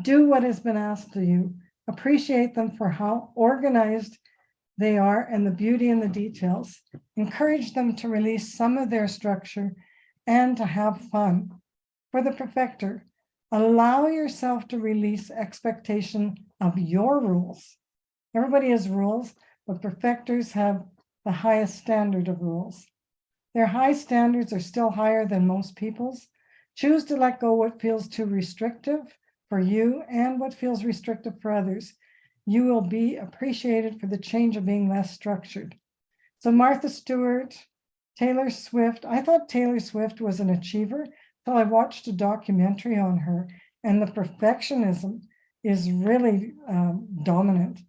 Speaker 1: do what has been asked of you, appreciate them for how organized they are and the beauty in the details. Encourage them to release some of their structure and to have fun. For the perfecter, allow yourself to release expectation of your rules. Everybody has rules, but perfectors have the highest standard of rules. Their high standards are still higher than most people's. Choose to let go what feels too restrictive for you and what feels restrictive for others. You will be appreciated for the change of being less structured. So Martha Stewart, Taylor Swift. I thought Taylor Swift was an achiever until I watched a documentary on her, and the perfectionism is really dominant.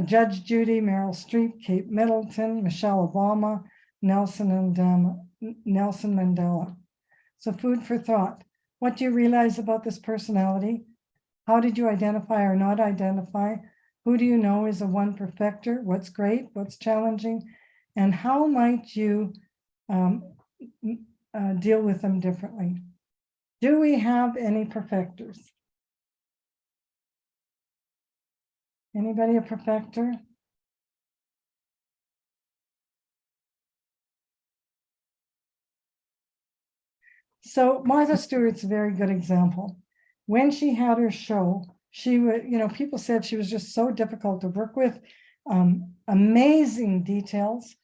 Speaker 1: Judge Judy, Meryl Streep, Kate Middleton, Michelle Obama, Nelson Mandela. So food for thought. What do you realize about this personality? How did you identify or not identify? Who do you know is a one perfecter? What's great? What's challenging? And how might you deal with them differently? Do we have any perfectors? Anybody a perfecter? So Martha Stewart's a very good example. When she had her show, she would, people said she was just so difficult to work with, amazing details,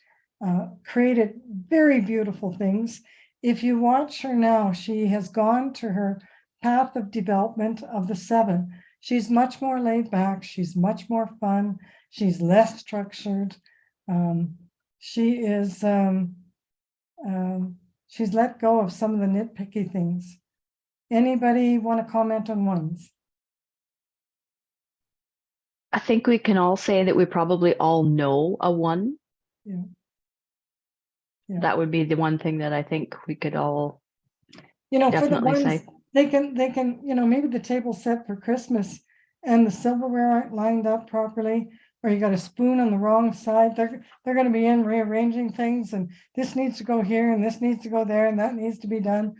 Speaker 1: created very beautiful things. If you watch her now, she has gone to her path of development of the 7. She's much more laid back. She's much more fun. She's less structured. She is She's let go of some of the nitpicky things. Anybody want to comment on ones?
Speaker 2: I think we can all say that we probably all know a 1.
Speaker 1: Yeah. Yeah.
Speaker 2: That would be the one thing that I think we could all
Speaker 1: For the
Speaker 2: definitely
Speaker 1: ones,
Speaker 2: say.
Speaker 1: they can, maybe the table's set for Christmas and the silverware aren't lined up properly, or you got a spoon on the wrong side. They're going to be in rearranging things, and this needs to go here and this needs to go there and that needs to be done.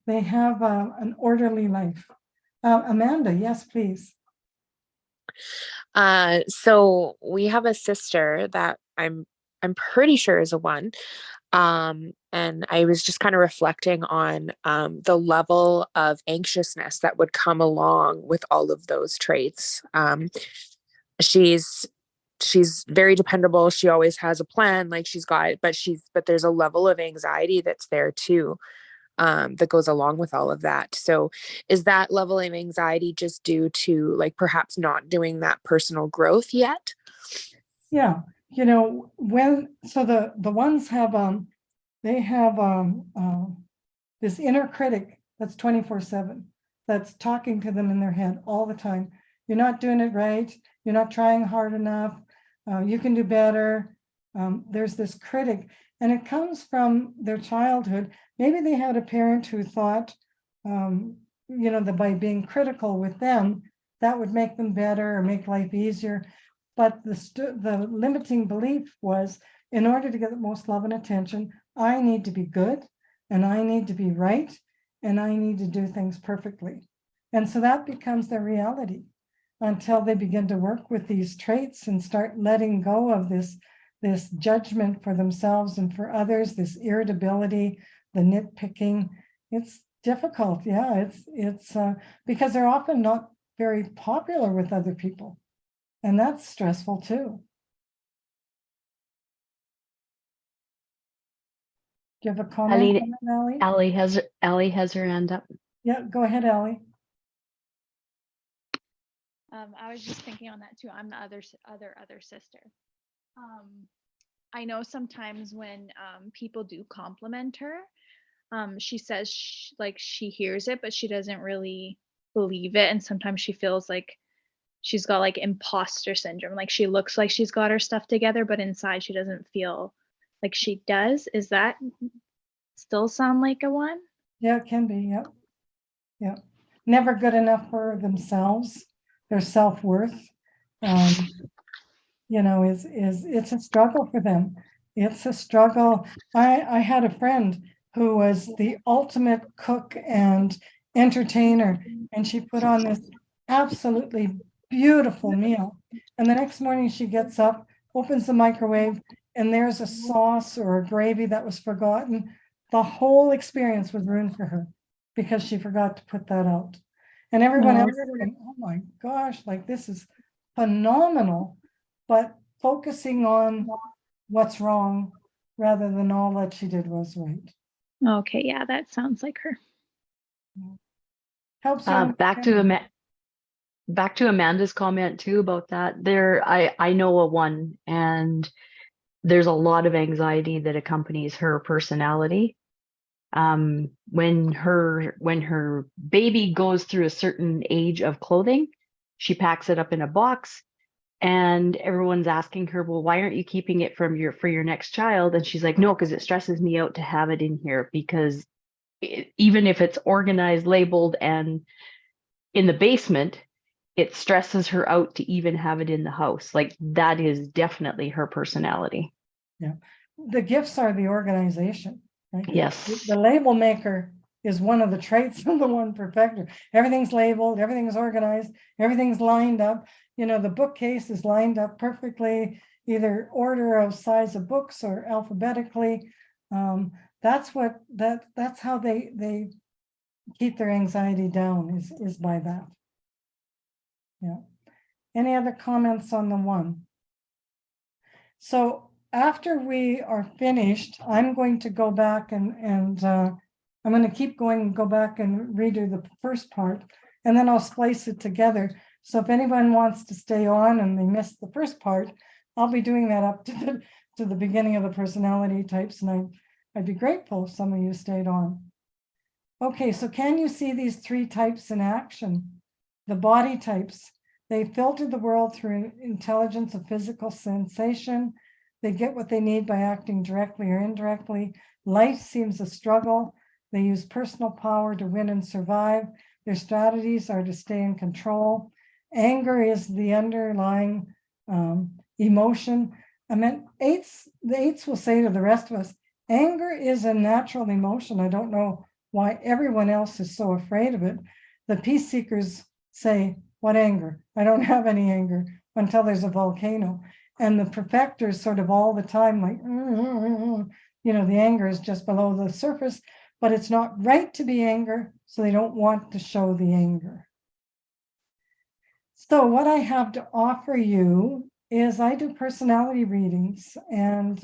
Speaker 1: They have an orderly life. Amanda, yes, please.
Speaker 8: So we have a sister that I'm pretty sure is a 1. And I was just kind of reflecting on the level of anxiousness that would come along with all of those traits. She's very dependable. She always has a plan, like but there's a level of anxiety that's there too, that goes along with all of that. So is that level of anxiety just due to like perhaps not doing that personal growth yet?
Speaker 1: Yeah, the ones have they have this inner critic that's 24/7, that's talking to them in their head all the time. You're not doing it right. You're not trying hard enough. You can do better. There's this critic, and it comes from their childhood. Maybe they had a parent who thought, that by being critical with them, that would make them better or make life easier. But the limiting belief was, in order to get the most love and attention, I need to be good, and I need to be right, and I need to do things perfectly. And so that becomes their reality until they begin to work with these traits and start letting go of this judgment for themselves and for others, this irritability, the nitpicking. It's difficult. Yeah, it's because they're often not very popular with other people. And that's stressful too. Do you have a comment on that, Allie?
Speaker 2: Allie has her hand up.
Speaker 1: Yeah, go ahead, Allie.
Speaker 9: I was just thinking on that too. I'm the other sister. I know sometimes when people do compliment her, she says she hears it, but she doesn't really believe it. And sometimes she feels like she's got like imposter syndrome. Like she looks like she's got her stuff together, but inside she doesn't feel like she does. Is that still sound like a 1?
Speaker 1: Yeah, it can be. Yep. Yeah. Never good enough for themselves, their self-worth. It's a struggle for them. It's a struggle. I had a friend who was the ultimate cook and entertainer, and she put on this absolutely beautiful meal. And the next morning she gets up, opens the microwave, and there's a sauce or a gravy that was forgotten. The whole experience was ruined for her because she forgot to put that out. And everyone else is going, oh my gosh, like this is phenomenal. But focusing on what's wrong rather than all that she did was right.
Speaker 9: Okay, yeah, that sounds like her.
Speaker 1: Helps you
Speaker 2: back to Amanda's comment too about that. I know a 1, and there's a lot of anxiety that accompanies her personality. When her baby goes through a certain age of clothing, she packs it up in a box, and everyone's asking her, well, why aren't you keeping it for your next child? And she's like, no, because it stresses me out to have it in here, because even if it's organized, labeled, and in the basement, it stresses her out to even have it in the house. Like that is definitely her personality.
Speaker 1: Yeah. The gifts are the organization, right?
Speaker 2: Yes.
Speaker 1: The label maker is one of the traits of the 1 perfecter. Everything's labeled, everything's organized, everything's lined up. The bookcase is lined up perfectly, either order of size of books or alphabetically. That's how they keep their anxiety down is by that. Yeah. Any other comments on the 1? So after we are finished, I'm going to go back and I'm going to keep going and go back and redo the first part, and then I'll splice it together. So if anyone wants to stay on and they missed the first part, I'll be doing that up to the beginning of the personality types, and I'd be grateful if some of you stayed on. Okay, so can you see these 3 types in action? The body types, they filter the world through intelligence of physical sensation. They get what they need by acting directly or indirectly. Life seems a struggle. They use personal power to win and survive. Their strategies are to stay in control. Anger is the underlying emotion. I mean, the 8s will say to the rest of us, anger is a natural emotion. I don't know why everyone else is so afraid of it. The peace seekers say, what anger? I don't have any anger, until there's a volcano. And the perfectors sort of all the time, like, you know, the anger is just below the surface, but it's not right to be anger, so they don't want to show the anger. So what I have to offer you is I do personality readings, and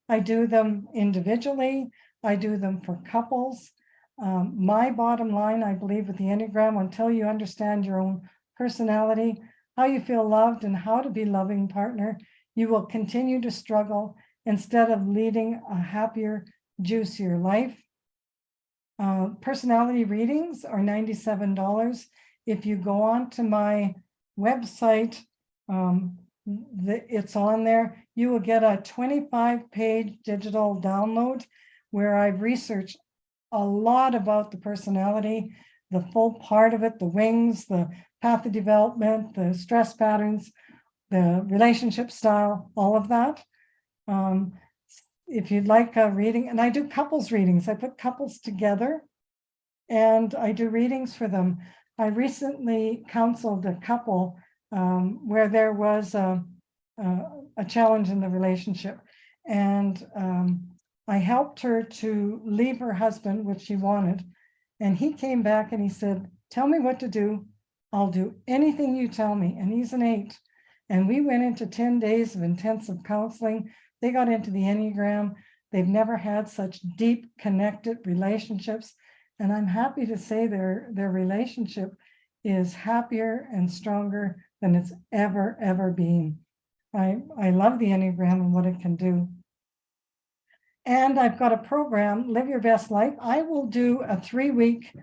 Speaker 1: I do them individually. I do them for couples. My bottom line, I believe, with the Enneagram, until you understand your own personality, how you feel loved, and how to be a loving partner, you will continue to struggle instead of leading a happier, juicier life. Personality readings are $97. If you go on to my website, it's on there. You will get a 25-page digital download where I've researched a lot about the personality, the full part of it, the wings, the path of development, the stress patterns, the relationship style, all of that. If you'd like a reading, and I do couples readings, I put couples together and I do readings for them. I recently counseled a couple where there was a challenge in the relationship, and I helped her to leave her husband, which she wanted. And he came back and he said, tell me what to do. I'll do anything you tell me. And he's an 8. And we went into 10 days of intensive counseling. They got into the Enneagram. They've never had such deep connected relationships. And I'm happy to say their relationship is happier and stronger than it's ever been. I love the Enneagram and what it can do. And I've got a program, Live Your Best Life. I will do a 3-week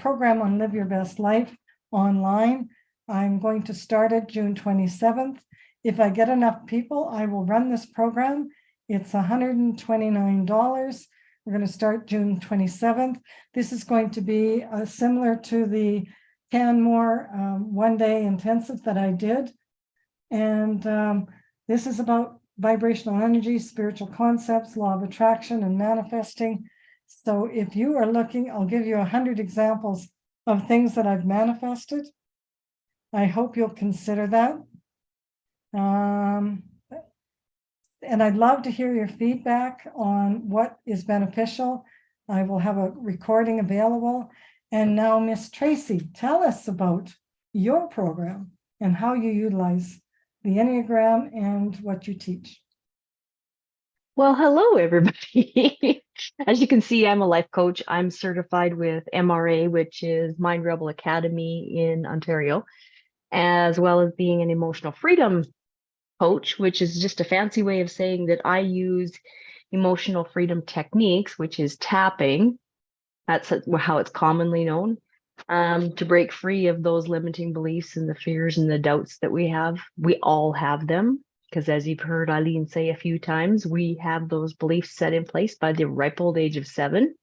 Speaker 1: program on Live Your Best Life online. I'm going to start it June 27th. If I get enough people, I will run this program. It's $129. We're going to start June 27th. This is going to be similar to the Canmore one-day intensive that I did. And this is about vibrational energy, spiritual concepts, law of attraction, and manifesting. So if you are looking, I'll give you 100 examples of things that I've manifested. I hope you'll consider that. And I'd love to hear your feedback on what is beneficial. I will have a recording available. And now, Miss Tracy, tell us about your program and how you utilize the Enneagram and what you teach.
Speaker 2: Well, hello, everybody. As you can see, I'm a life coach. I'm certified with MRA, which is Mind Rebel Academy in Ontario, as well as being an emotional freedom coach, which is just a fancy way of saying that I use emotional freedom techniques, which is tapping. That's how it's commonly known, to break free of those limiting beliefs and the fears and the doubts that we have. We all have them, because as you've heard Eileen say a few times, we have those beliefs set in place by the ripe old age of 7.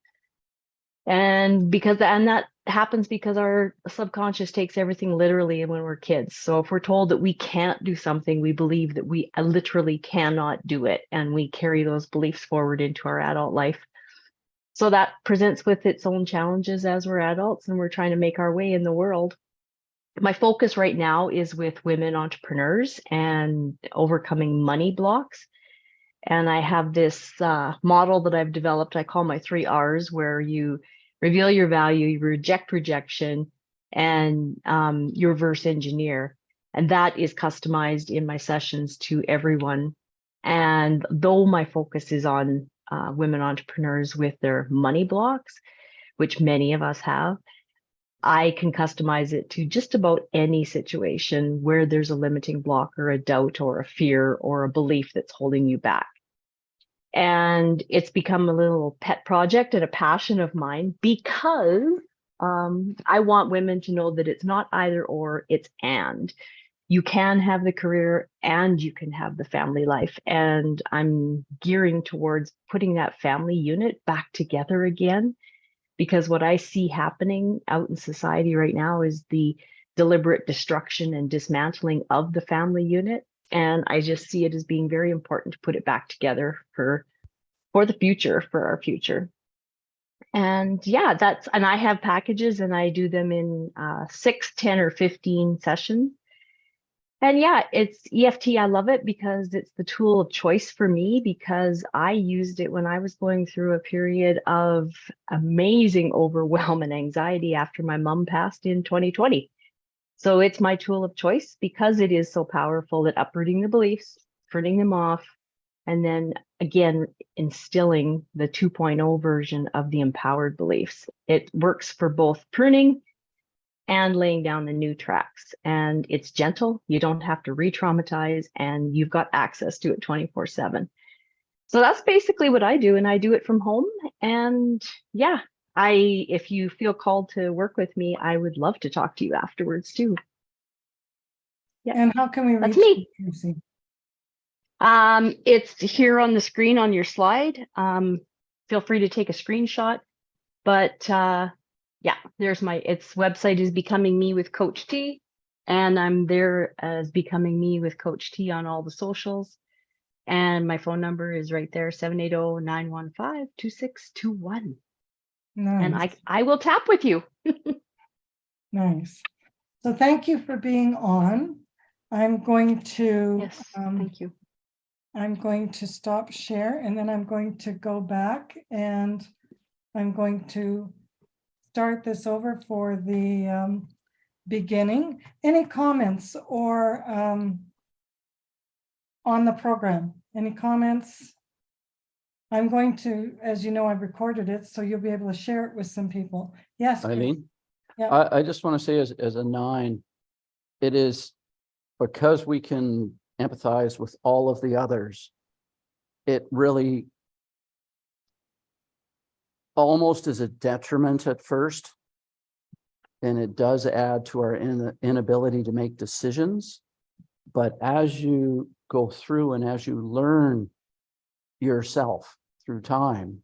Speaker 2: And that happens because our subconscious takes everything literally when we're kids. So if we're told that we can't do something, we believe that we literally cannot do it. And we carry those beliefs forward into our adult life. So that presents with its own challenges as we're adults and we're trying to make our way in the world. My focus right now is with women entrepreneurs and overcoming money blocks. And I have this model that I've developed, I call my 3 R's, where you reveal your value, you reject rejection, and you reverse engineer. And that is customized in my sessions to everyone. And though my focus is on women entrepreneurs with their money blocks, which many of us have, I can customize it to just about any situation where there's a limiting block or a doubt or a fear or a belief that's holding you back. And it's become a little pet project and a passion of mine because I want women to know that it's not either or, it's and. You can have the career and you can have the family life. And I'm gearing towards putting that family unit back together again, because what I see happening out in society right now is the deliberate destruction and dismantling of the family unit. And I just see it as being very important to put it back together for the future, for our future. And yeah, and I have packages and I do them in 6, 10, or 15 sessions. And yeah, it's EFT. I love it because it's the tool of choice for me, because I used it when I was going through a period of amazing overwhelm and anxiety after my mom passed in 2020. So it's my tool of choice because it is so powerful at uprooting the beliefs, turning them off, and then again, instilling the 2.0 version of the empowered beliefs. It works for both pruning and laying down the new tracks. And it's gentle. You don't have to re-traumatize, and you've got access to it 24/7. So that's basically what I do. And I do it from home. And yeah, if you feel called to work with me, I would love to talk to you afterwards too. Yeah.
Speaker 1: And how can we
Speaker 2: That's
Speaker 1: reach
Speaker 2: me.
Speaker 1: you, Tracy?
Speaker 2: It's here on the screen on your slide. Feel free to take a screenshot, but yeah, there's its website is Becoming Me with Coach T, and I'm there as Becoming Me with Coach T on all the socials. And my phone number is right there, 780-915-2621. And
Speaker 1: Nice,
Speaker 2: I will tap with you.
Speaker 1: nice. So thank you for being on. I'm going to
Speaker 2: Yes, thank you.
Speaker 1: I'm going to stop share, and then I'm going to go back and I'm going to start this over for the beginning. Any comments or on the program? Any comments? I'm going to, as you know, I've recorded it, so you'll be able to share it with some people. Yes, Chris?
Speaker 4: Eileen,
Speaker 1: Yeah.
Speaker 4: I just want to say as a 9, it is because we can empathize with all of the others, it really almost is a detriment at first. And it does add to our inability to make decisions. But as you go through and as you learn yourself through time,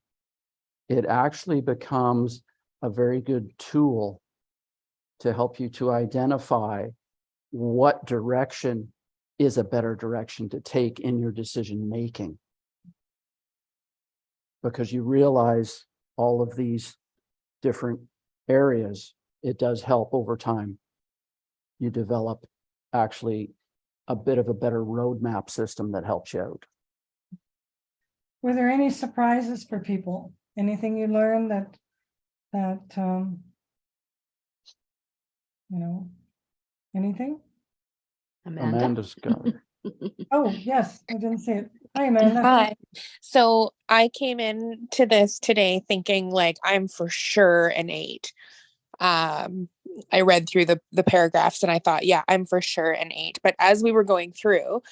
Speaker 4: it actually becomes a very good tool to help you to identify what direction is a better direction to take in your decision making. Because you realize all of these different areas, it does help over time. You develop actually a bit of a better roadmap system that helps you out.
Speaker 1: Were there any surprises for people? Anything you learned that you know, anything?
Speaker 4: Amanda's got it.
Speaker 1: Oh, yes, I didn't see it. Hi, Amanda.
Speaker 8: Hi. So I came into this today thinking like I'm for sure an 8. I read through the paragraphs and I thought, yeah, I'm for sure an 8. But as we were going through,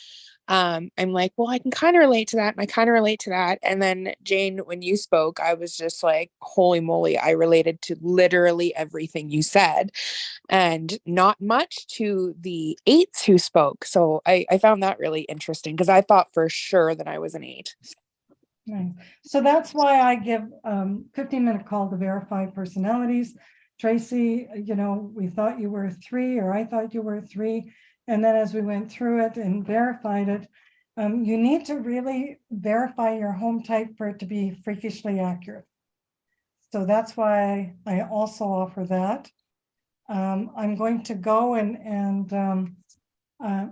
Speaker 8: I'm like, well, I can kind of relate to that. And I kind of relate to that. And then Jane, when you spoke, I was just like, holy moly, I related to literally everything you said and not much to the 8s who spoke. So I found that really interesting because I thought for sure that I was an 8.
Speaker 1: Nice. So that's why I give 15-minute call to verify personalities. Tracy, you know, we thought you were 3, or I thought you were 3. And then as we went through it and verified it, you need to really verify your home type for it to be freakishly accurate. So that's why I also offer that. I'm going to go and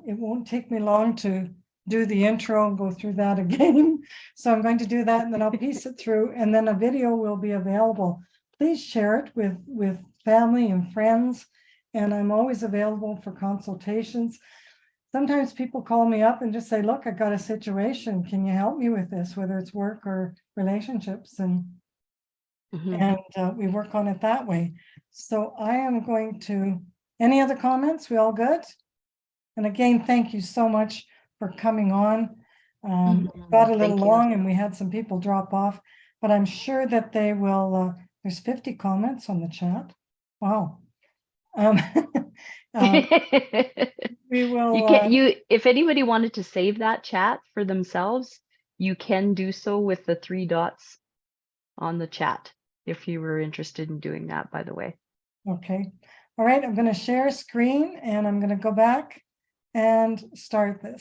Speaker 1: it won't take me long to do the intro and go through that again. So I'm going to do that and then I'll piece it through, and then a video will be available. Please share it with family and friends. And I'm always available for consultations. Sometimes people call me up and just say, look, I got a situation. Can you help me with this, whether it's work or relationships? And we work on it that way. So I am going to, any other comments? We all good? And again, thank you so much for coming on. Got a little
Speaker 6: Thank you.
Speaker 1: long and we had some people drop off, but I'm sure that they will, there's 50 comments on the chat. Wow. We will.
Speaker 2: You can if anybody wanted to save that chat for themselves, you can do so with the 3 dots on the chat if you were interested in doing that, by the way.
Speaker 1: Okay. All right, I'm going to share a screen and I'm going to go back and start this.